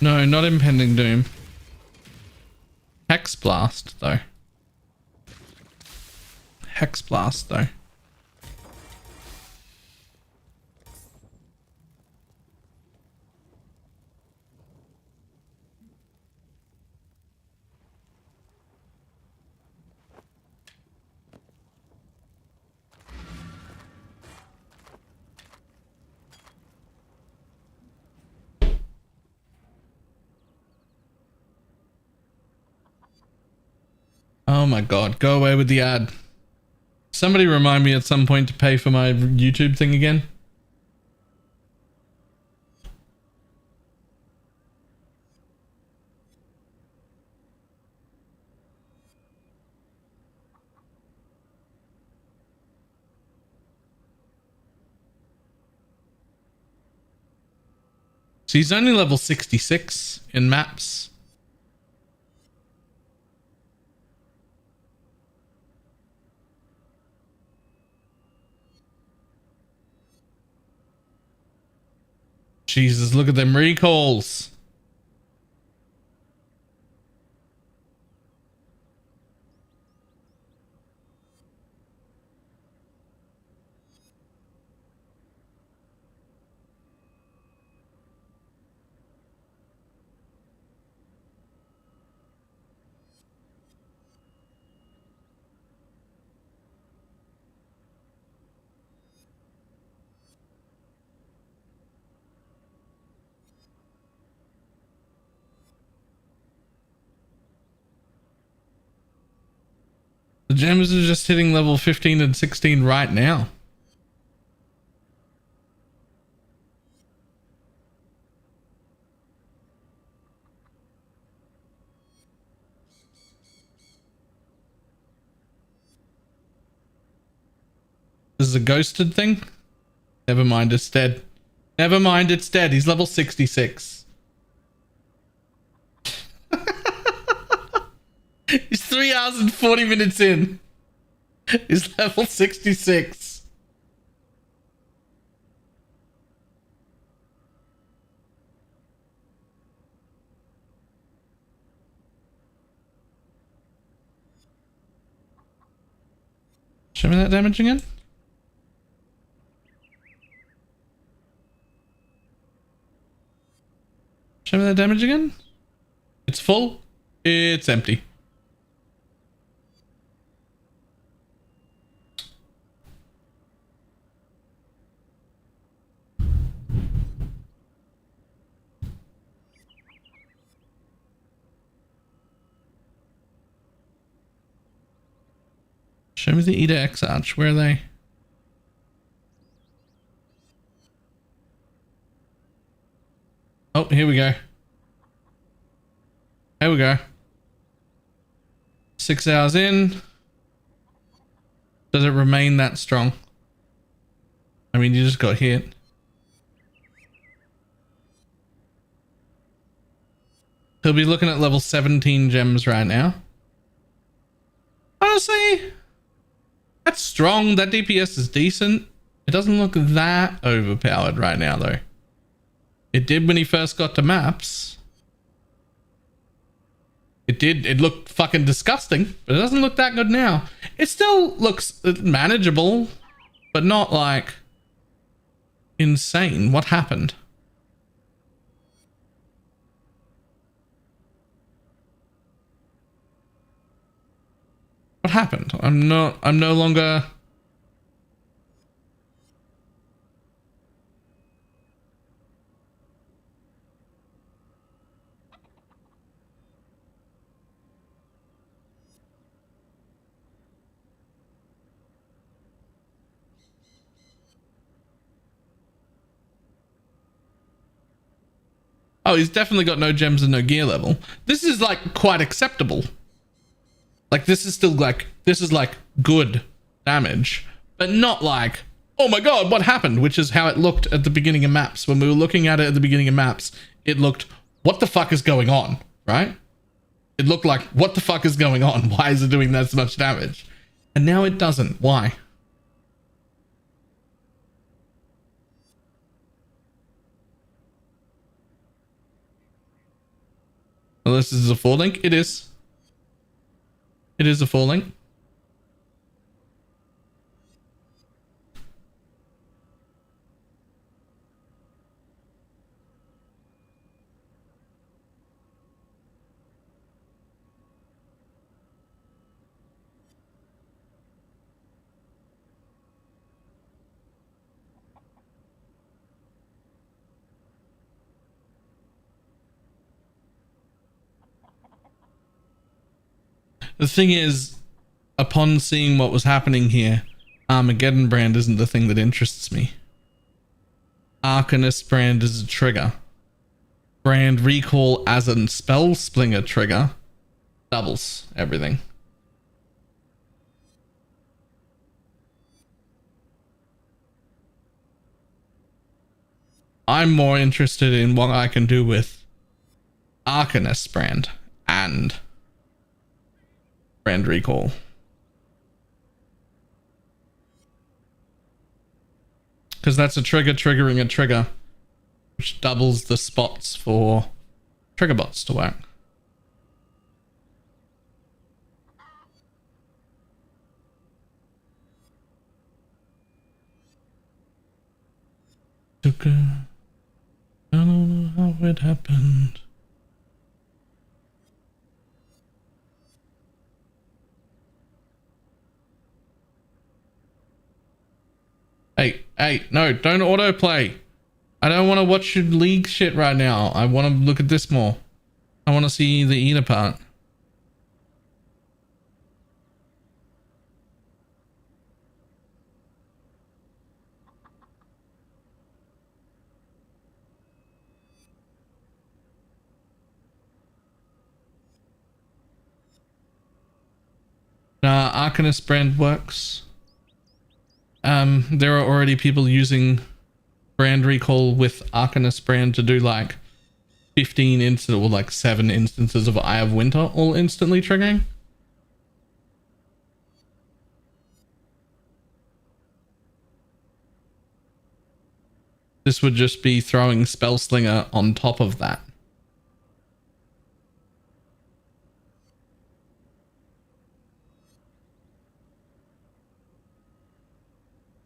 No, not impending doom. Hex blast though. Hex blast though. Oh my god, go away with the ad. Somebody remind me at some point to pay for my YouTube thing again. So he's only level 66 in maps. Jesus, look at them recalls. The gems are just hitting level 15 and 16 right now. This is a ghosted thing? Never mind, it's dead. Never mind, it's dead. He's level 66. He's 3 hours and 40 minutes in. He's level 66. Show me that damage again. Show me that damage again. It's full. It's empty. Show me the Eda X Arch. Where are they? Oh, here we go. Here we go. 6 hours in. Does it remain that strong? I mean, you just got hit. He'll be looking at level 17 gems right now. Honestly, that's strong. That DPS is decent. It doesn't look that overpowered right now, though. It did when he first got to maps. It did. It looked fucking disgusting, but it doesn't look that good now. It still looks manageable, but not like insane. What happened? What happened? I'm no longer... Oh, he's definitely got no gems and no gear level. This is like quite acceptable. Like this is still like, this is like good damage, but not like, oh my God, what happened? Which is how it looked at the beginning of maps. When we were looking at it at the beginning of maps, it looked, what the fuck is going on? Right? It looked like, what the fuck is going on? Why is it doing that much damage? And now it doesn't. Why? Well, this is a 4 link. It is. It is a 4 link. The thing is, upon seeing what was happening here, Armageddon brand isn't the thing that interests me. Arcanist brand is a trigger. Brand recall as a spell slinger trigger doubles everything. I'm more interested in what I can do with Arcanist brand and brand recall. Because that's a trigger triggering a trigger, which doubles the spots for trigger bots to work. I don't know how it happened. Hey, no, don't autoplay. I don't want to watch your league shit right now. I want to look at this more. I want to see the Eda part. Arcanist brand works. There are already people using brand recall with Arcanist brand to do like 15 instant or like 7 instances of Eye of Winter all instantly triggering. This would just be throwing Spellslinger on top of that.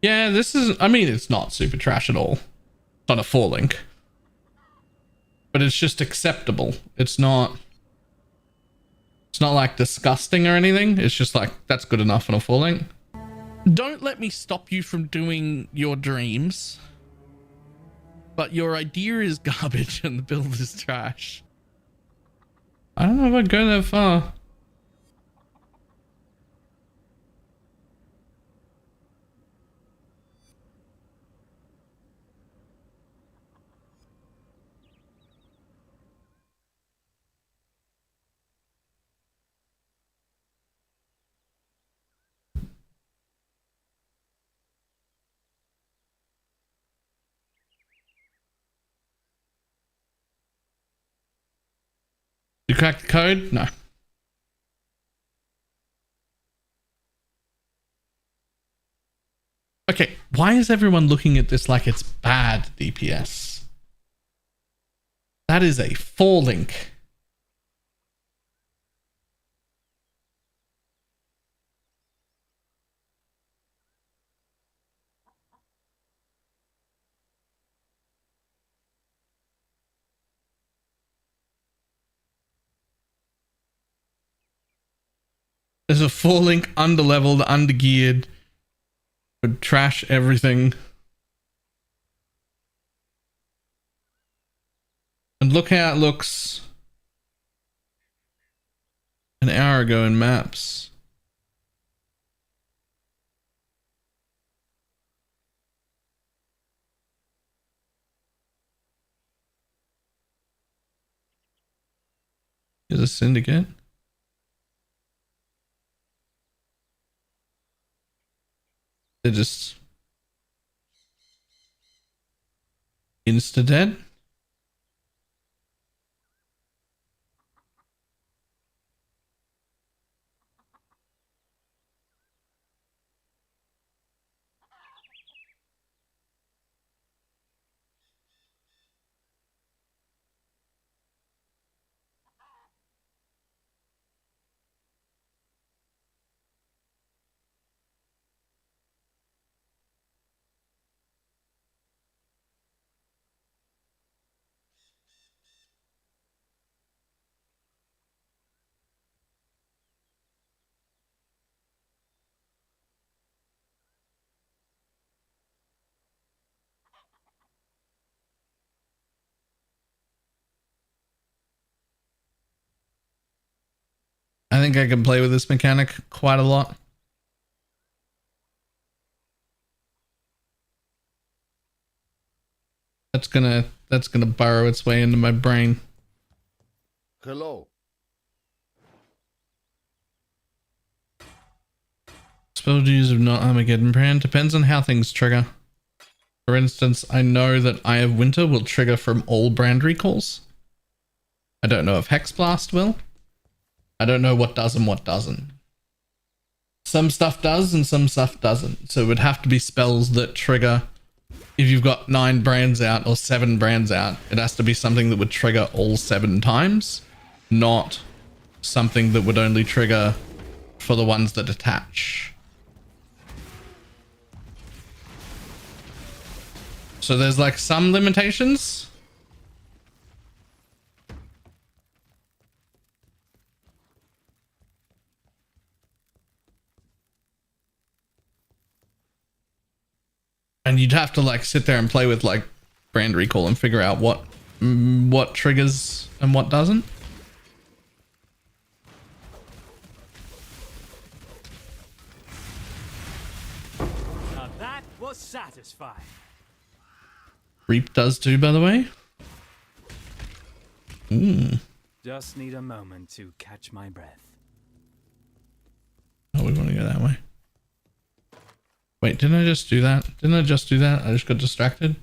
Yeah, this is, I mean, it's not super trash at all. It's not a 4 link. but it's just acceptable. It's not like disgusting or anything. It's just like, that's good enough on a full length. Don't let me stop you from doing your dreams, but your idea is garbage and the build is trash. I don't know if I'd go that far. You cracked the code? No. Okay, why is everyone looking at this like it's bad DPS? That is a 4 link. There's a 4 link, underleveled, undergeared, would trash everything. And look how it looks an hour ago in maps. Is a syndicate. They're just insta-dead. I think I can play with this mechanic quite a lot. That's gonna burrow its way into my brain. Hello. Spell use of not Armageddon brand depends on how things trigger. For instance, I know that Eye of Winter will trigger from all brand recalls. I don't know if Hex Blast will. I don't know what does and what doesn't. Some stuff does and some stuff doesn't. So it would have to be spells that trigger. If you've got 9 brands out or 7 brands out, it has to be something that would trigger all 7 times, not something that would only trigger for the ones that attach. So there's like some limitations. And you'd have to like sit there and play with like brand recall and figure out what triggers and what doesn't. Now that was satisfying. Reap does too, by the way. Just need a moment to catch my breath. Oh, we want to go that way. Wait, didn't I just do that? Didn't I just do that? I just got distracted.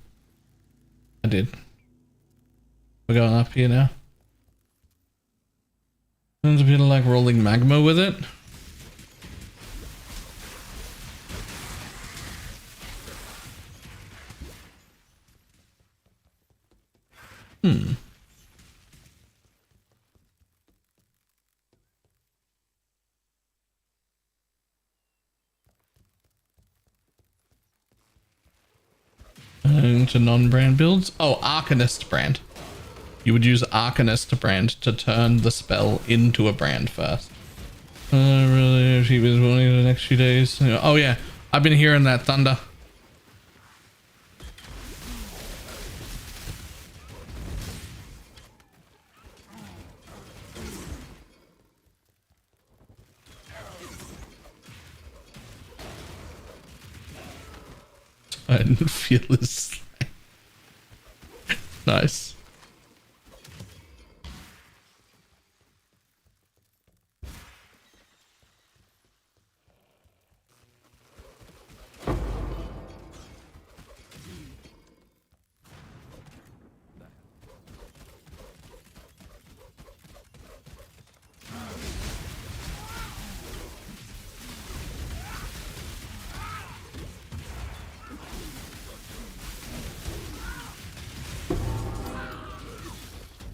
I did. We're going up here now. Sounds a bit like rolling magma with it. Into non-brand builds. Oh, Arcanist brand. You would use Arcanist brand to turn the spell into a brand first. Really, if he was willing the next few days. Oh yeah, I've been hearing that thunder. I didn't feel this. Nice.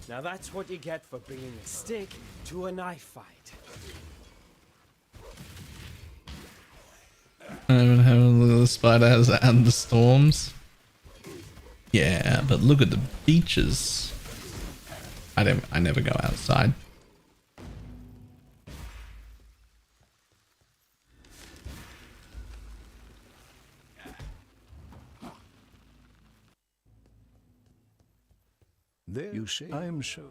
Now that's what you get for bringing a stick to a knife fight. I even have a little spiders and the storms. Yeah, but look at the beaches. I never go outside. There you see. I am so.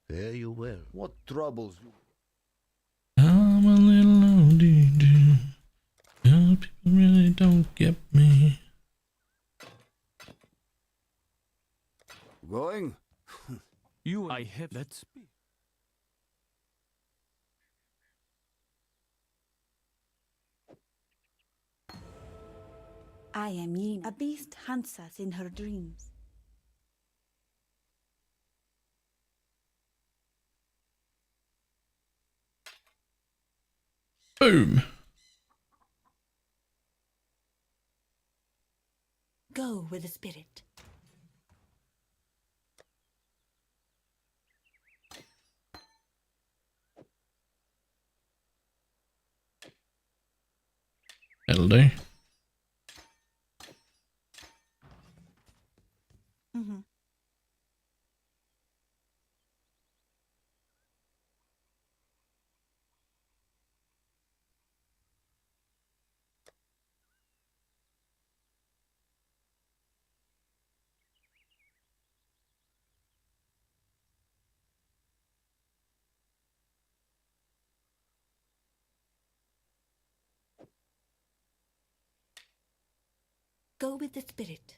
There you will. What troubles you? I'm a little ODD. Yeah, people really don't get me. Going? You I have. Let's be. I am Yin. A beast hunts us in her dreams. Boom. Go with the spirit. That'll do. Mm-hmm. Go with the spirit.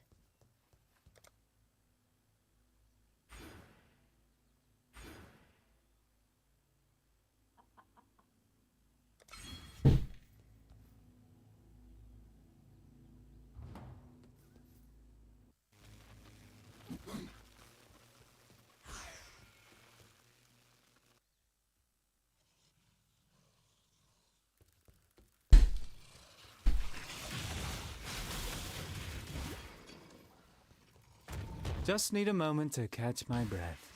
Just need a moment to catch my breath.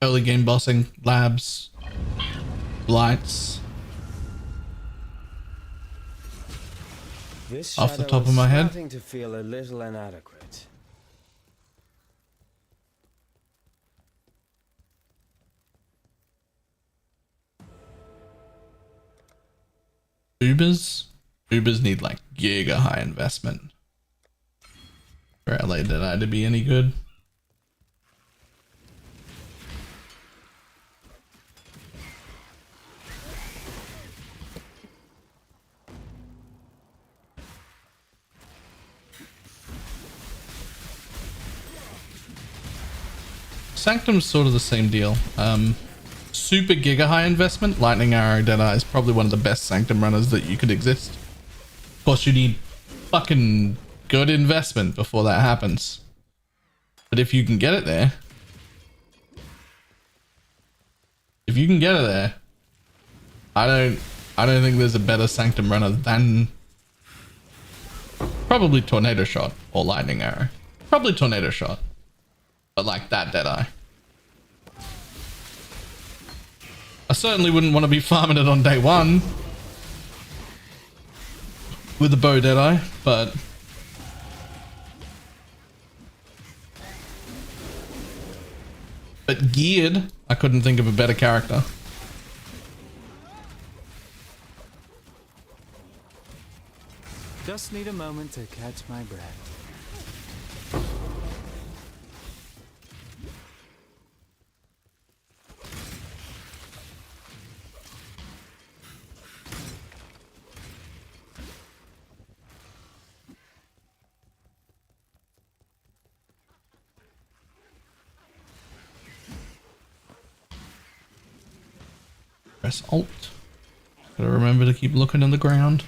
Early game bossing, labs, lights. This Off the shadow top of is my head. starting to feel a little inadequate. Ubers? Ubers need like giga high investment for LA Deadeye to be any good. Sanctum's sort of the same deal. Super giga high investment. Lightning Arrow Deadeye is probably one of the best Sanctum runners that you could exist. Of course, you need fucking good investment before that happens. But if you can get it there, I don't think there's a better Sanctum runner than probably Tornado Shot or Lightning Arrow. Probably Tornado Shot, but like that Deadeye. I certainly wouldn't want to be farming it on day one with a bow Deadeye, but geared, I couldn't think of a better character. Just need a moment to catch my breath. Press Alt. Gotta remember to keep looking on the ground.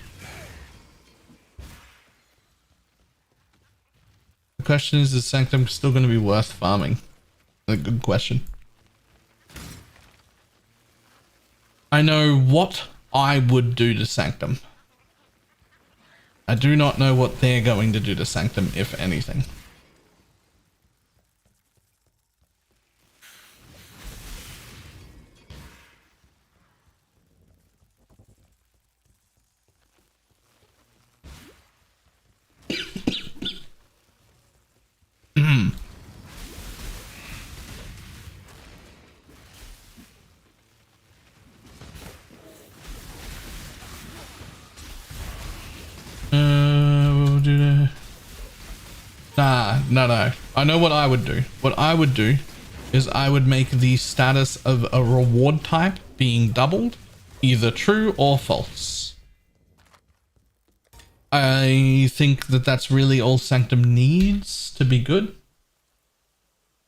The question is Sanctum still going to be worth farming? A good question. I know what I would do to Sanctum. I do not know what they're going to do to Sanctum, if anything. No. I know what I would do. What I would do is I would make the status of a reward type being doubled either true or false. I think that that's really all Sanctum needs to be good.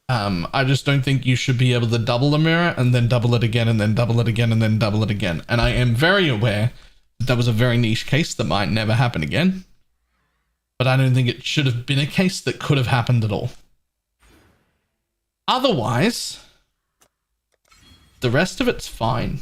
I just don't think you should be able to double a mirror and then double it again and then double it again and then double it again. And I am very aware that that was a very niche case that might never happen again. But I don't think it should have been a case that could have happened at all. Otherwise, the rest of it's fine.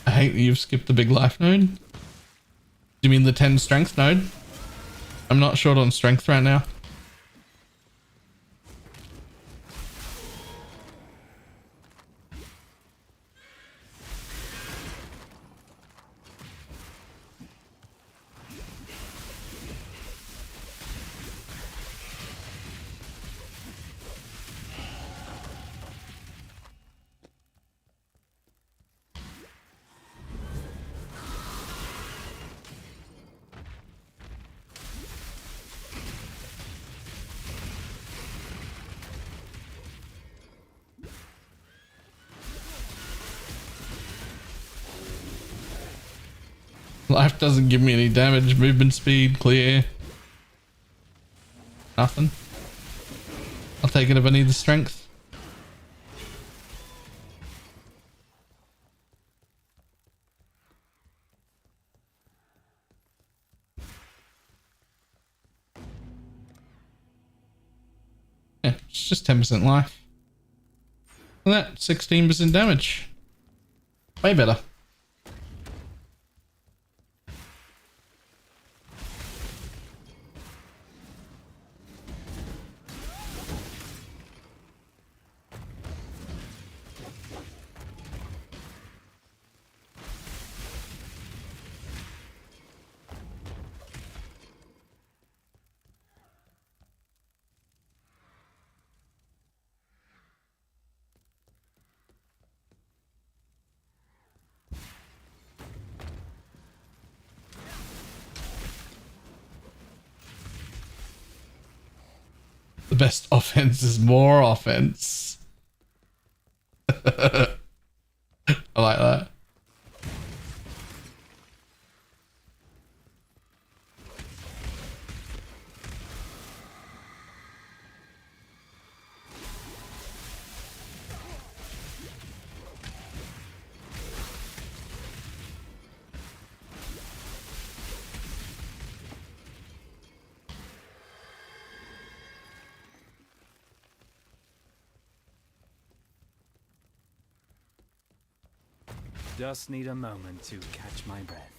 I hate that you've skipped the big life node. Do you mean the 10 strength node? I'm not short on strength right now. Life doesn't give me any damage. Movement speed, clear. Nothing. I'll take it if I need the strength. Yeah, it's just 10% life. Look at that, 16% damage. Way better. The best offense is more offense. I like that. Just need a moment to catch my breath.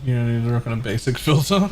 You need to work on a basic filter.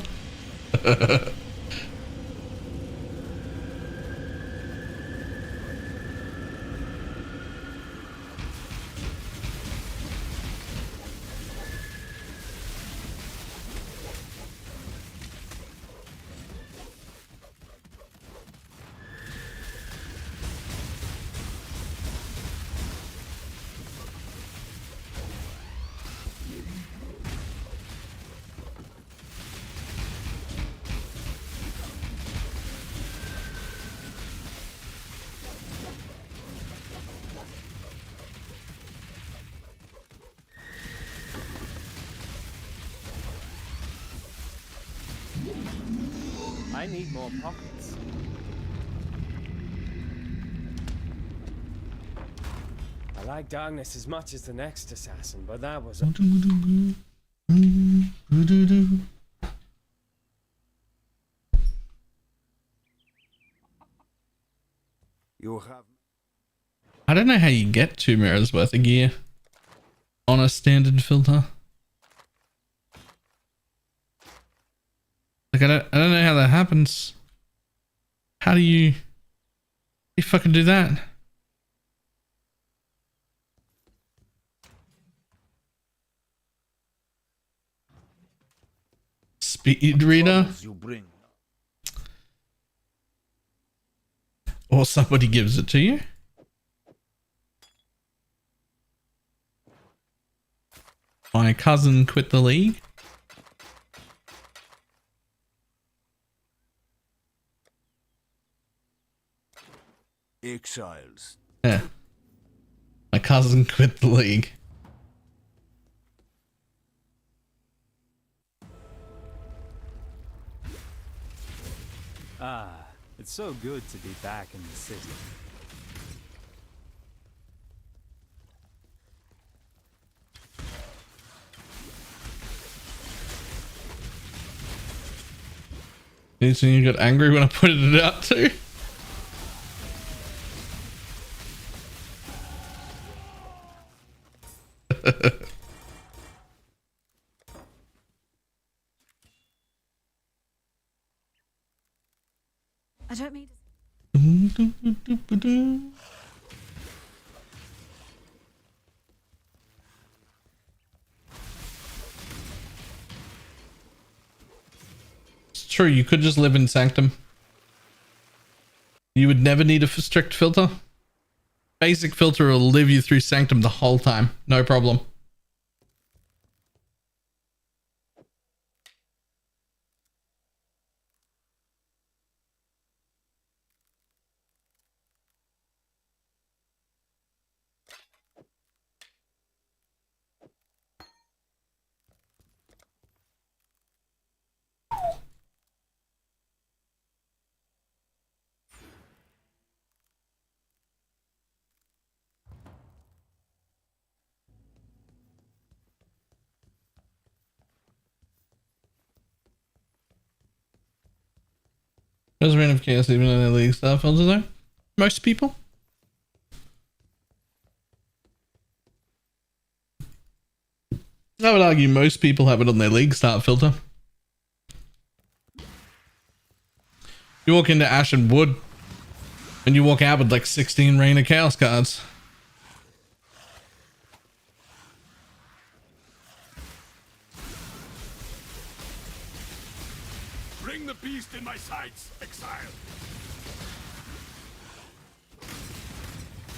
I need more pockets. I like darkness as much as the next assassin, but that was You have. I don't know how you get 2 mirrors worth of gear on a standard filter. Like I don't know how that happens. How do you fucking do that? Speed reader? You bring. Or somebody gives it to you? My cousin quit the league. Exiles. Yeah. My cousin quit the league. Ah, it's so good to be back in the city. So you got angry when I pointed it out too? I don't mean to. It's true, you could just live in Sanctum. You would never need a strict filter. Basic filter will live you through Sanctum the whole time. No problem. Does Reign of Chaos even in their league start filter though? Most people? I would argue most people have it on their league start filter. You walk into Ash and Wood and you walk out with like 16 Reign of Chaos cards. Bring the beast in my sights, exile.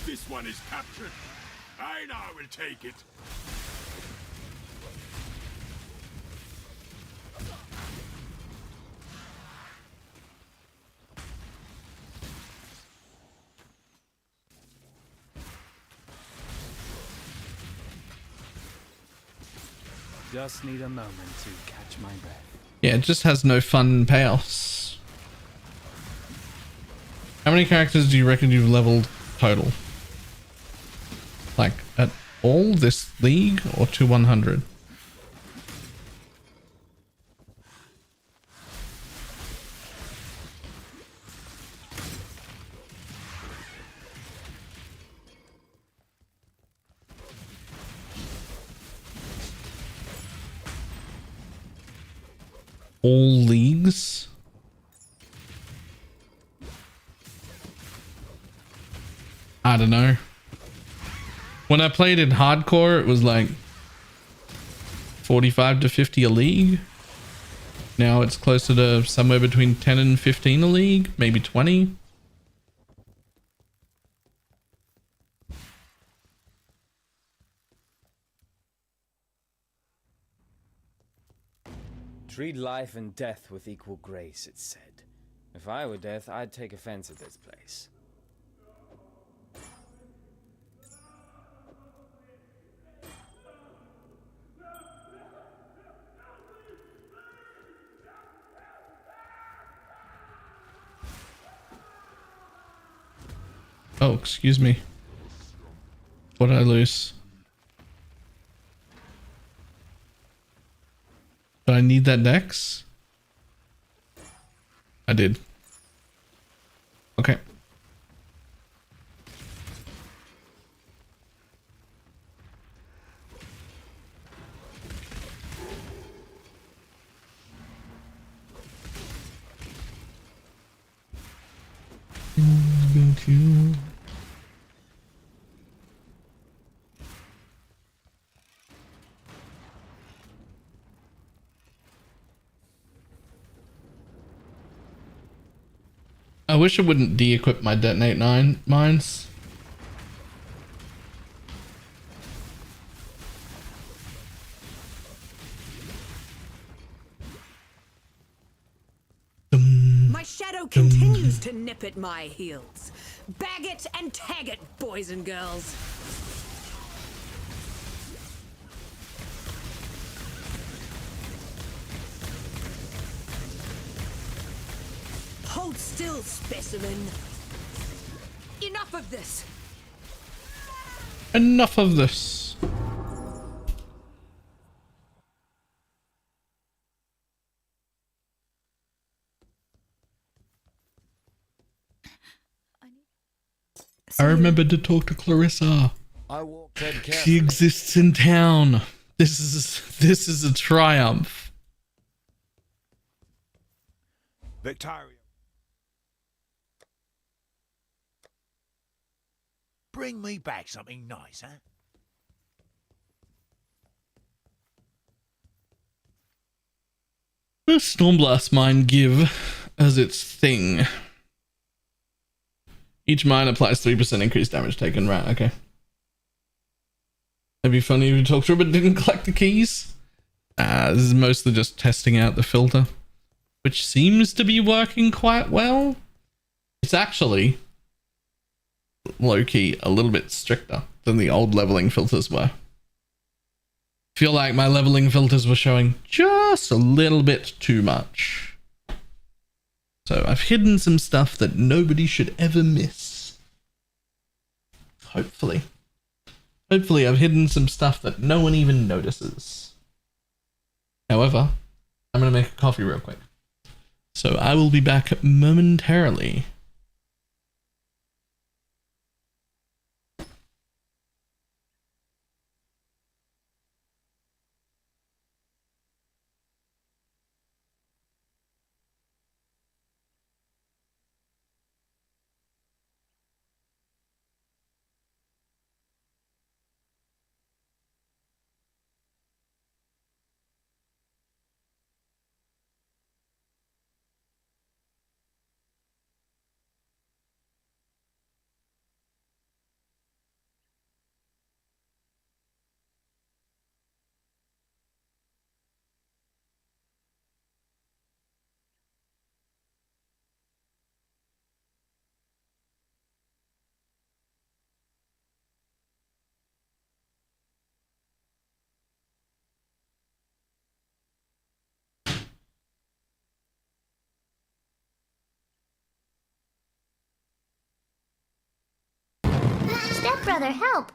This one is captured. I now will take it. Just need a moment to catch my breath. Yeah, it just has no fun payouts. How many characters do you reckon you've leveled total? Like at all this league or to 100? All leagues? I don't know. When I played in hardcore, it was like 45 to 50 a league. Now it's closer to somewhere between 10 and 15 a league, maybe 20. Treat life and death with equal grace, it's said. If I were death, I'd take offense at this place. Oh, excuse me. What did I lose? Did I need that dex? I did. Okay. I wish it wouldn't de-equip my detonate 9 mines. My shadow continues to nip at my heels. Bag it and tag it, boys and girls. Hold still, specimen. Enough of this. Enough of this. I remembered to talk to Clarissa. I walked in She carefully. exists in town. This is a triumph. Victoria. Bring me back something nice, huh? What does Stormblast Mine give as its thing? Each mine applies 3% increased damage taken. Right, okay. It'd be funny if you talked to her but didn't collect the keys. This is mostly just testing out the filter, which seems to be working quite well. It's actually low-key a little bit stricter than the old leveling filters were. Feel like my leveling filters were showing just a little bit too much. So I've hidden some stuff that nobody should ever miss. Hopefully. Hopefully I've hidden some stuff that no one even notices. However, I'm going to make a coffee real quick. So I will be back momentarily. Stepbrother, help!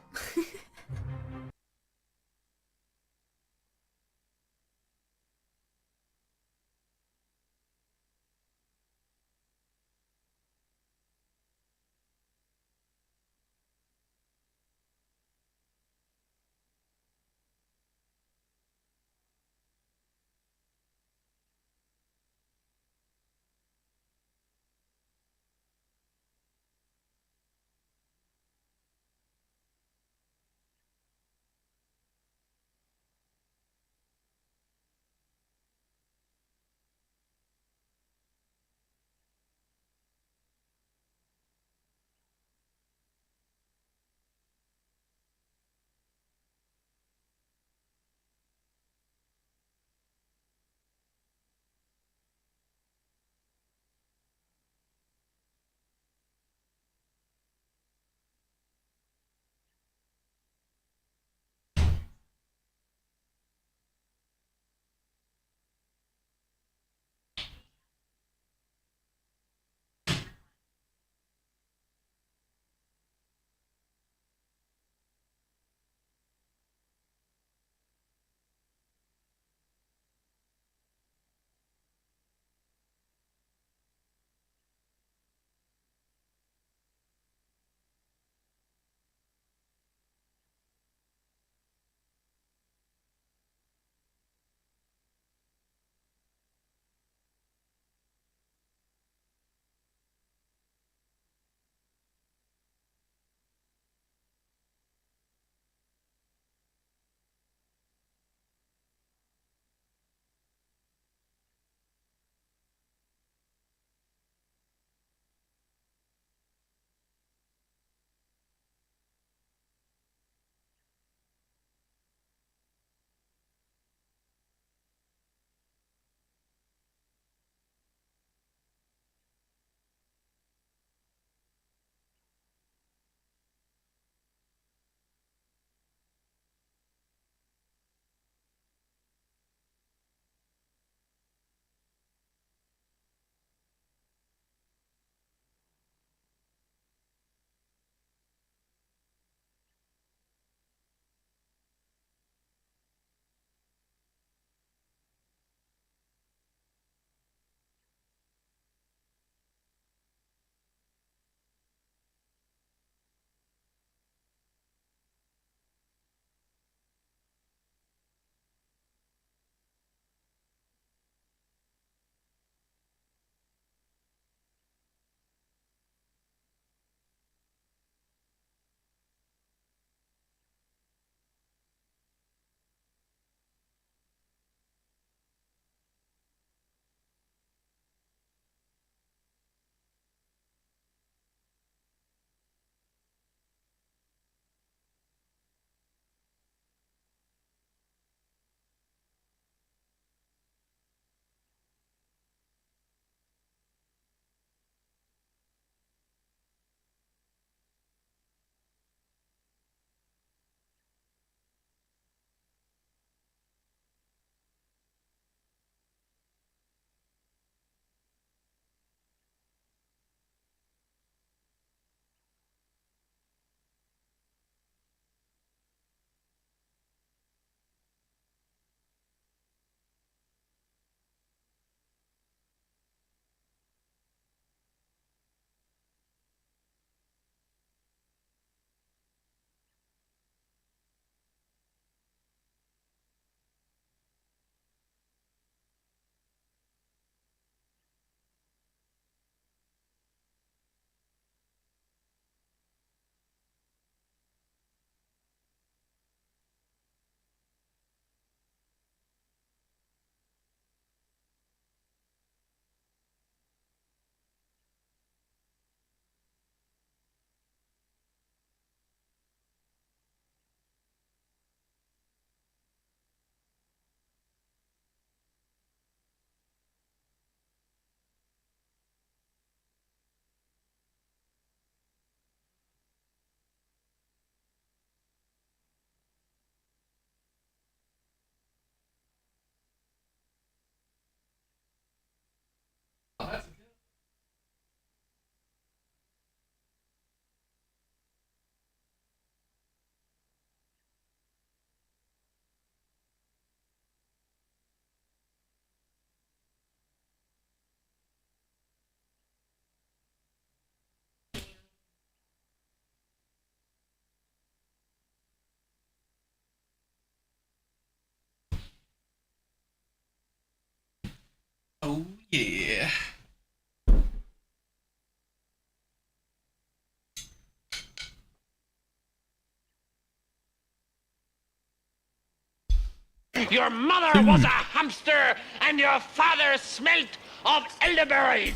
Your mother was a hamster, and your father smelt of elderberries.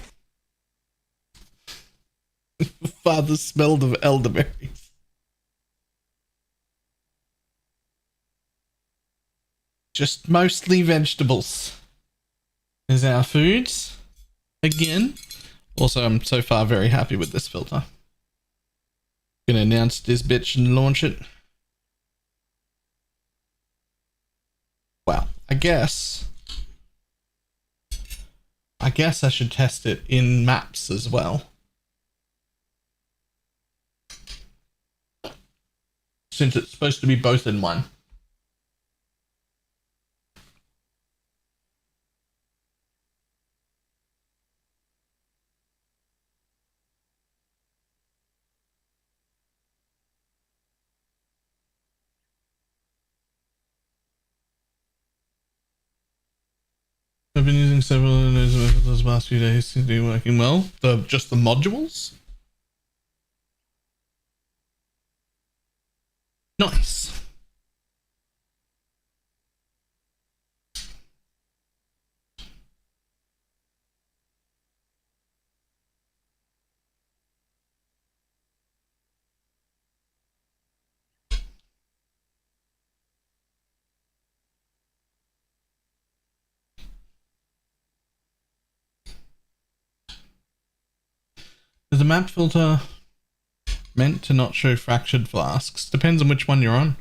Father smelled of elderberries. Just mostly vegetables is our foods. Again. Also, I'm so far very happy with this filter. Gonna announce this bitch and launch it. Well, I guess I should test it in maps as well. Since it's supposed to be both in one. I've been using several of those methods the past few days to be working well. Just the modules? Nice. Is the map filter meant to not show fractured flasks? Depends on which one you're on.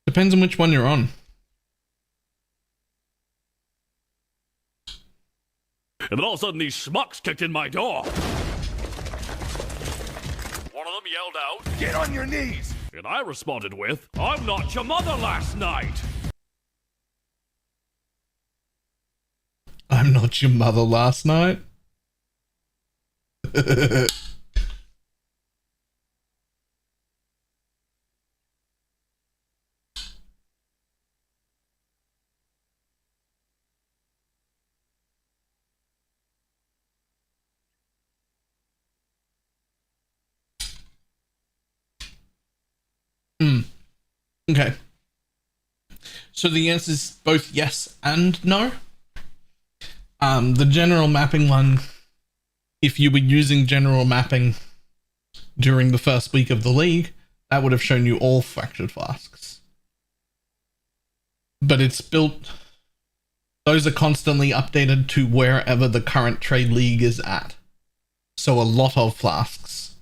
Depends on which one you're on. And then all of a sudden these schmucks kicked in my door. One of them yelled out, "Get on your knees!" And I responded with, "I'm not your mother last night." I'm not your mother last night. Okay. So the answer is both yes and no. The general mapping one, if you were using general mapping during the first week of the league, that would have shown you all fractured flasks. But it's built, those are constantly updated to wherever the current trade league is at. So a lot of flasks,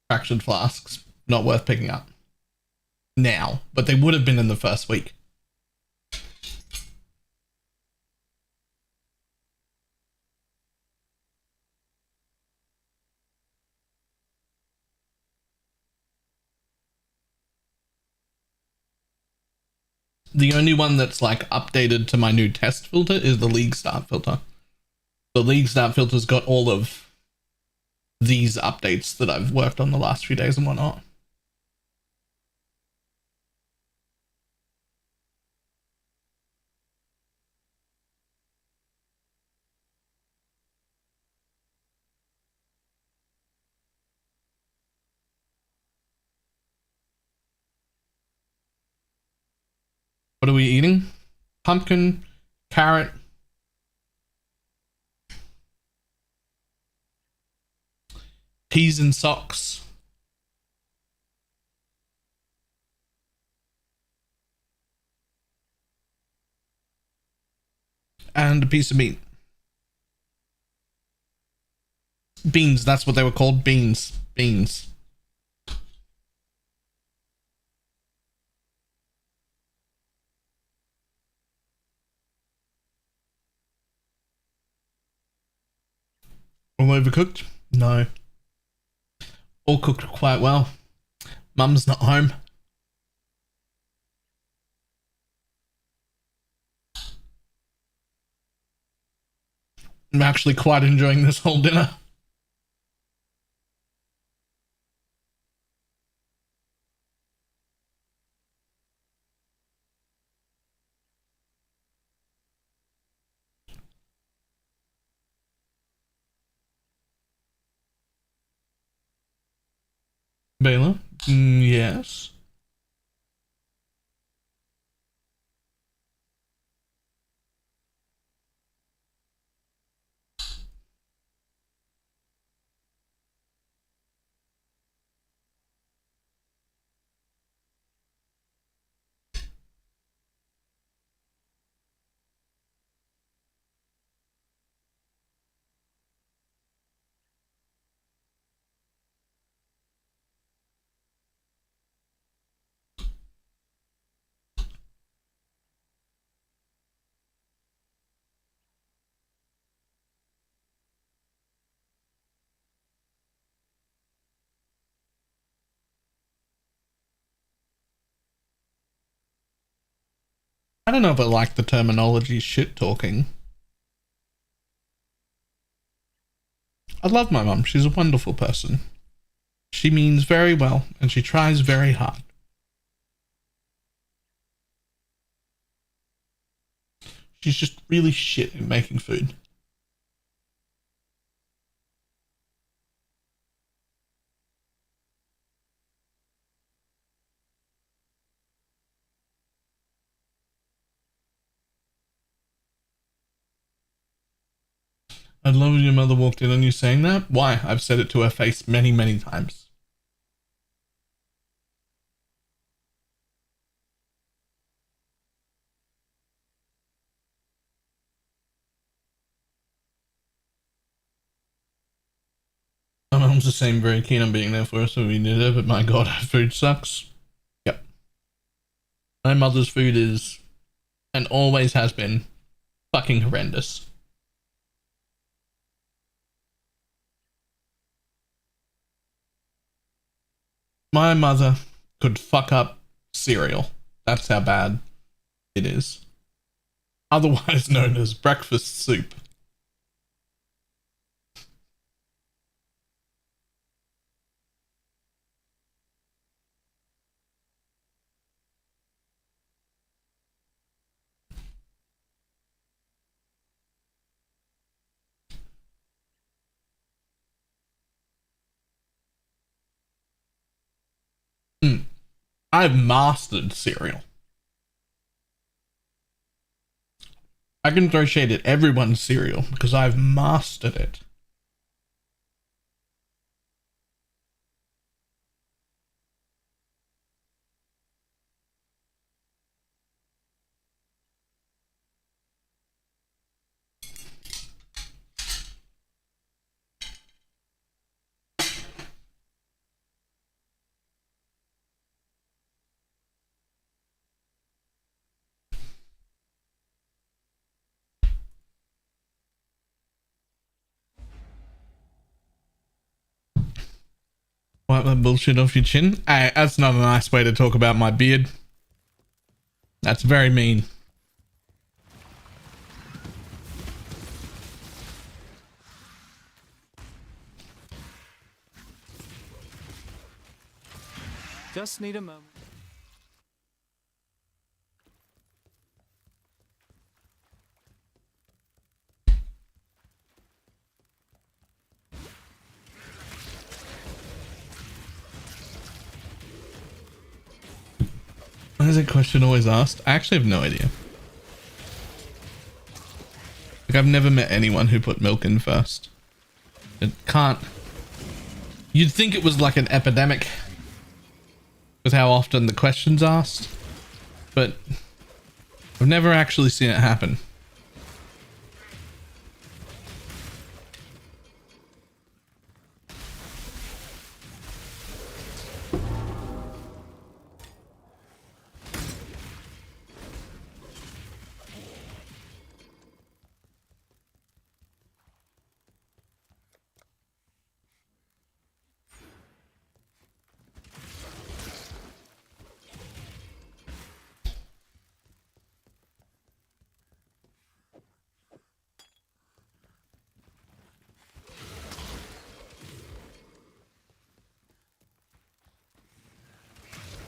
fractured flasks, not worth picking up now, but they would have been in the first week. The only one that's like updated to my new test filter is the league start filter. The league start filter's got all of these updates that I've worked on the last few days and whatnot. What are we eating? Pumpkin, carrot, peas and socks, and a piece of meat. Beans, that's what they were called. Beans. Beans. All overcooked? No. All cooked quite well. Mum's not home. I'm actually quite enjoying this whole dinner. Baylor? Yes. I don't know if I like the terminology shit talking. I love my mum. She's a wonderful person. She means very well and she tries very hard. She's just really shit at making food. I'd love if your mother walked in on you saying that. Why? I've said it to her face many, many times. My mom's the same, very keen on being there for us, so we need her, but my god, her food sucks. Yep. My mother's food is, and always has been, fucking horrendous. My mother could fuck up cereal. That's how bad it is. Otherwise known as breakfast soup. I've mastered cereal. I can throw shade at everyone's cereal because I've mastered it. Wipe that bullshit off your chin. Hey, that's not a nice way to talk about my beard. That's very mean. Just need a moment. Why is that question always asked? I actually have no idea. Like, I've never met anyone who put milk in first. It can't. You'd think it was like an epidemic with how often the question's asked, but I've never actually seen it happen.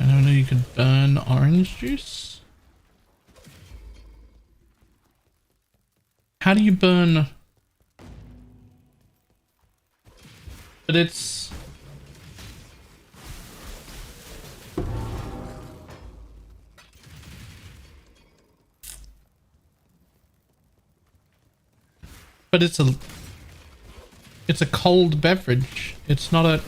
I don't know, you could burn orange juice? How do you burn? But it's... but it's a cold beverage. It's not a...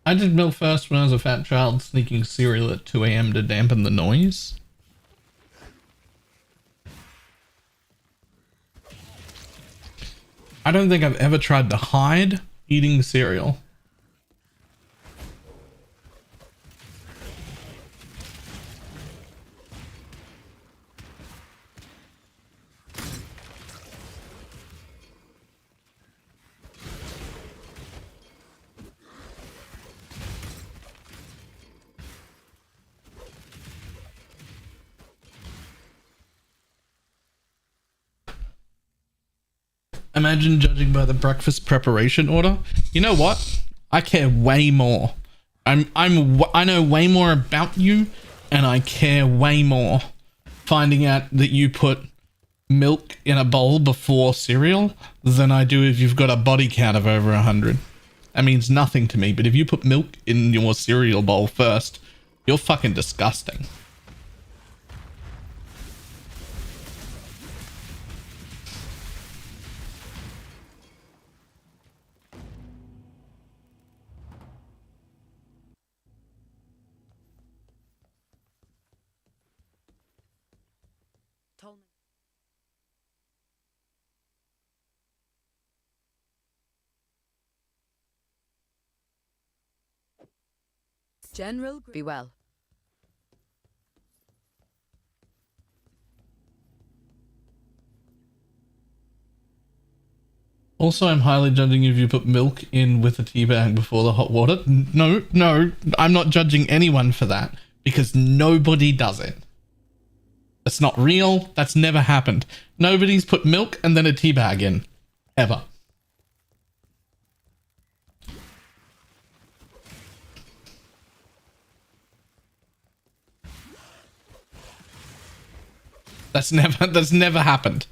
I did milk first when I was a fat child, sneaking cereal at 2 AM to dampen the noise. I don't think I've ever tried to hide eating cereal. Imagine judging by the breakfast preparation order. You know what? I care way more. I know way more about you, and I care way more finding out that you put milk in a bowl before cereal than I do if you've got a body count of over 100. That means nothing to me, but if you put milk in your cereal bowl first, you're fucking disgusting. General, be well. Also, I'm highly judging if you put milk in with a tea bag before the hot water. No, I'm not judging anyone for that because nobody does it. That's not real. That's never happened. Nobody's put milk and then a tea bag in. Ever. That's never happened.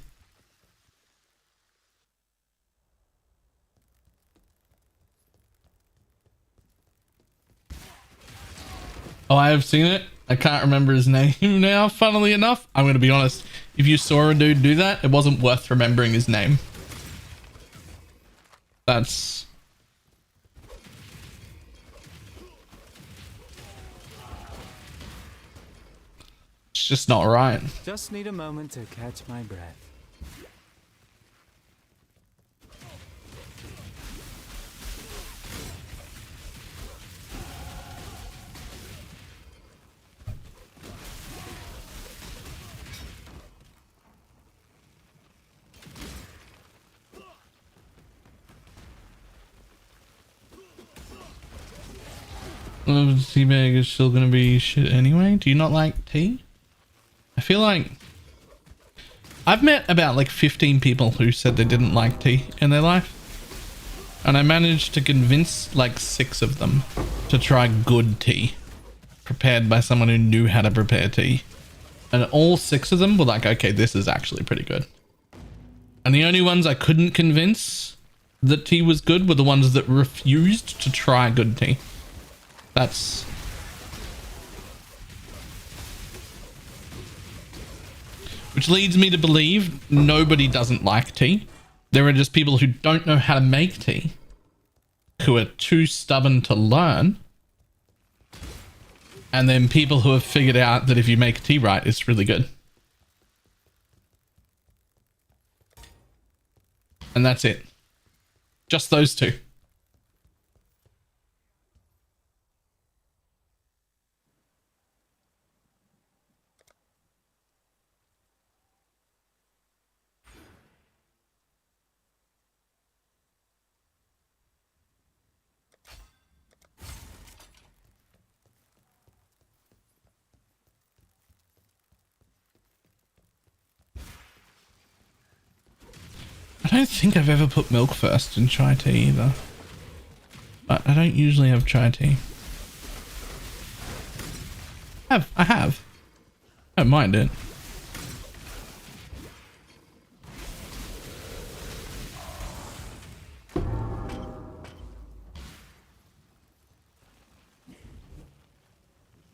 Oh, I have seen it. I can't remember his name now, funnily enough. I'm going to be honest. If you saw a dude do that, it wasn't worth remembering his name. That's... It's just not right. Just need a moment to catch my breath. Teabag is still gonna be shit anyway. Do you not like tea? I feel like I've met about like 15 people who said they didn't like tea in their life, and I managed to convince like 6 of them to try good tea prepared by someone who knew how to prepare tea, and all 6 of them were like, okay, this is actually pretty good. And the only ones I couldn't convince that tea was good were the ones that refused to try good tea. That's... Which leads me to believe nobody doesn't like tea. There are just people who don't know how to make tea, who are too stubborn to learn, and then people who have figured out that if you make tea right, it's really good. And that's it. Just those 2. I don't think I've ever put milk first in chai tea either. But I don't usually have chai tea. I I have. I don't mind it.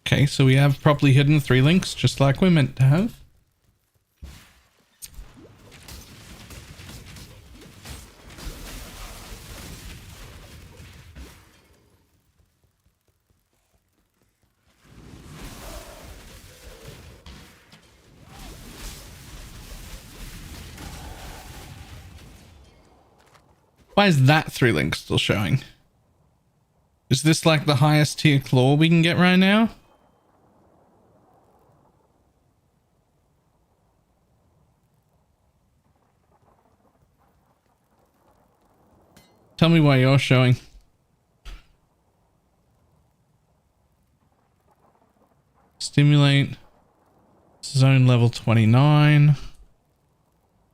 Okay, so we have properly hidden 3 links, just like we're meant to have. Why is that 3 links still showing? Is this like the highest tier claw we can get right now? Tell me why you're showing. Stimulate. Zone level 29.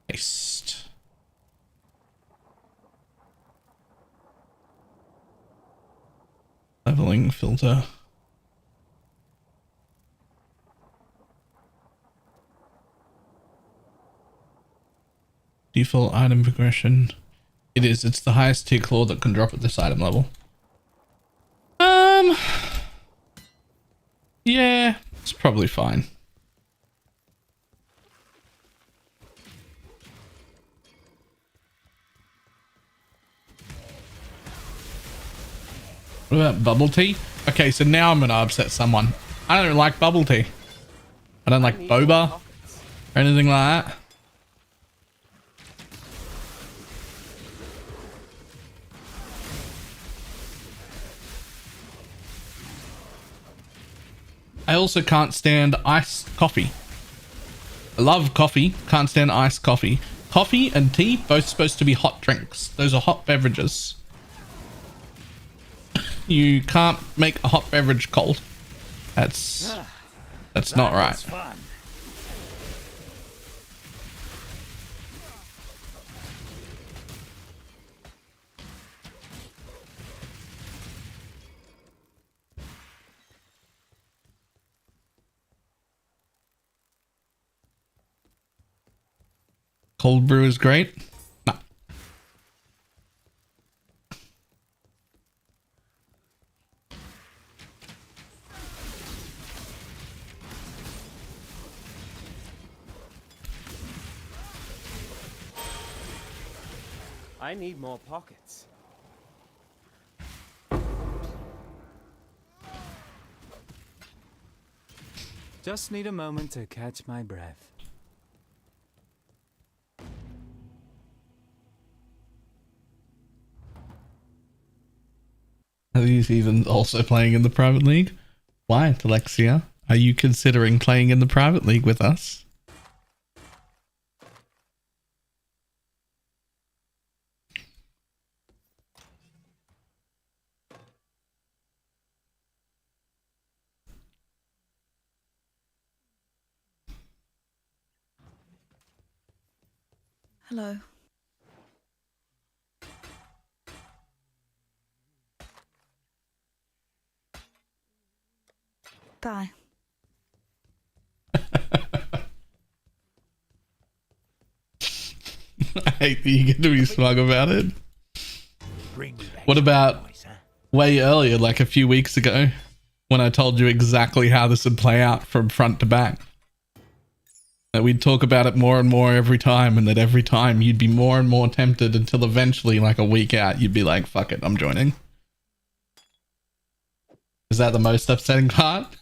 Paste. Leveling filter. Default item progression. It is. It's the highest tier claw that can drop at this item level. Yeah, it's probably fine. What about bubble tea? Okay, so now I'm gonna upset someone. I don't like bubble tea. I don't like boba or anything like that. I also can't stand iced coffee. I love coffee, can't stand iced coffee. Coffee and tea, both supposed to be hot drinks. Those are hot beverages. You can't make a hot beverage cold. That's not right. Cold brew is great. No. I need more pockets. Just need a moment to catch my breath. Are these even also playing in the private league? Why, Alexia? Are you considering playing in the private league with us? Hello. Bye. I hate that you get to be smug about it. What about way earlier, like a few weeks ago, when I told you exactly how this would play out from front to back? That we'd talk about it more and more every time, and that every time you'd be more and more tempted until eventually, like a week out, you'd be like, fuck it, I'm joining. Is that the most upsetting part?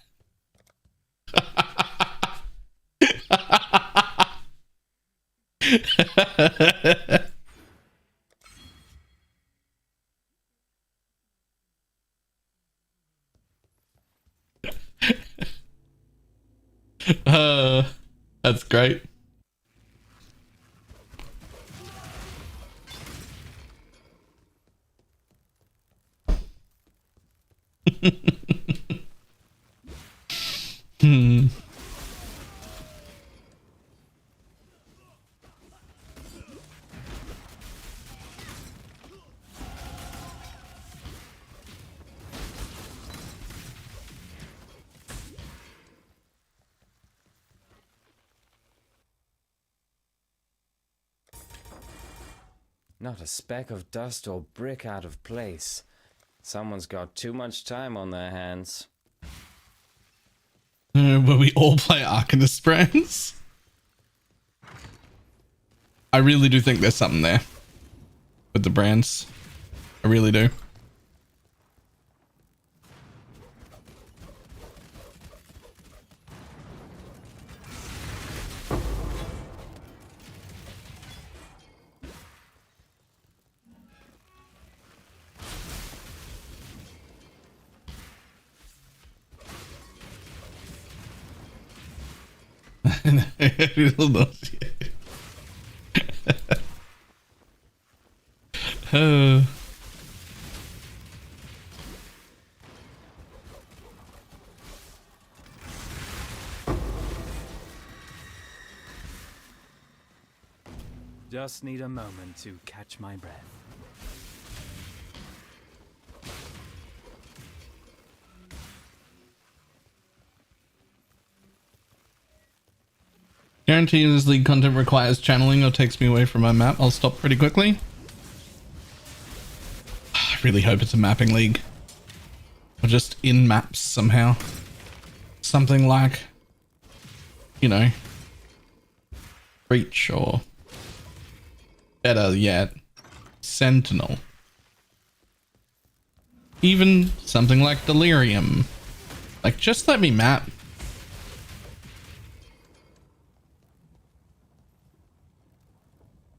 That's great. Not a speck of dust or brick out of place. Someone's got too much time on their hands. Where we all play Arcanist brands. I really do think there's something there with the brands. I really do. Just need a moment to catch my breath. Guarantee this league content requires channeling or takes me away from my map. I'll stop pretty quickly. I really hope it's a mapping league. Or just in maps somehow. Something like, you know, Breach or better yet, Sentinel. Even something like Delirium. Like, just let me map.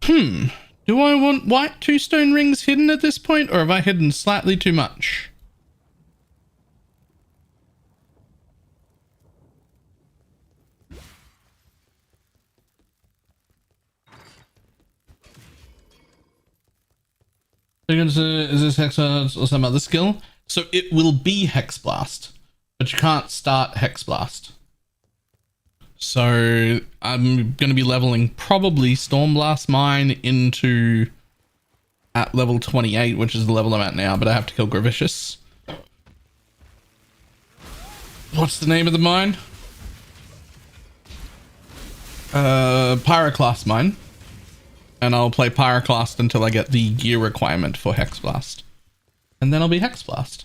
Do I want white 2 stone rings hidden at this point, or have I hidden slightly too much? Is this Hex Blast or some other skill? So it will be Hex Blast, but you can't start Hex Blast. So I'm going to be leveling probably Stormblast Mine into at level 28, which is the level I'm at now, but I have to kill Gravicious. What's the name of the mine? Pyroclast Mine. And I'll play Pyroclast until I get the gear requirement for Hex Blast. And then I'll be Hex Blast.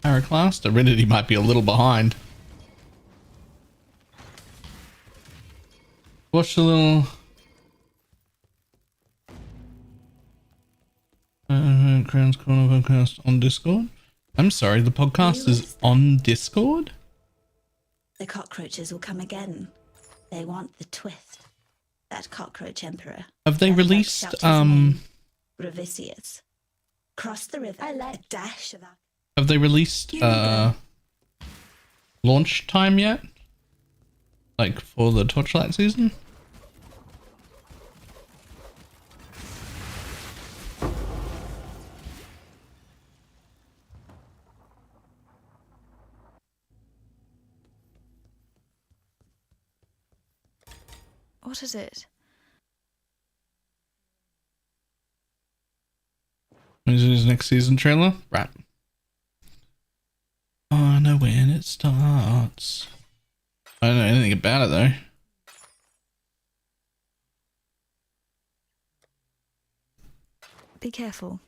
Pyroclast, Aridity might be a little behind. Watch the little Crown's Corner podcast on Discord. I'm sorry, the podcast is on Discord? The cockroaches will come again. They want the twist. That cockroach emperor. Have they released Ravicius. Cross the river. I like a dash of that. Have they released launch time yet? Like for the Torchlight season? What is it? Is it his next season trailer? Right. I know when it starts. I don't know anything about it though. Be careful.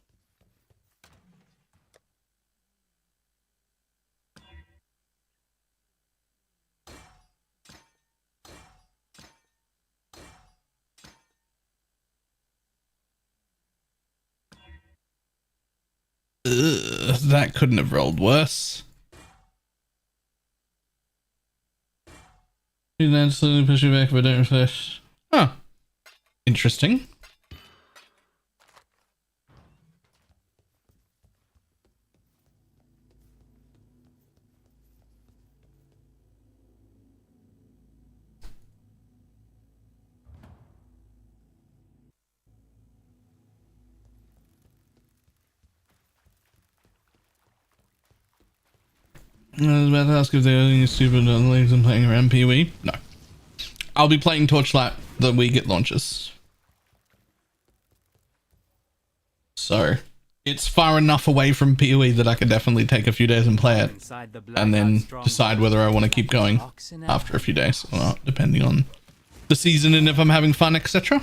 Ugh, that couldn't have rolled worse. You then slowly push you back if I don't refresh. Huh. Interesting. I was about to ask if they're any stupid leagues and playing around PoE. No. I'll be playing Torchlight the week it launches. So, it's far enough away from PoE that I could definitely take a few days and play it. And then decide whether I want to keep going after a few days or not, depending on the season and if I'm having fun, etc.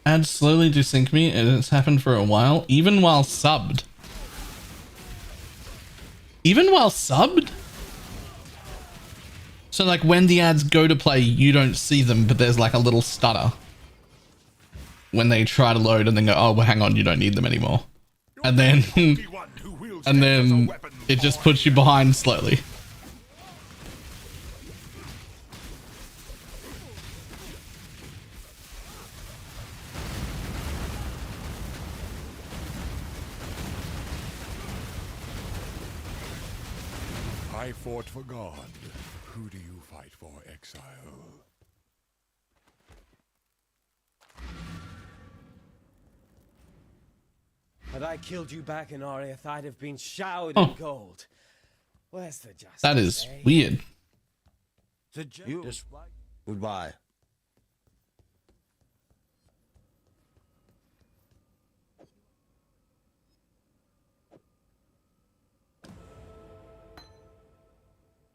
Ads slowly desync me, and it's happened for a while, even while subbed. Even while subbed? So like when the ads go to play, you don't see them, but there's like a little stutter when they try to load and then go, oh, well, hang on, you don't need them anymore. And then, and then it just puts you behind slowly. I fought for God. Who do you fight for, exile? Had I killed you back in Oriath, I'd have been showered in gold. Where's the justice? That is weird. Goodbye.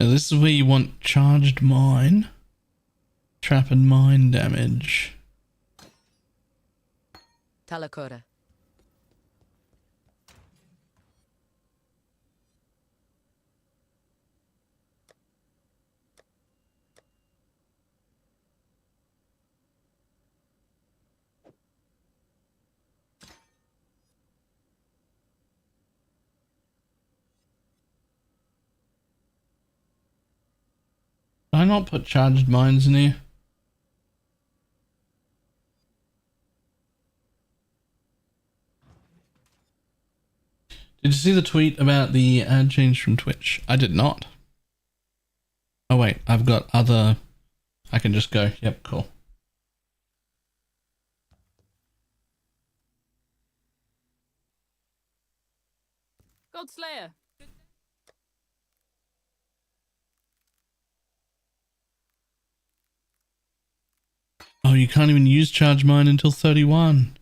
Now this is where you want charged mine, trap and mine damage. Talakora. Did I not put charged mines in here? Did you see the tweet about the ad change from Twitch? I did not. Oh wait, I've got other... I can just go. Yep, cool. Godslayer. Oh, you can't even use charge mine until 31.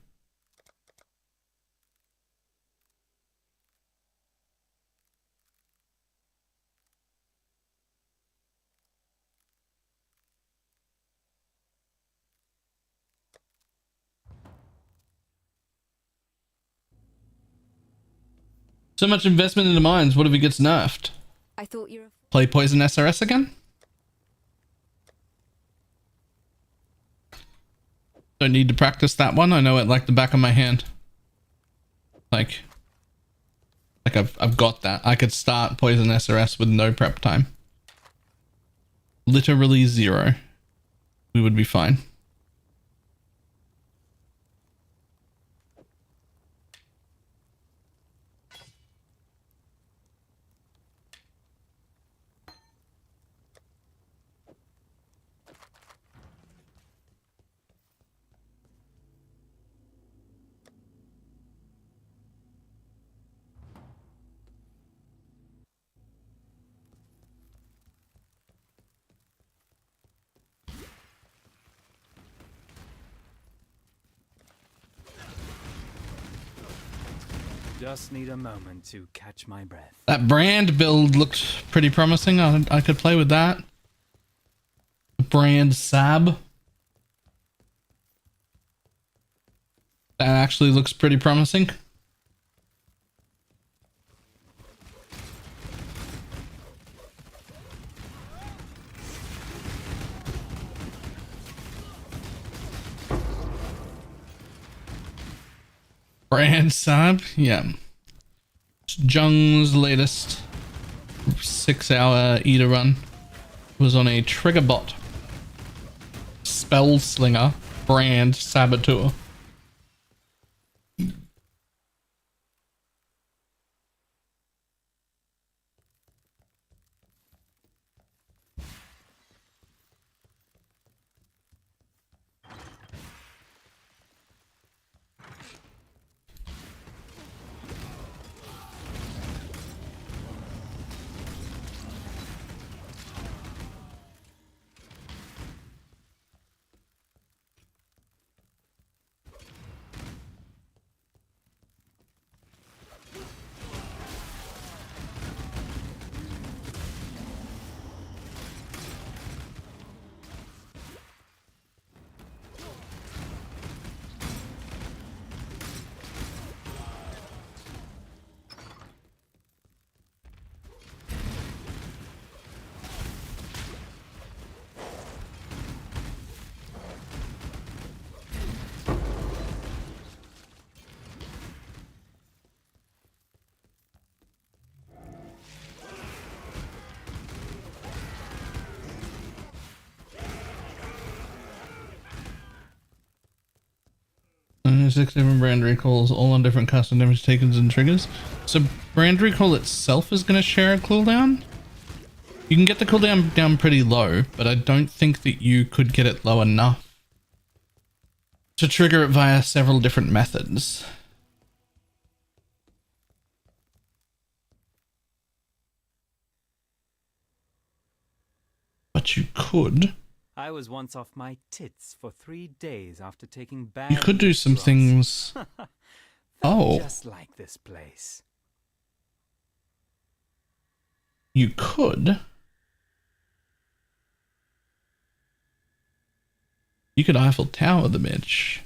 So much investment into mines. What if it gets nerfed? I thought you were... Play Poison SRS again? Don't need to practice that one. I know it like the back of my hand. Like I've got that. I could start Poison SRS with no prep time. Literally 0. We would be fine. Just need a moment to catch my breath. That brand build looked pretty promising. I could play with that. Brand Sab. That actually looks pretty promising. Brand Sab, yeah. Jung's latest 6-hour Eater run was on a trigger bot. Spell Slinger Brand Saboteur. 6 different brand recalls, all on different custom damage takens and triggers. So brand recall itself is going to share a cooldown. You can get the cooldown down pretty low, but I don't think that you could get it low enough to trigger it via several different methods. But you could. I was once off my tits for 3 days after taking bad. You could do some drugs. things. Oh. Just like this place. You could. You could Eiffel Tower the bitch.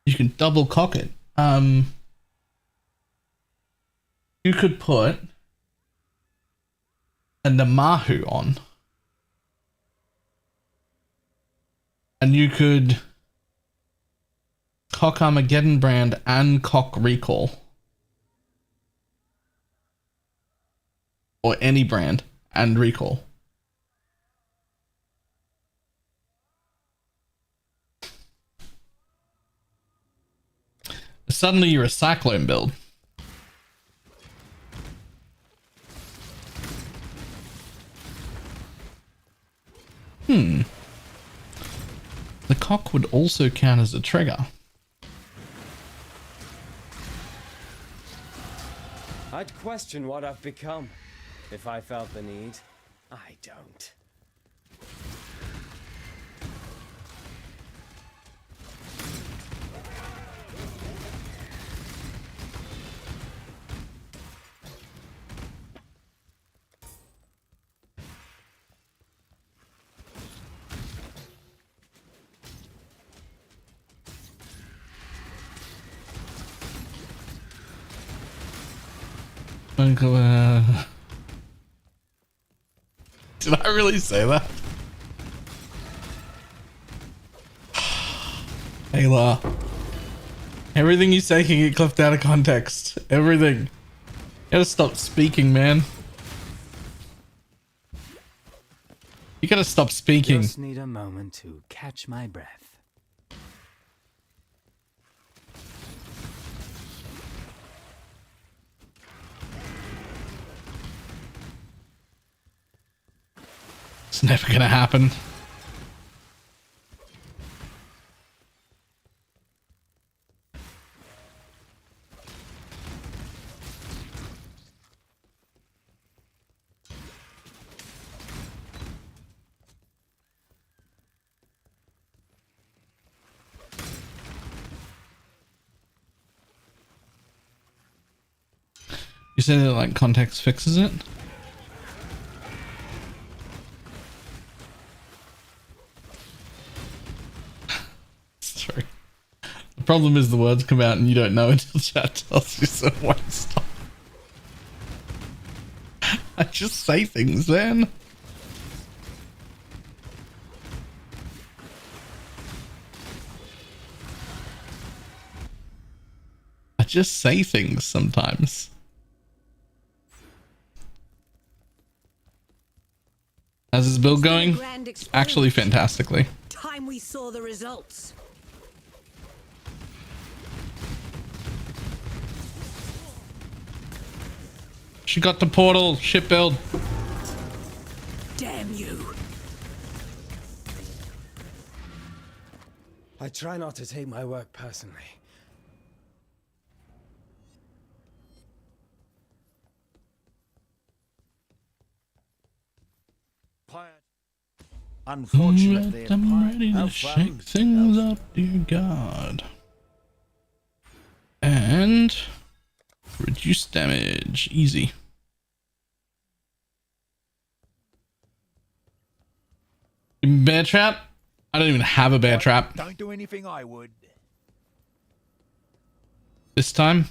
You can double cock it. You could put a Namahu on. And you could cock Armageddon brand and cock recall. Or any brand and recall. Suddenly you're a cyclone build. The cock would also count as a trigger. I'd question what I've become if I felt the need. I don't. Did I really say that? Ayla. Everything you say can get clipped out of context. Everything. You gotta stop speaking, man. You gotta stop speaking. Just need a moment to catch my breath. It's never gonna happen. You say that like context fixes it? Sorry. The problem is the words come out and you don't know until chat tells you, so why stop? I just say things, man. I just say things sometimes. How's this build going? Actually, fantastically. Time we saw the results. She got the portal. Ship build. Damn you. I try not to take my work personally. Unfortunately, I'm ready to shake things up, dear God. And reduce damage. Easy. Bear trap? I don't even have a bear trap. Don't do anything I would. This time.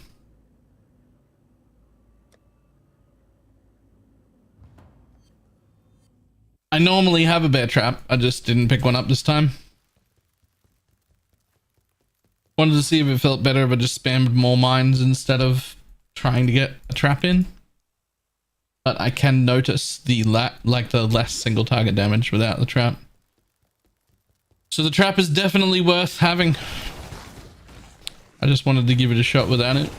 I normally have a bear trap. I just didn't pick one up this time. Wanted to see if it felt better if I just spammed more mines instead of trying to get a trap in. But I can notice the less single target damage without the trap. So the trap is definitely worth having. I just wanted to give it a shot without it.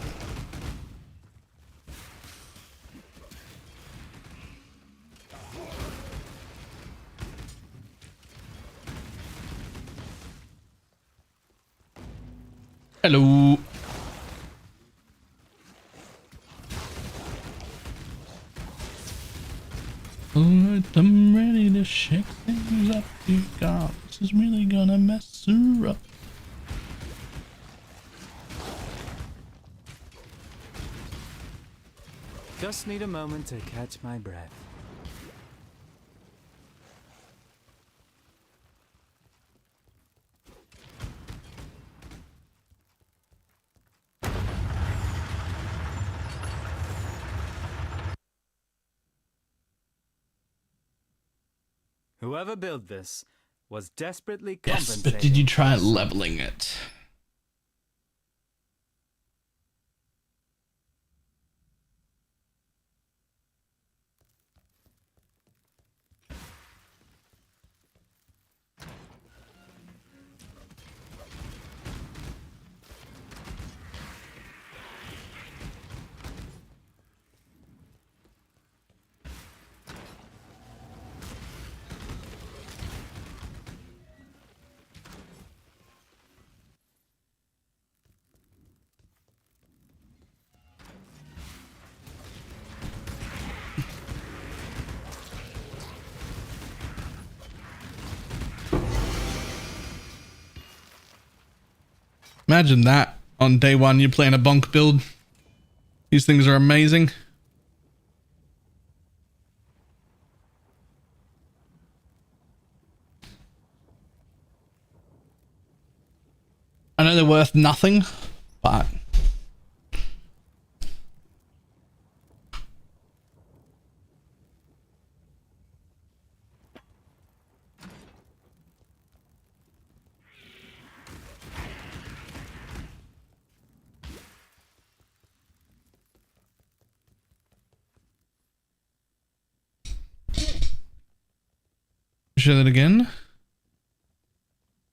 Hello. Alright, I'm ready to shake things up, dear God. This is really gonna mess her up. Just need a moment to catch my breath. Whoever built this was desperately Yes, compensating. but did you try leveling it? Imagine that on day one, you're playing a bonk build. These things are amazing. I know they're worth nothing, but show that again.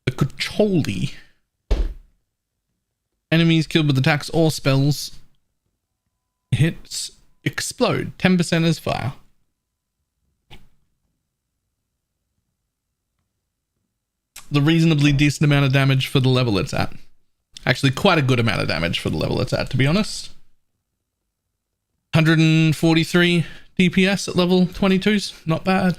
The Kucholi. Enemies killed with attacks or spells. Hits explode. 10% as fire. The reasonably decent amount of damage for the level it's at. Actually, quite a good amount of damage for the level it's at, to be honest. 143 DPS at level 22's not bad.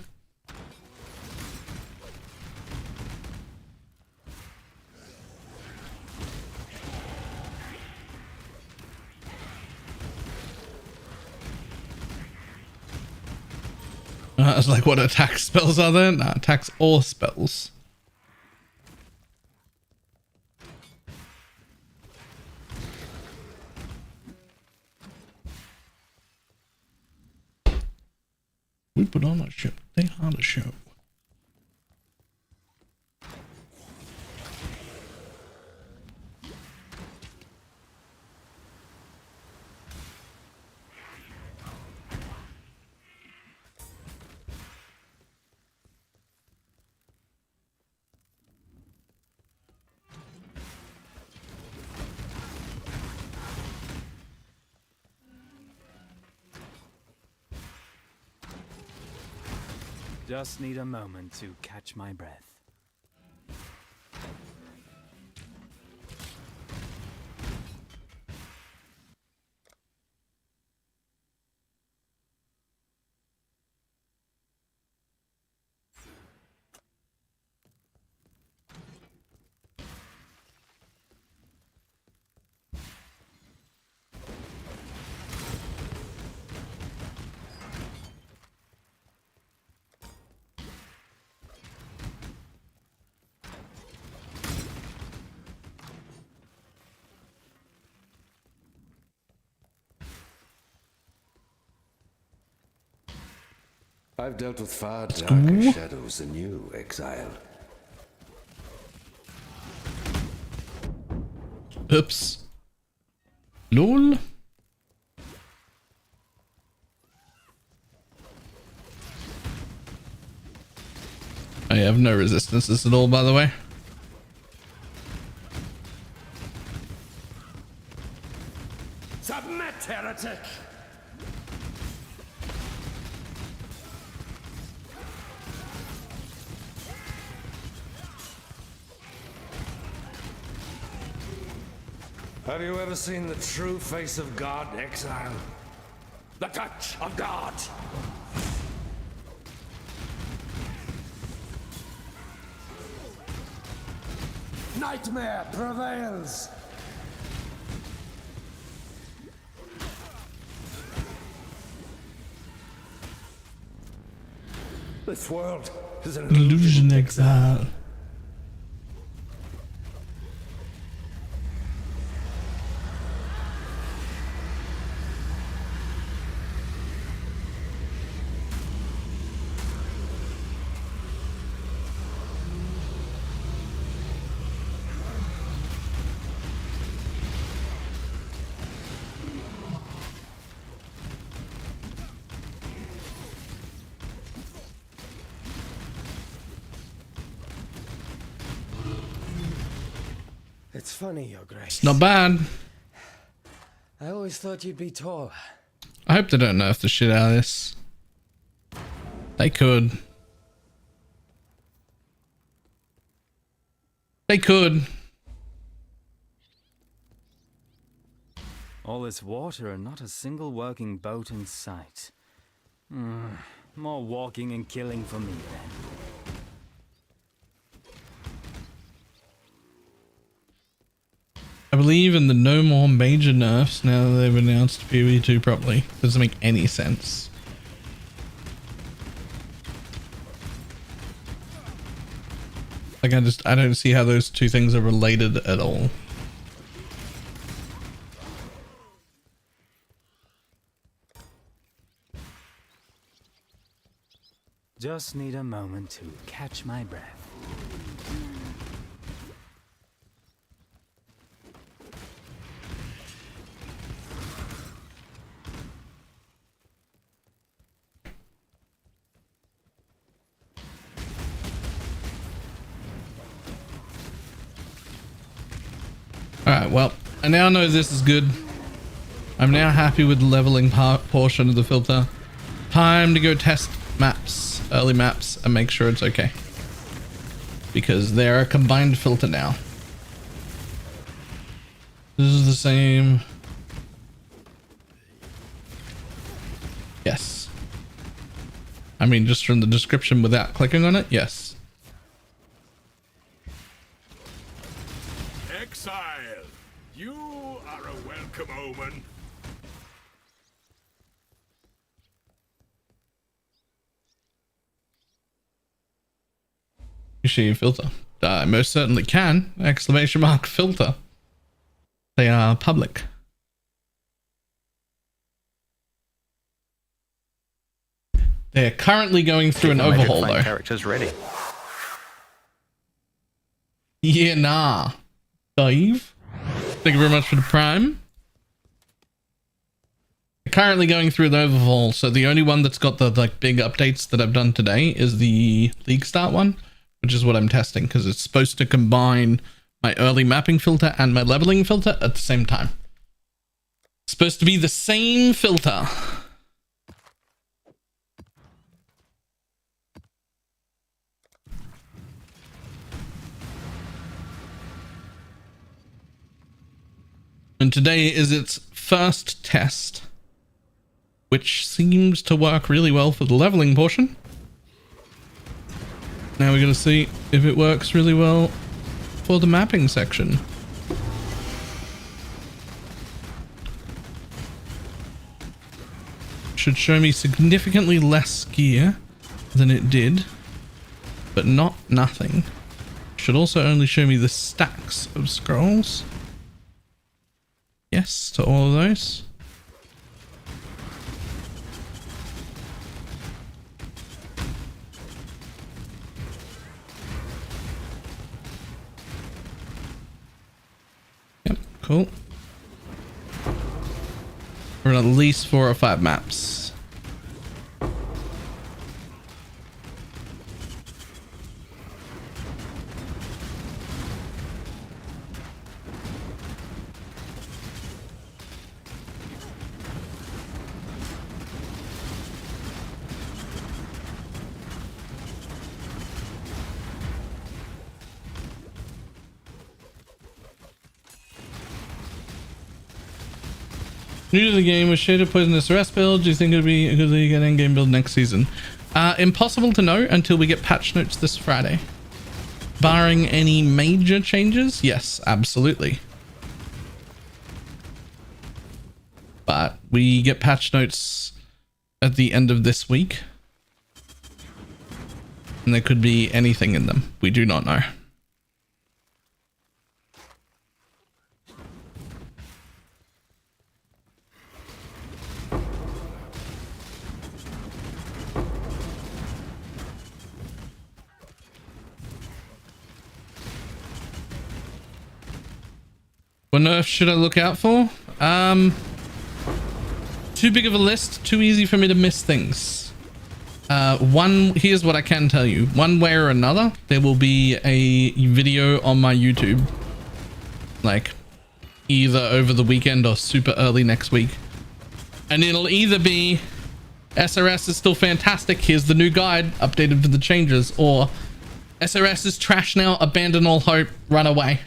I was like, what attack spells are there? Nah, attacks or spells. We put on a show. They are a show. Just need a moment to catch my breath. I've dealt with far darker shadows than you, exile. Oops. Lol. I have no resistances at all, by the way. heretic! Have you ever seen the true face of God, exile? The touch of God! Nightmare prevails! This world is an Illusion exile. It's funny, Your Grace. It's not bad. I always thought you'd be taller. I hope they don't nerf the shit out of this. They could. They could. All this water and not a single working boat in sight. More walking and killing for me then. I believe in the no more major nerfs now that they've announced PoE 2 properly. Doesn't make any sense. Like I don't see how those two things are related at all. Just need a moment to catch my breath. Alright, well, I now know this is good. I'm now happy with the leveling portion of the filter. Time to go test maps, early maps, and make sure it's okay. Because they're a combined filter now. This is the same. Yes. I mean, just from the description without clicking on it, yes. Exile, you are a welcome omen. You see filter. I most certainly can. Exclamation mark filter. They are public. They're currently going through an overhaul though. Characters ready. Yeah, nah. Dave. Thank you very much for the prime. They're currently going through the overhaul, so the only one that's got the like big updates that I've done today is the League Start one, which is what I'm testing because it's supposed to combine my early mapping filter and my leveling filter at the same time. It's supposed to be the same filter. And today is its first test, which seems to work really well for the leveling portion. Now we're going to see if it works really well for the mapping section. Should show me significantly less gear than it did, but not nothing. Should also only show me the stacks of scrolls. Yes to all of those. Yep, cool. We're at least 4 or 5 maps. New to the game with Shaded Poisonous Rest build. Do you think it'll be a good league and endgame build next season? Impossible to know until we get patch notes this Friday. Barring any major changes, yes, absolutely. But we get patch notes at the end of this week. And there could be anything in them. We do not know. What nerf should I look out for? Too big of a list, too easy for me to miss things. Here's what I can tell you. One way or another, there will be a video on my YouTube. Like, either over the weekend or super early next week. And it'll either be SRS is still fantastic, here's the new guide, updated for the changes, or SRS is trash now, abandon all hope, run away.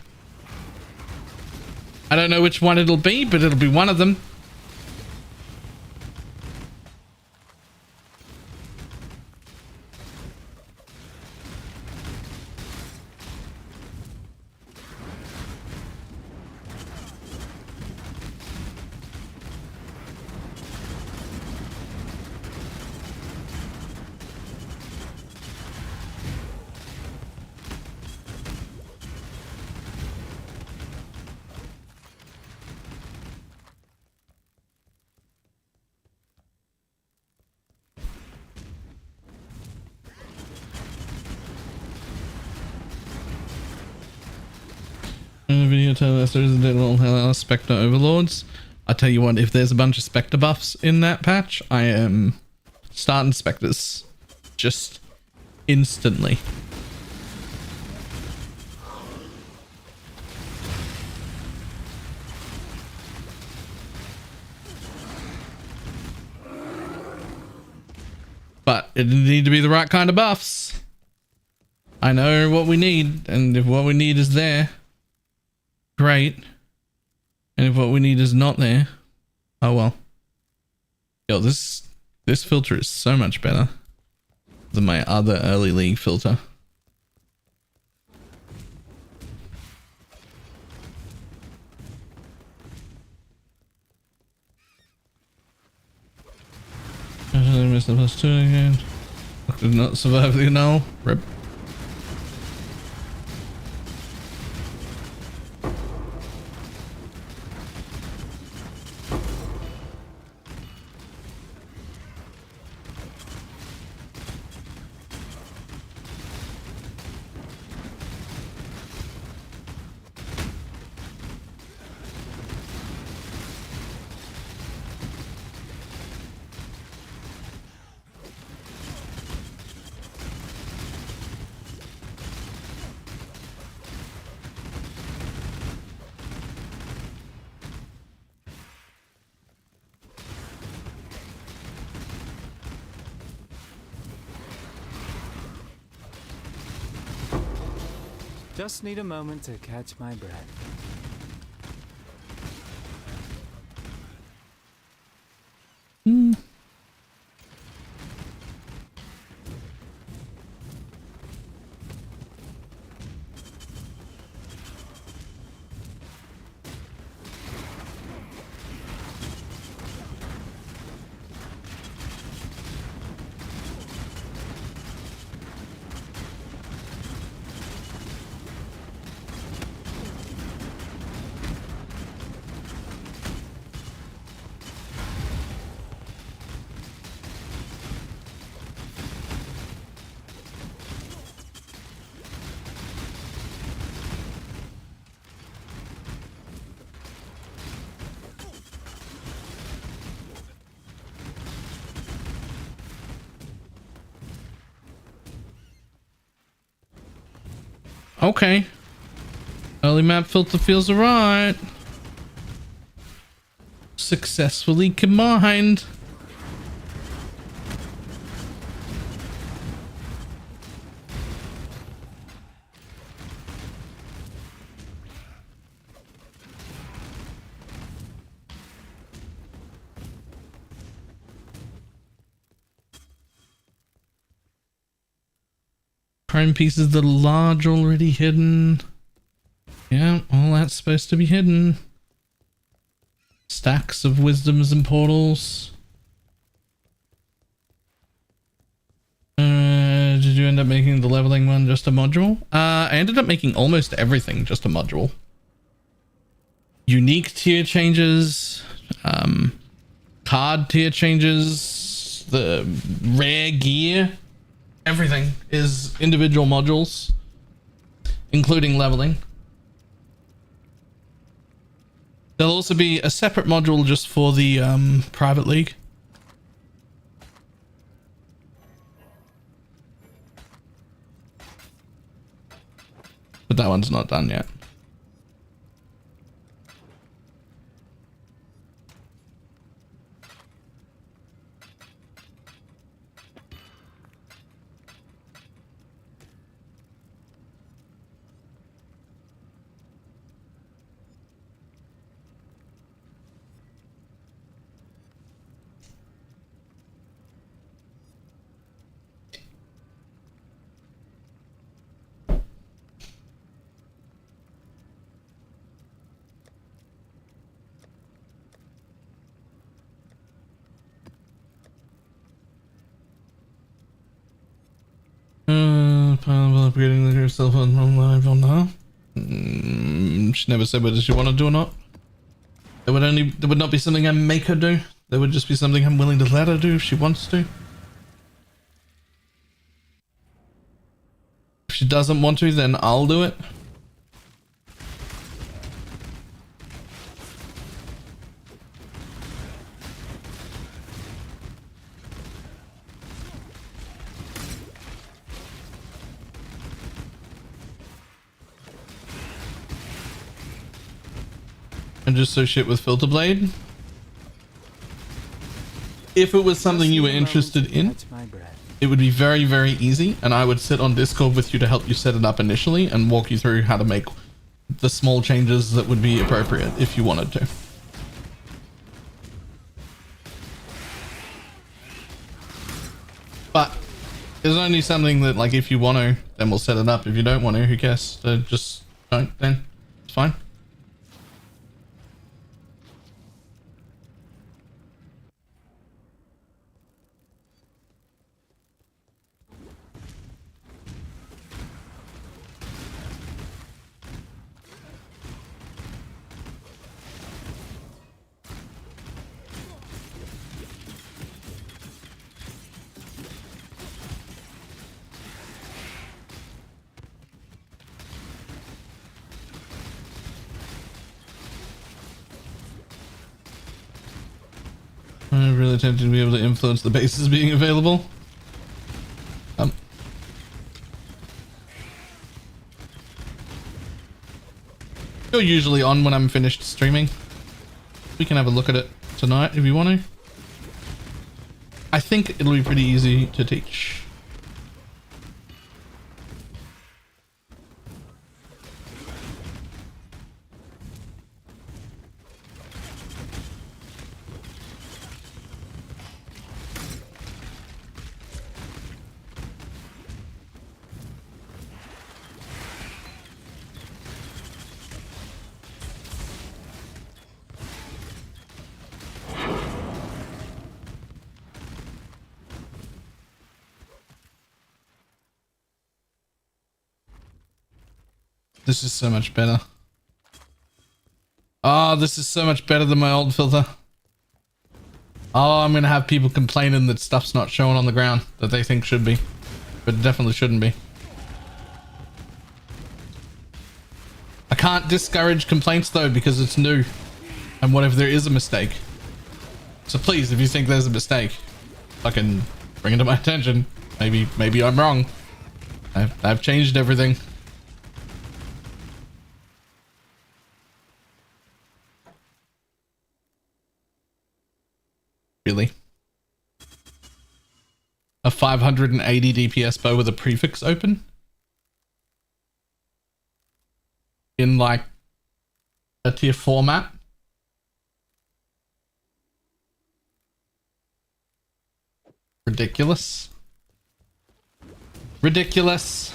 I don't know which one it'll be, but it'll be one of them. In the video tell us there's a little Spectre overlords. I tell you what, if there's a bunch of Spectre buffs in that patch, I am starting Spectres. Just instantly. But it need to be the right kind of buffs. I know what we need, and if what we need is there, great. And if what we need is not there, oh well. Yo, this filter is so much better than my other early league filter. I missed the +2 again. Did not survive the null. Rip. Just need a moment to catch my breath. Okay. Early map filter feels alright. Successfully combined. chrome pieces that are large already hidden. Yeah, all that's supposed to be hidden. Stacks of wisdoms and portals. Did you end up making the leveling one just a module? I ended up making almost everything just a module. Unique tier changes, card tier changes, the rare gear, everything is individual modules, including leveling. There'll also be a separate module just for the private league. But that one's not done yet. Upgrading yourself on live on now. She never said whether she want to do or not. There would not be something I make her do. There would just be something I'm willing to let her do if she wants to. If she doesn't want to, then I'll do it. And just so shit with Filter Blade. If it was something you were interested in, it would be very, very easy, and I would sit on Discord with you to help you set it up initially and walk you through how to make the small changes that would be appropriate if you wanted to. But there's only something that, like, if you want to, then we'll set it up. If you don't want to, who cares? So just don't, then it's fine. I'm really tempted to be able to influence the bases being available. You're usually on when I'm finished streaming. We can have a look at it tonight if you want to. I think it'll be pretty easy to teach. This is so much better. Oh, this is so much better than my old filter. Oh, I'm gonna have people complaining that stuff's not showing on the ground that they think should be, but it definitely shouldn't be. I can't discourage complaints though because it's new, and what if there is a mistake? So please, if you think there's a mistake, fucking bring it to my attention. Maybe I'm wrong. I've changed everything. Really? A 580 DPS bow with a prefix open? In like a tier 4 map? Ridiculous. Ridiculous.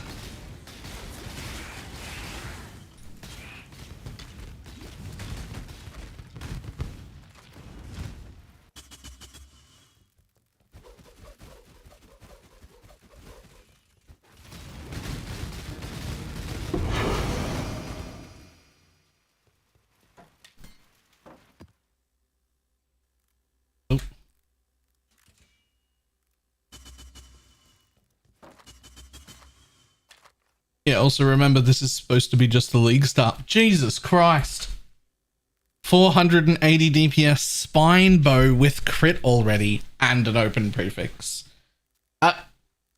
Yeah, also remember this is supposed to be just the league start. Jesus Christ. 480 DPS spine bow with crit already and an open prefix.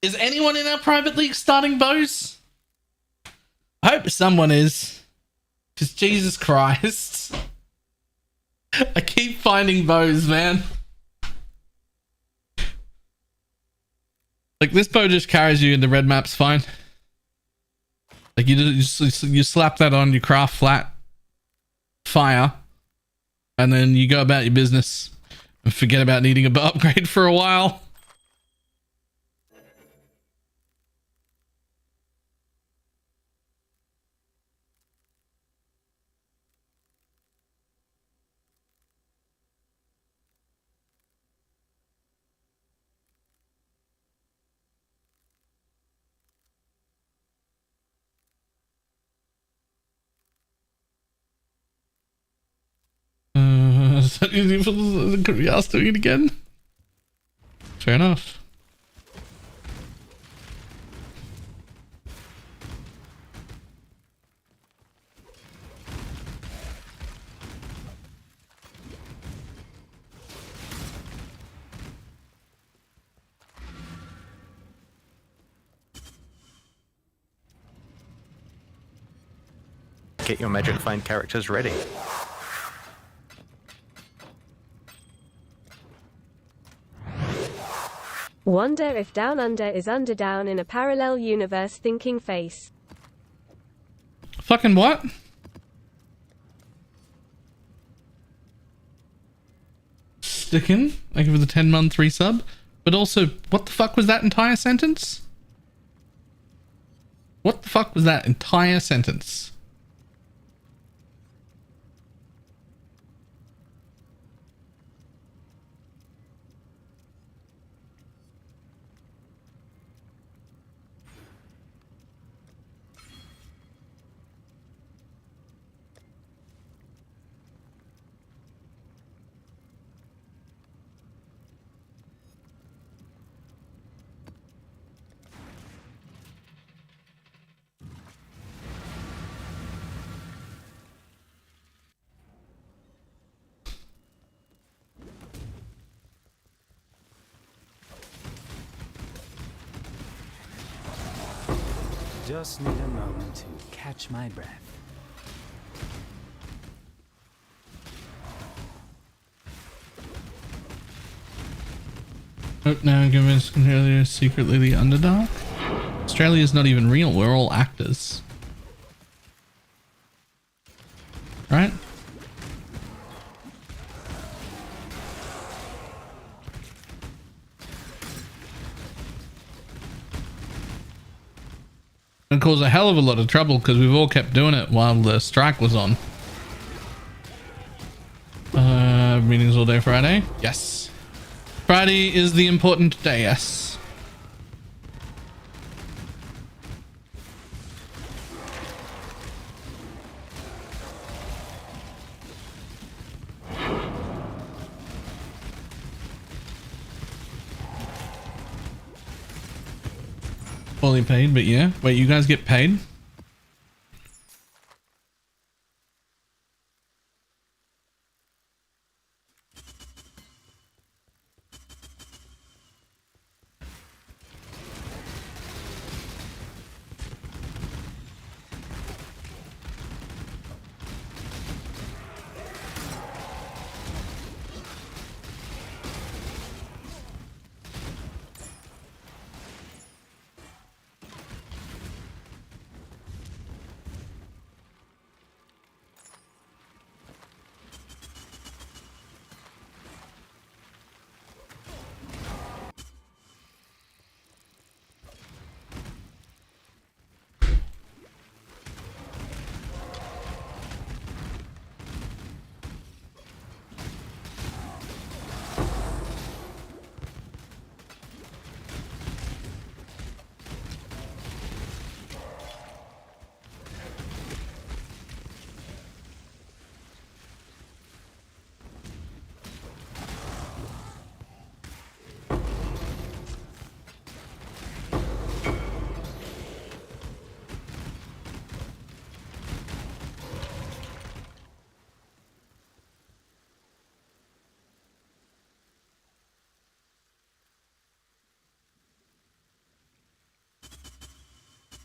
Is anyone in our private league starting bows? I hope someone is. Because Jesus Christ. I keep finding bows, man. Like, this bow just carries you into red maps fine. Like, you slap that on, you craft flat, fire, and then you go about your business and forget about needing a bow upgrade for a while. Could we ask doing it again? Fair enough. Get your magic find characters ready. Wonder if Down Under is under down in a parallel universe thinking face. Fucking what? Stickin', thank you for the 10-month resub. But also, what the fuck was that entire sentence? What the fuck was that entire sentence? Just need a moment to catch my breath. Oh, now convinced Australia is secretly the underdog. Australia is not even real. We're all actors. Right? It caused a hell of a lot of trouble because we've all kept doing it while the strike was on. Meetings all day Friday? Yes. Friday is the important day, yes. Fully paid, but yeah. Wait, you guys get paid?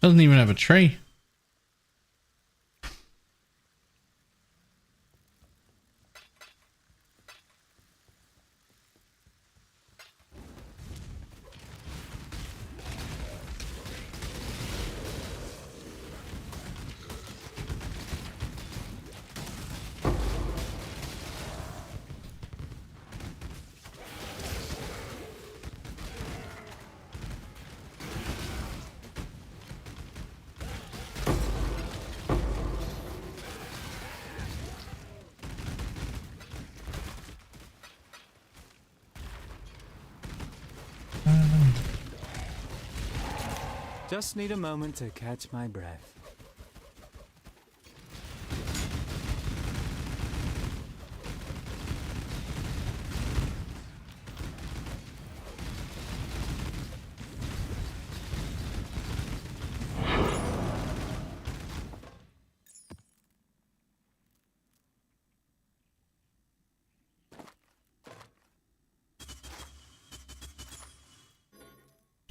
Doesn't even have a tree. Just need a moment to catch my breath.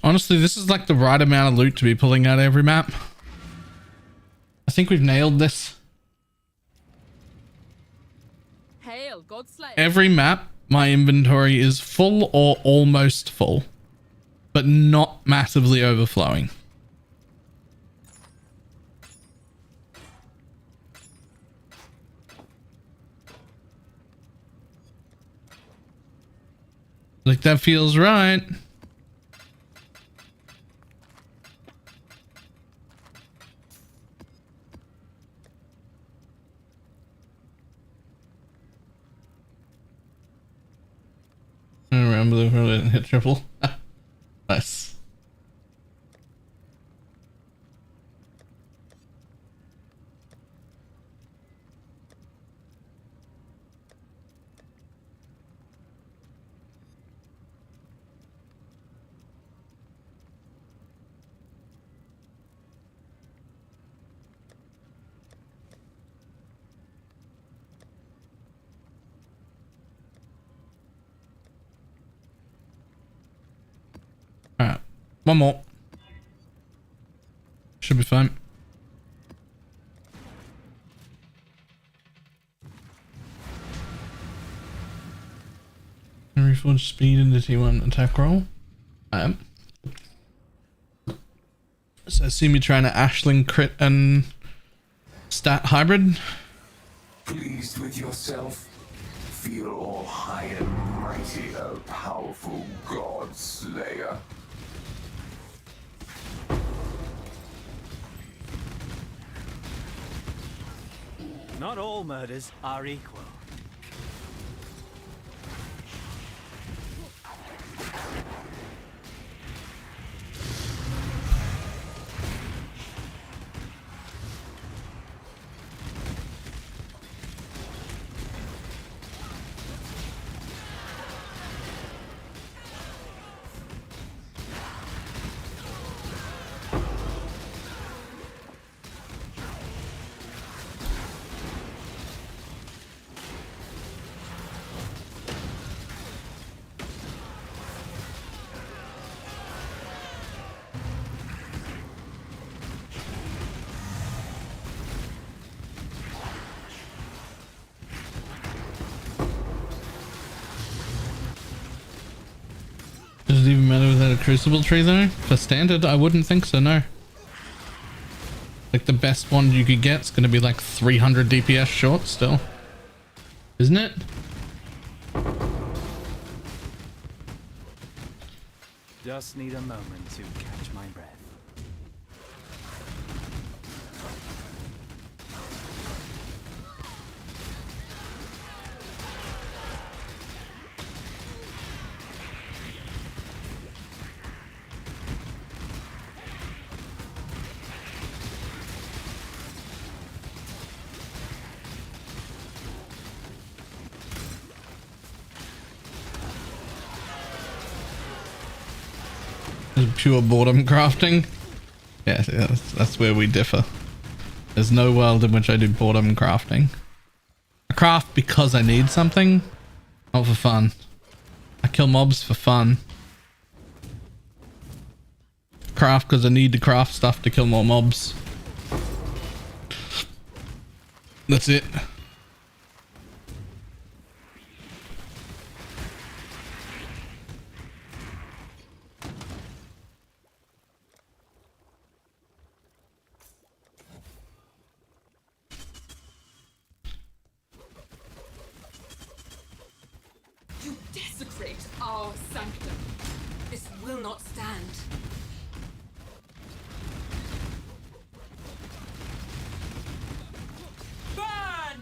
Honestly, this is like the right amount of loot to be pulling out every map. I think we've nailed this. Hail, Godslayer. Every map, my inventory is full or almost full, but not massively overflowing. Like, that feels right. I remember the one didn't hit triple. Nice. Alright, one more. Should be fine. Reforge speed into T1 attack roll. I am. So see me trying to Ashling crit and stat hybrid. Pleased with yourself? Feel all high and mighty, O powerful God Slayer. Not all murders are equal. Does it even matter without a crucible tree though? For standard, I wouldn't think so, no. Like the best one you could get is going to be like 300 DPS short still. Isn't it? Just need a moment to catch my breath. Pure boredom crafting. Yeah, that's where we differ. There's no world in which I do boredom crafting. I craft because I need something, not for fun. I kill mobs for fun. craft because I need to craft stuff to kill more mobs. That's it. You desecrate our sanctum. This will not stand. Burn!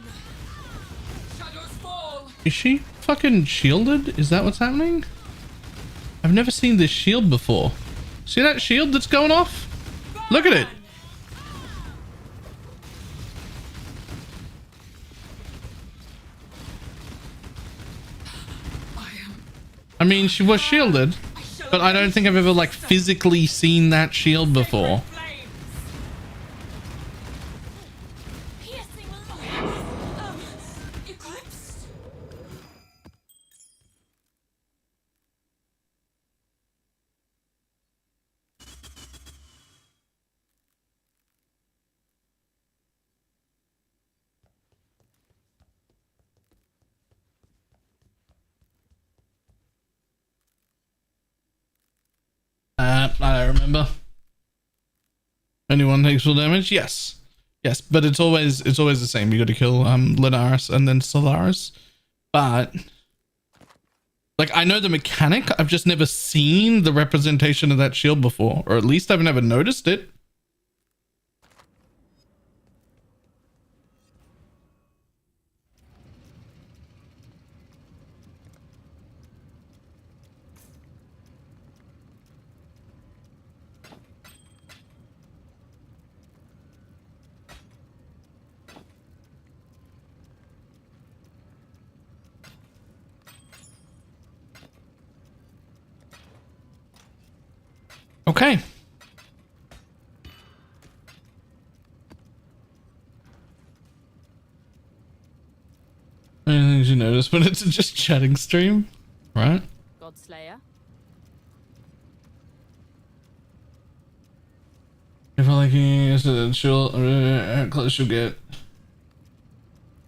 Shadows fall! Is she fucking shielded? Is that what's happening? I've never seen this shield before. See that shield that's going off? Look at it. I mean, she was shielded, but I don't think I've ever like physically seen that shield before. I don't remember. Anyone takes full damage? Yes. Yes, but it's always the same. You got to kill Linares and then Solaris. But like, I know the mechanic. I've just never seen the representation of that shield before, or at least I've never noticed it. Okay. Anything you notice when it's just chatting stream, right? Godslayer. If I like it, she'll close she'll get.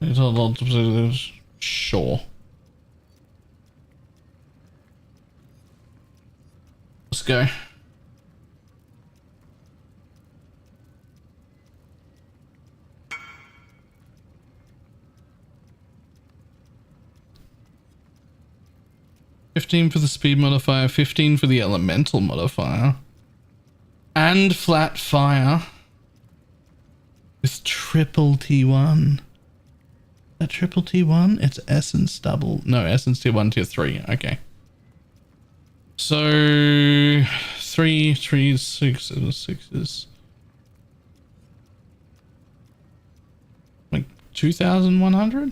It's all positives. Sure. Let's go. $15 for the speed modifier, 15 for the elemental modifier, and flat fire with triple T1. That triple T1? It's essence double. No, essence tier 1, tier 3. Okay. So 3, 6, 6s. Like 2,100?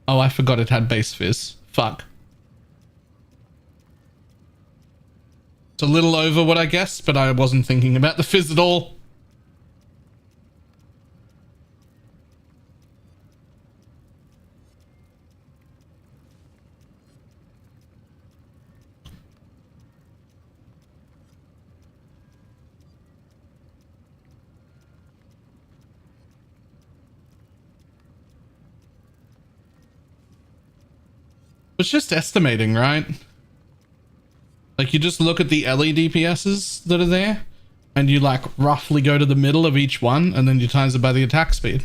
Oh, I forgot it had base fizz. Fuck. It's a little over what I guessed, but I wasn't thinking about the fizz at all. It's just estimating, right? Like, you just look at the LED DPSs that are there, and you like roughly go to the middle of each one, and then you times it by the attack speed.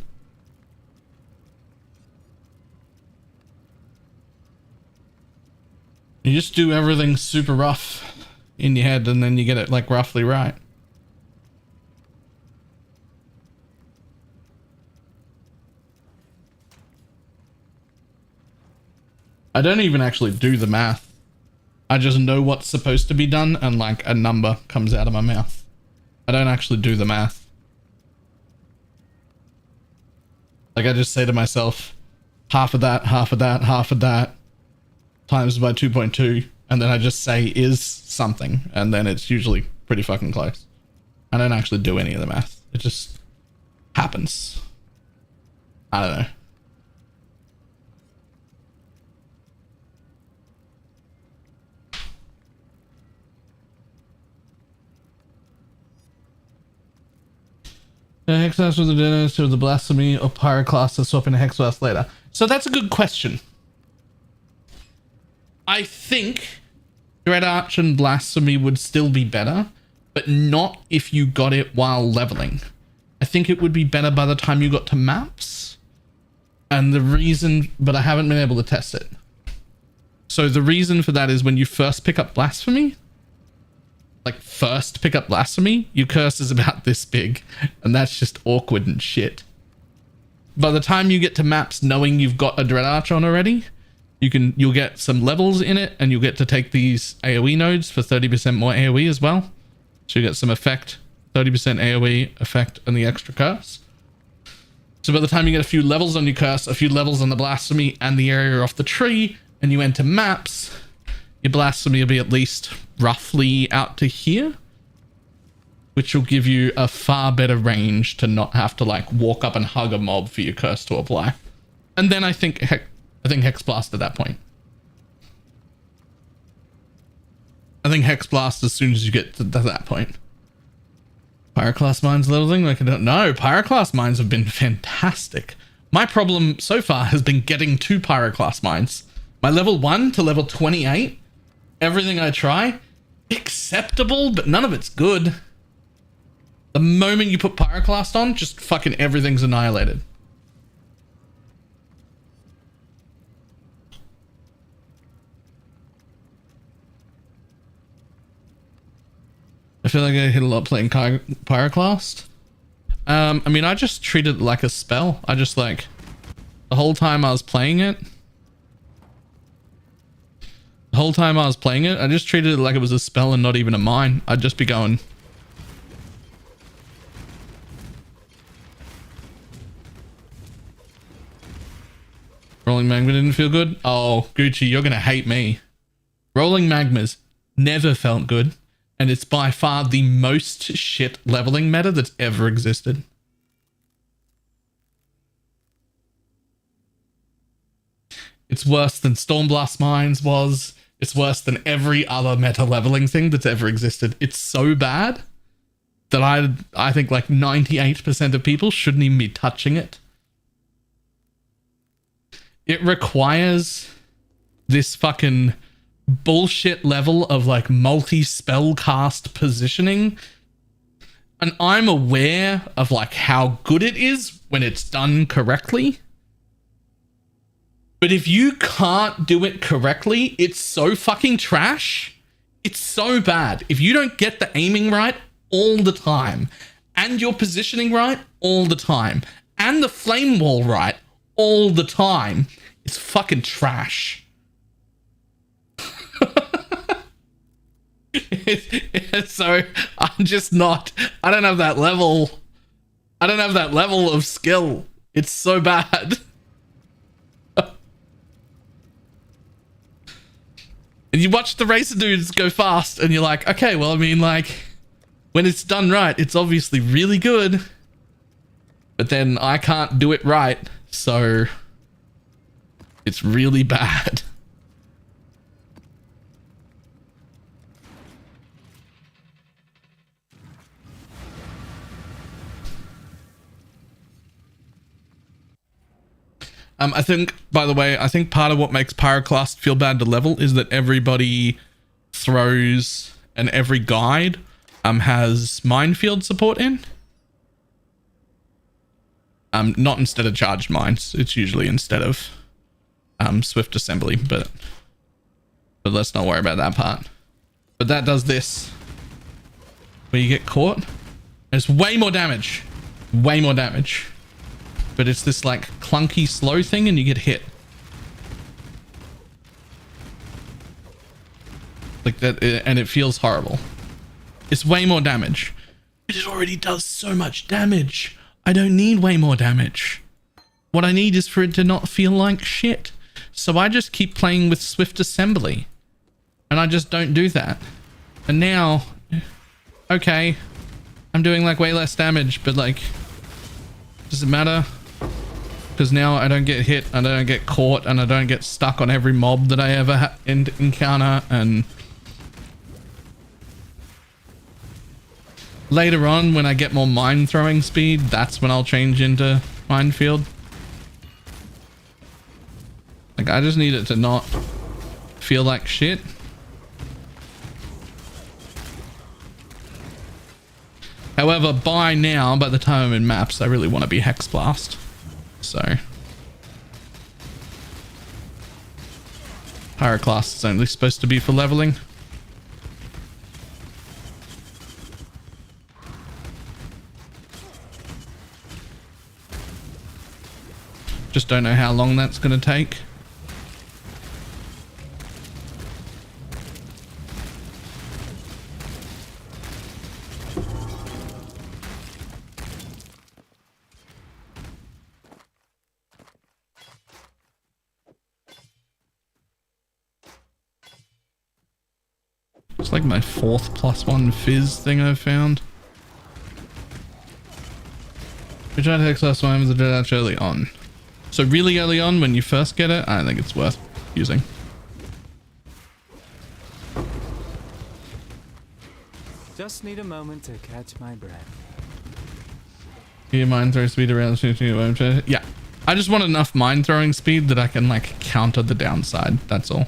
You just do everything super rough in your head, and then you get it like roughly right. I don't even actually do the math. I just know what's supposed to be done and like a number comes out of my mouth. I don't actually do the math. Like, I just say to myself, half of that, half of that, half of that, times by 2.2, and then I just say is something, and then it's usually pretty fucking close. I don't actually do any of the math. It just happens. I don't know. The Hexblast with the dinners to the blasphemy or pyroclast to swap into Hexblast later. So that's a good question. I think Dread Arch and Blasphemy would still be better, but not if you got it while leveling. I think it would be better by the time you got to maps. And the reason, but I haven't been able to test it. So the reason for that is when you first pick up Blasphemy, your curse is about this big, and that's just awkward and shit. By the time you get to maps knowing you've got a Dread Arch on already, you'll get some levels in it, and you'll get to take these AoE nodes for 30% more AoE as well. So you get some effect, 30% AoE effect, and the extra curse. So by the time you get a few levels on your curse, a few levels on the Blasphemy and the area off the tree, and you enter maps, your Blasphemy will be at least roughly out to here, which will give you a far better range to not have to like walk up and hug a mob for your curse to apply. And then I think Hex Blast at that point. I think Hex Blast as soon as you get to that point. Pyroclast mines leveling? Like, I don't know. Pyroclast mines have been fantastic. My problem so far has been getting to Pyroclast mines. My level 1 to level 28, everything I try, acceptable, but none of it's good. The moment you put Pyroclast on, just fucking everything's annihilated. I feel like I hit a lot playing Pyroclast. I mean, I just treat it like a spell. I just like, the whole time I was playing it, I just treated it like it was a spell and not even a mine. I'd just be going. Rolling Magma didn't feel good? Oh, Gucci, you're gonna hate me. Rolling Magmas never felt good. And it's by far the most shit leveling meta that's ever existed. It's worse than Stormblast Mines was. It's worse than every other meta leveling thing that's ever existed. It's so bad that I think like 98% of people shouldn't even be touching it. It requires this fucking bullshit level of like multi-spell cast positioning, and I'm aware of like how good it is when it's done correctly, but if you can't do it correctly, it's so fucking trash. It's so bad. If you don't get the aiming right all the time, and your positioning right all the time, and the flame wall right all the time, it's fucking trash. So I'm just not, I don't have that level of skill. It's so bad. And you watch the racer dudes go fast and you're like, okay, well, I mean, like, when it's done right, it's obviously really good, but then I can't do it right, so it's really bad. I think, by the way, I think part of what makes Pyroclast feel bad to level is that everybody throws and every guide has minefield support in. Not instead of charged mines. It's usually instead of swift assembly, but let's not worry about that part. But that does this, where you get caught. And it's way more damage. Way more damage. But it's this like clunky slow thing and you get hit. Like that, and it feels horrible. It's way more damage. But it already does so much damage. I don't need way more damage. What I need is for it to not feel like shit. So I just keep playing with swift assembly. And I just don't do that. And now, okay, I'm doing like way less damage, but like, Does it matter? Because now I don't get hit, and I don't get caught, and I don't get stuck on every mob that I ever encounter, and later on when I get more mine throwing speed, that's when I'll change into minefield. Like, I just need it to not feel like shit. However, by the time I'm in maps, I really want to be Hex Blast. So Pyroclast is only supposed to be for leveling. Just don't know how long that's going to take. It's like my 4th +1 fizz thing I've found. We tried to Hex last time with the Dreadouch early on. So really early on when you first get it, I think it's worth using. Just need a moment to catch my breath. Your mine throw speed around. Yeah. I just want enough mine throwing speed that I can like counter the downside. That's all.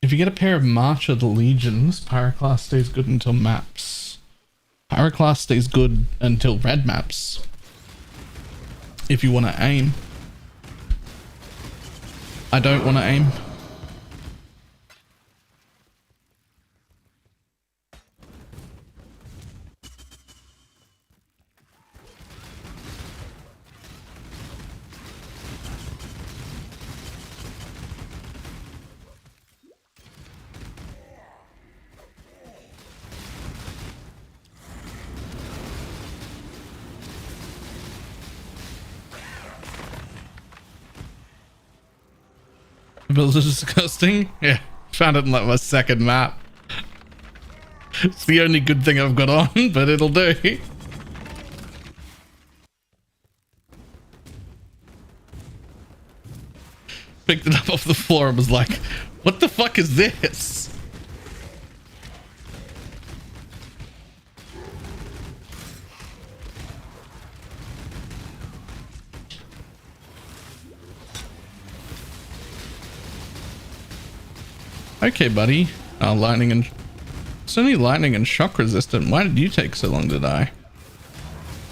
If you get a pair of March of the Legions, Pyroclast stays good until maps. Pyroclast stays good until red maps. If you want to aim. I don't want to aim. Build is disgusting. Yeah, found it in like my 2nd map. It's the only good thing I've got on, but it'll do. Picked it up off the floor and was like, what the fuck is this? Okay, buddy. Lightning and... It's only lightning and shock resistant. Why did you take so long to die?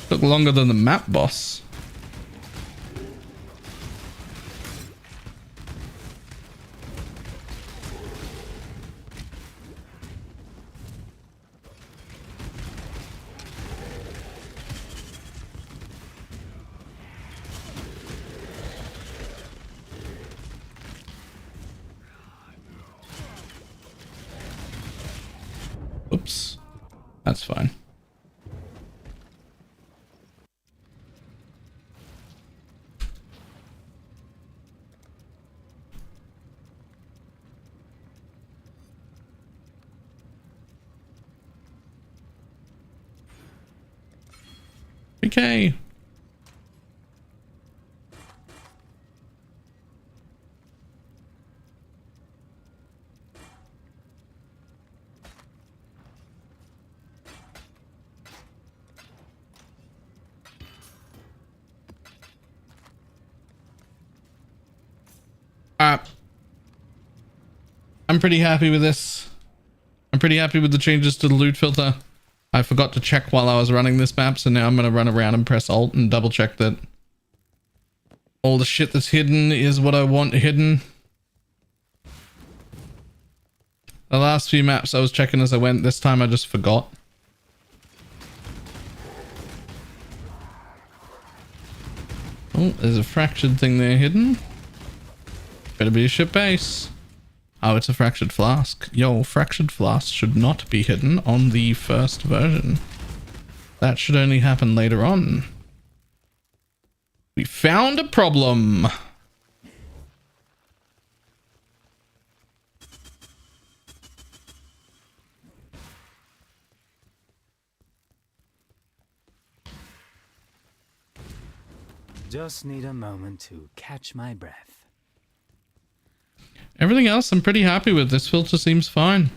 Took longer than the map boss. Oops. That's fine. Okay. I'm pretty happy with this. I'm pretty happy with the changes to the loot filter. I forgot to check while I was running this map, so now I'm going to run around and press Alt and double check that all the shit that's hidden is what I want hidden. The last few maps I was checking as I went. This time I just forgot. Oh, there's a fractured thing there hidden. Better be a ship base. Oh, it's a fractured flask. Yo, fractured flask should not be hidden on the first version. that should only happen later on. We found a problem. Just need a moment to catch my breath. Everything else I'm pretty happy with. This filter seems fine.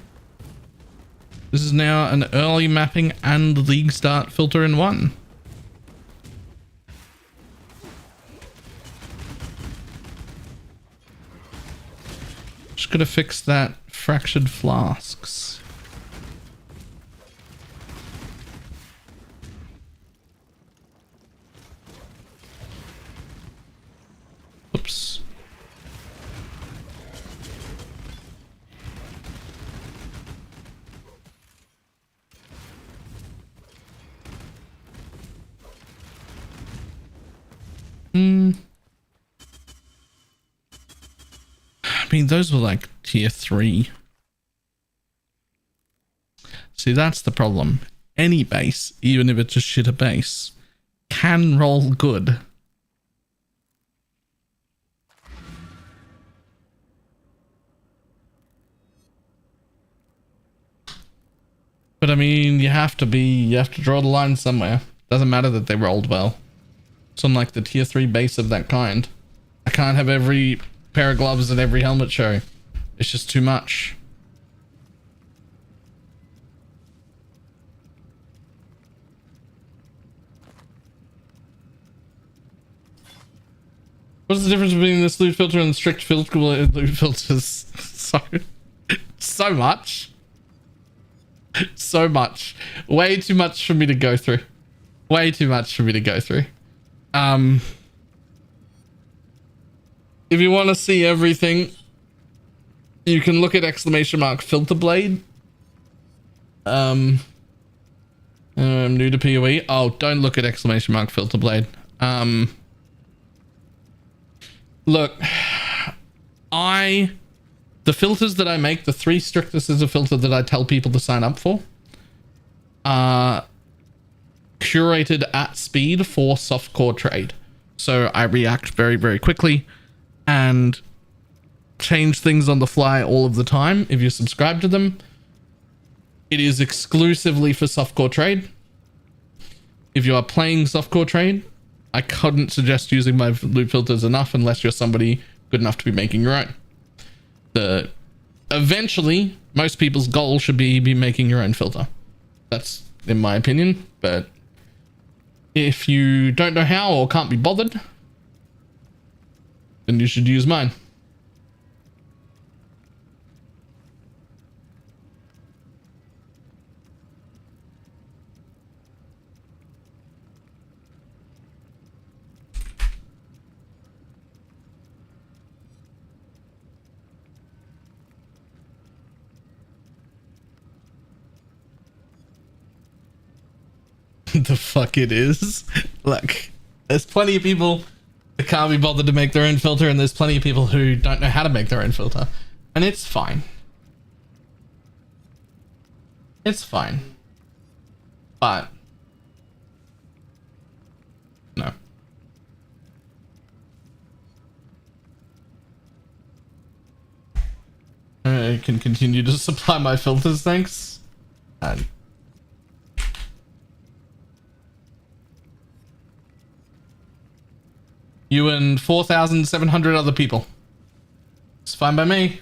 This is now an early mapping and league start filter in one. Just gotta fix that fractured flasks. Oops. I mean, those were like tier 3. See, that's the problem. Any base, even if it's a shitter base, can roll good. But I mean, you have to draw the line somewhere. Doesn't matter that they rolled well. It's on like the tier 3 base of that kind. I can't have every pair of gloves and every helmet show. It's just too much. What's the difference between this loot filter and strict filter loot filters? So much. So much. Way too much for me to go through. Way too much for me to go through. If you want to see everything, you can look at !filter blade. I'm new to PoE. Oh, don't look at !filter blade. Look, the filters that I make, the 3 strictest is a filter that I tell people to sign up for, are curated at speed for softcore trade. So I react very, very quickly and change things on the fly all of the time. If you subscribe to them, it is exclusively for softcore trade. If you are playing softcore trade, I couldn't suggest using my loot filters enough unless you're somebody good enough to be making your own. Eventually, most people's goal should be making your own filter. That's in my opinion, but if you don't know how or can't be bothered, then you should use mine. The fuck it is. Look, there's plenty of people that can't be bothered to make their own filter, and there's plenty of people who don't know how to make their own filter, and it's fine. It's fine. But no. I can continue to supply my filters, thanks. And you and 4,700 other people. It's fine by me.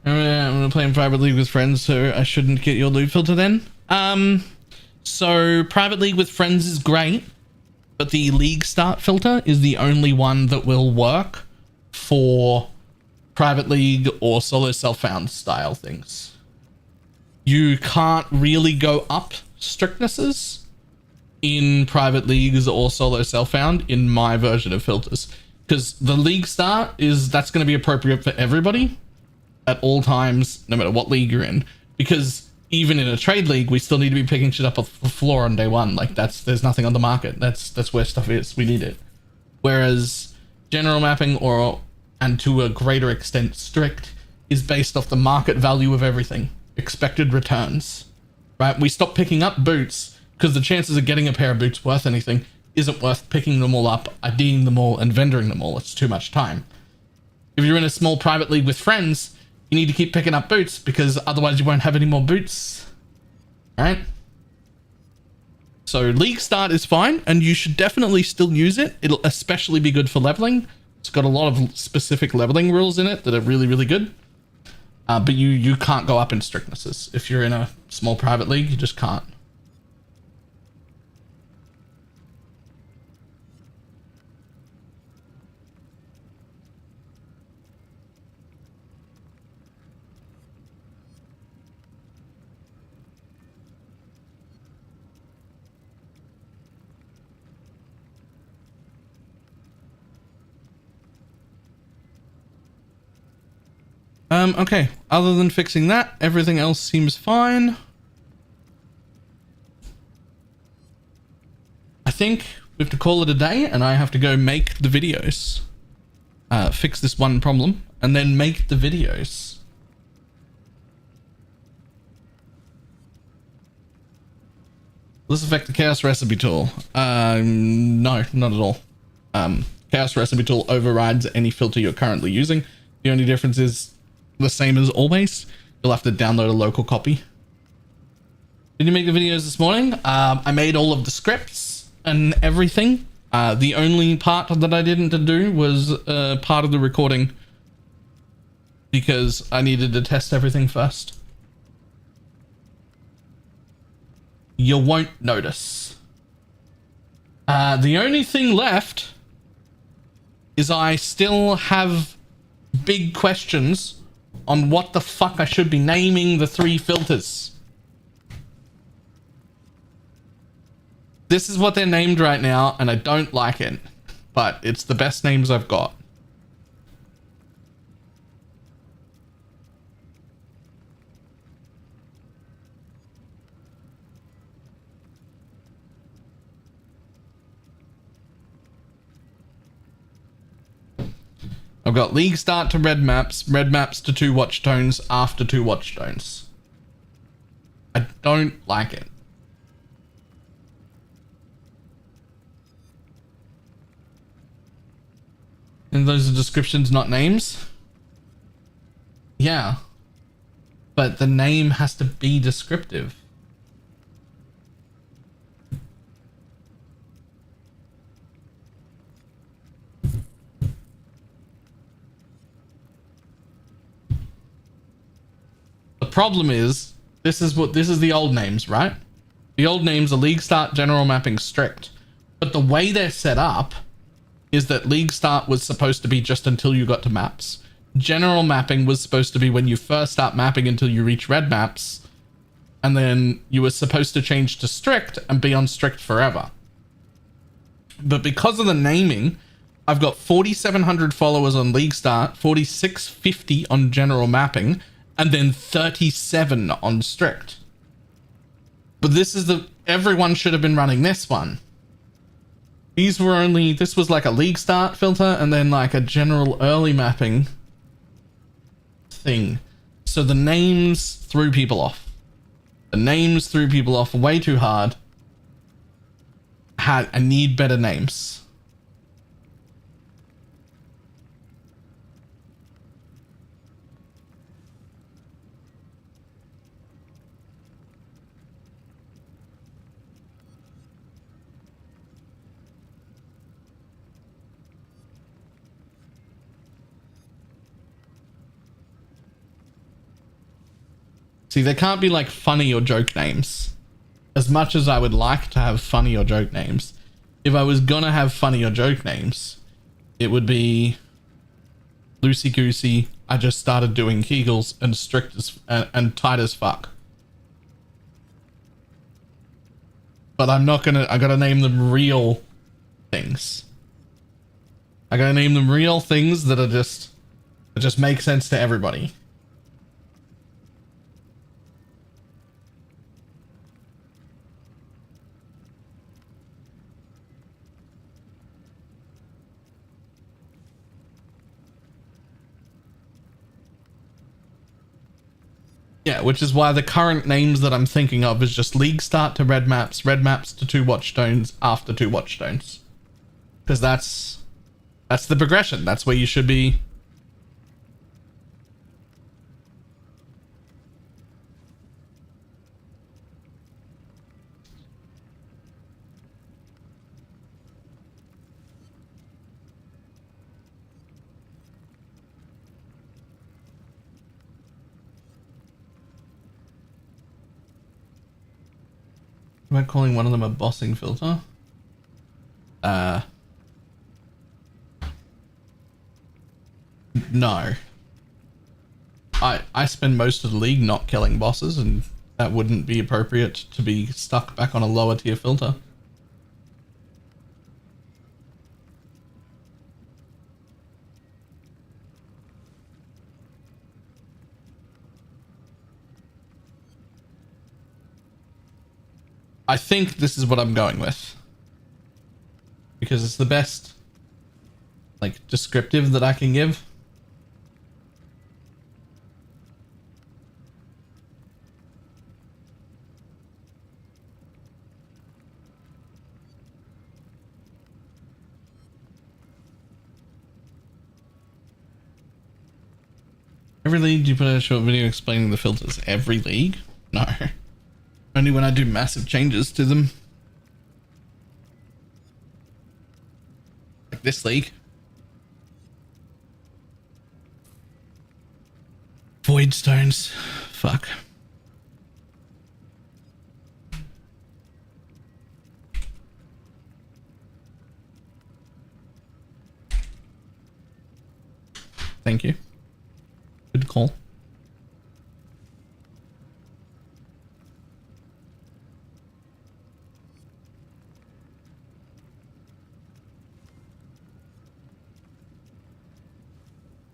I'm gonna play in private league with friends, so I shouldn't get your loot filter then. So private league with friends is great, but the league start filter is the only one that will work for private league or solo self-found style things. You can't really go up strictnesses in private leagues or solo self-found in my version of filters, because the league start that's going to be appropriate for everybody at all times, no matter what league you're in, because even in a trade league we still need to be picking shit up off the floor on day one. Like there's nothing on the market. That's where stuff is. We need it. Whereas general mapping and to a greater extent strict is based off the market value of everything, expected returns. right? We stop picking up boots because the chances of getting a pair of boots worth anything isn't worth picking them all up, IDing them all, and vendoring them all. It's too much time. If you're in a small private league with friends, you need to keep picking up boots because otherwise you won't have any more boots. All right? So League Start is fine, and you should definitely still use it. It'll especially be good for leveling. It's got a lot of specific leveling rules in it that are really, really good. But you can't go up in strictnesses. If you're in a small private league, you just can't. Okay, other than fixing that, everything else seems fine. I think we have to call it a day, and I have to go make the videos. Fix this one problem, and then make the videos. Will this affect the Chaos Recipe Tool? No, not at all. Chaos Recipe Tool overrides any filter you're currently using. The only difference is the same as always. You'll have to download a local copy. Did you make the videos this morning? I made all of the scripts and everything. The only part that I didn't do was part of the recording because I needed to test everything first. You won't notice. The only thing left is I still have big questions on what the fuck I should be naming the 3 filters. This is what they're named right now, and I don't like it, but it's the best names I've got. I've got League Start to red maps to 2 watch tones, after 2 watch tones. I don't like it. And those are descriptions, not names? Yeah. But the name has to be descriptive. The problem is, this is the old names, right? The old names are League Start, General Mapping, Strict. But the way they're set up is that League Start was supposed to be just until you got to maps. General Mapping was supposed to be when you first start mapping until you reach red maps. And then you were supposed to change to Strict and be on Strict forever. But because of the naming, I've got 4,700 followers on League Start, 4,650 on General Mapping, and then 37 on Strict. But this is everyone should have been running this one. These were this was like a League Start filter and then like a general early mapping thing. So the names threw people off. The names threw people off way too hard. I need better names. See, they can't be like funny or joke names. As much as I would like to have funny or joke names, if I was gonna have funny or joke names, it would be loosey goosey. I just started doing Kegels and strict as and tight as fuck. But I'm not gonna. I gotta name them real things. I gotta name them real things that just make sense to everybody. Yeah, which is why the current names that I'm thinking of is just League Start to Red Maps to 2 Watchstones after 2 Watchstones. Because that's the progression. That's where you should be. Am I calling one of them a bossing filter? No. I spend most of the league not killing bosses, and that wouldn't be appropriate to be stuck back on a lower tier filter. I think this is what I'm going with, because it's the best, like, descriptive that I can give. Every league, do you put out a short video explaining the filters? Every league? No. Only when I do massive changes to them. Like this league. Void stones. Fuck. Thank you. Good call.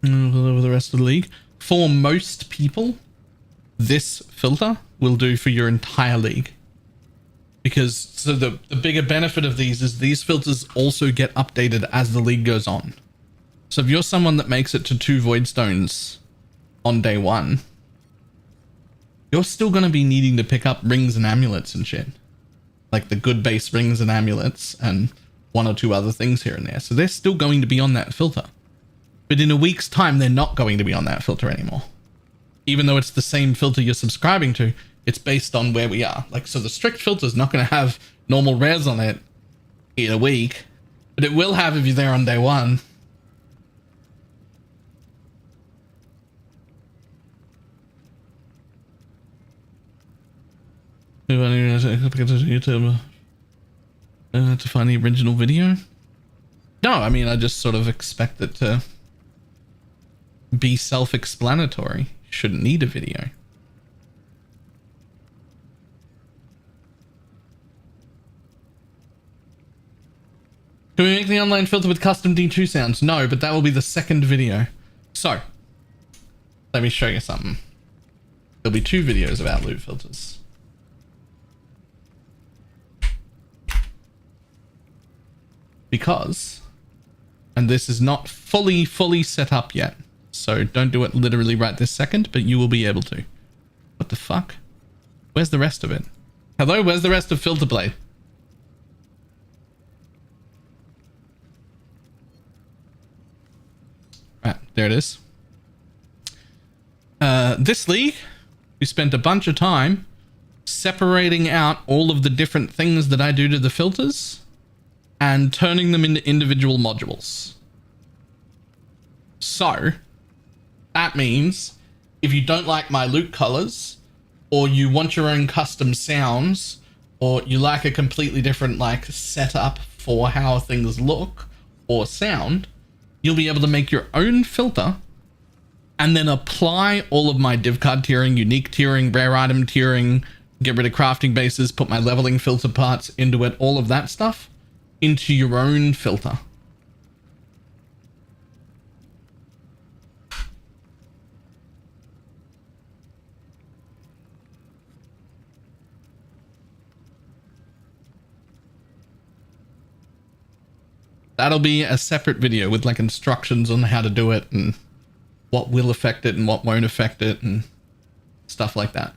Over the rest of the league. For most people, this filter will do for your entire league. Because so the bigger benefit of these is these filters also get updated as the league goes on. So if you're someone that makes it to 2 void stones on day 1, you're still going to be needing to pick up rings and amulets and shit. Like the good base rings and amulets and 1 or 2 other things here and there. So they're still going to be on that filter. But in a week's time, they're not going to be on that filter anymore. Even though it's the same filter you're subscribing to, it's based on where we are. Like, so the strict filter is not going to have normal rares on it in a week, but it will have if you're there on day 1. YouTube to find the original video. No, I mean, I just sort of expect it to be self-explanatory. Shouldn't need a video. Can we make the online filter with custom D2 sounds? No, but that will be the second video. So, let me show you something. There'll be 2 videos about loot filters. Because, and this is not fully set up yet, so don't do it literally right this second, but you will be able to. What the fuck? Where's the rest of it? Hello, where's the rest of Filter Blade? Right, there it is. This league, we spent a bunch of time separating out all of the different things that I do to the filters and turning them into individual modules. So, that means if you don't like my loot colors, or you want your own custom sounds, or you like a completely different like setup for how things look or sound, you'll be able to make your own filter and then apply all of my div card tiering, unique tiering, rare item tiering, get rid of crafting bases, put my leveling filter parts into it, all of that stuff into your own filter. That'll be a separate video with like instructions on how to do it and what will affect it and what won't affect it and stuff like that.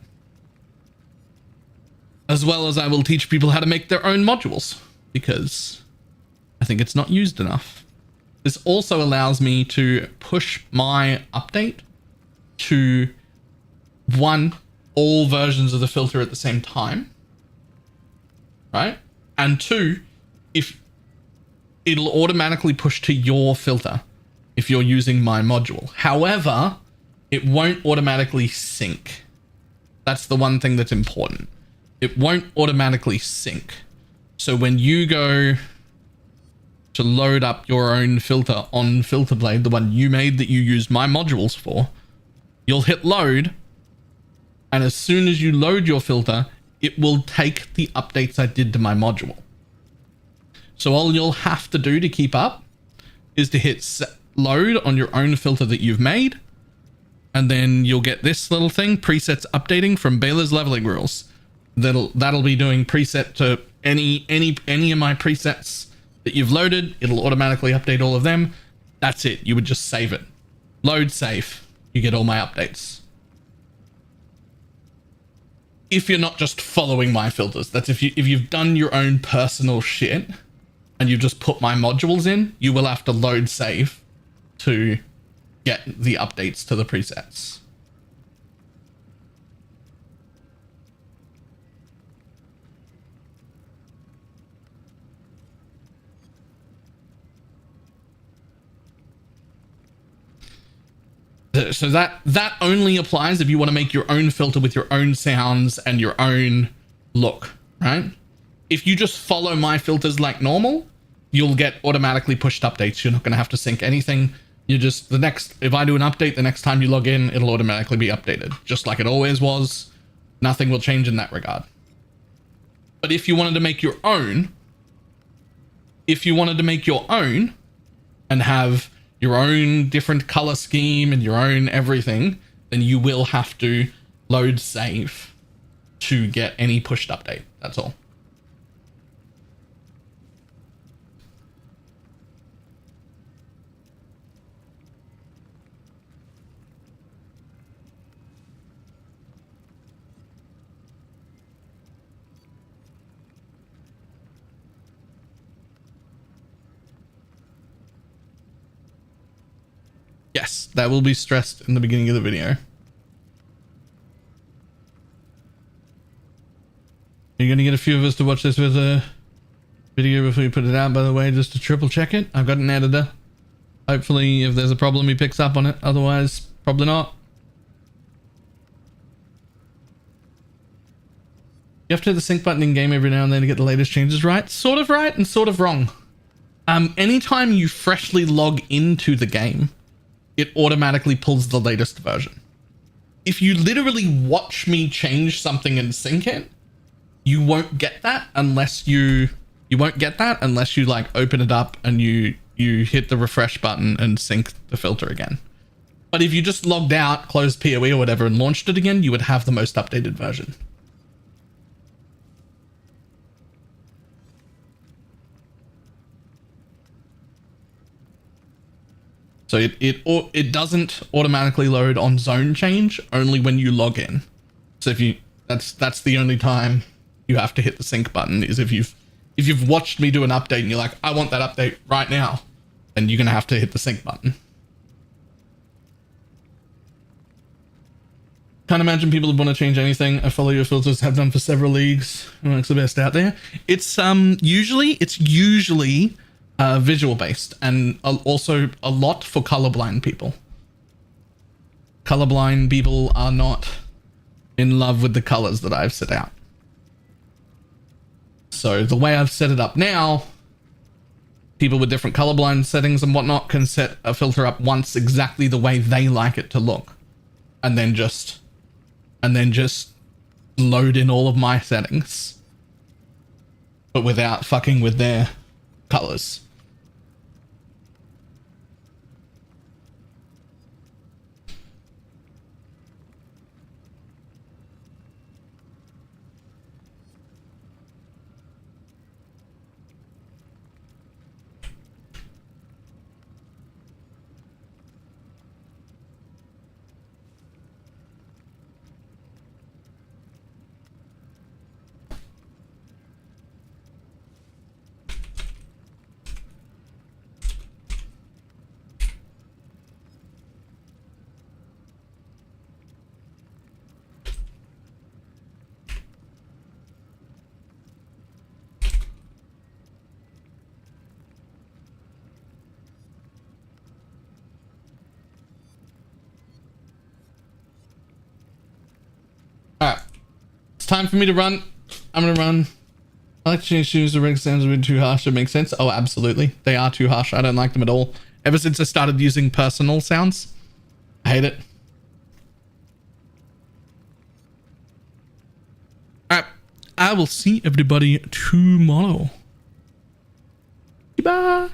As well as I will teach people how to make their own modules, because I think it's not used enough. This also allows me to push my update to all versions of the filter at the same time, right? And 2, if it'll automatically push to your filter if you're using my module. However, it won't automatically sync. That's the one thing that's important. It won't automatically sync. So when you go to load up your own filter on Filterblade, the one you made that you used my modules for, you'll hit load, and as soon as you load your filter, it will take the updates I did to my module. So all you'll have to do to keep up is to hit load on your own filter that you've made, and then you'll get this little thing, presets updating from Baylor's leveling rules. That'll be doing preset to any of my presets that you've loaded. It'll automatically update all of them. That's it. You would just save it. Load, save. You get all my updates. If you're not just following my filters, that's if you've done your own personal shit and you just put my modules in, you will have to load save to get the updates to the presets. So that only applies if you want to make your own filter with your own sounds and your own look, right? If you just follow my filters like normal, you'll get automatically pushed updates. You're not going to have to sync anything. You just, if I do an update, the next time you log in, it'll automatically be updated, just like it always was. Nothing will change in that regard. But if you wanted to make your own, and have your own different color scheme and your own everything, then you will have to load save to get any pushed update. That's all. Yes, that will be stressed in the beginning of the video. Are you going to get a few of us to watch this with a video before you put it out, by the way, just to triple check it? I've got an editor. Hopefully, if there's a problem, he picks up on it. Otherwise, probably not. You have to hit the sync button in game every now and then to get the latest changes right. Sort of right and sort of wrong. Anytime you freshly log into the game, it automatically pulls the latest version. If you literally watch me change something and sync it, you won't get that unless you like open it up and you hit the refresh button and sync the filter again. But if you just logged out, closed PoE or whatever and launched it again, you would have the most updated version. So it doesn't automatically load on zone change, only when you log in. So that's the only time you have to hit the sync button, is if you've watched me do an update and you're like, I want that update right now, then you're gonna have to hit the sync button. Can't imagine people would want to change anything. I follow your filters, have done for several leagues. Amongst the best out there. It's usually visual based, and also a lot for colorblind people. Colorblind people are not in love with the colors that I've set out. So the way I've set it up now, people with different colorblind settings and whatnot can set a filter up once exactly the way they like it to look, and then just load in all of my settings, but without fucking with their colors. It's time for me to run. I'm gonna run. I like to change shoes. The rig sounds a bit too harsh. It makes sense. Oh, absolutely. They are too harsh. I don't like them at all. Ever since I started using personal sounds, I hate it. All right. I will see everybody tomorrow. Bye.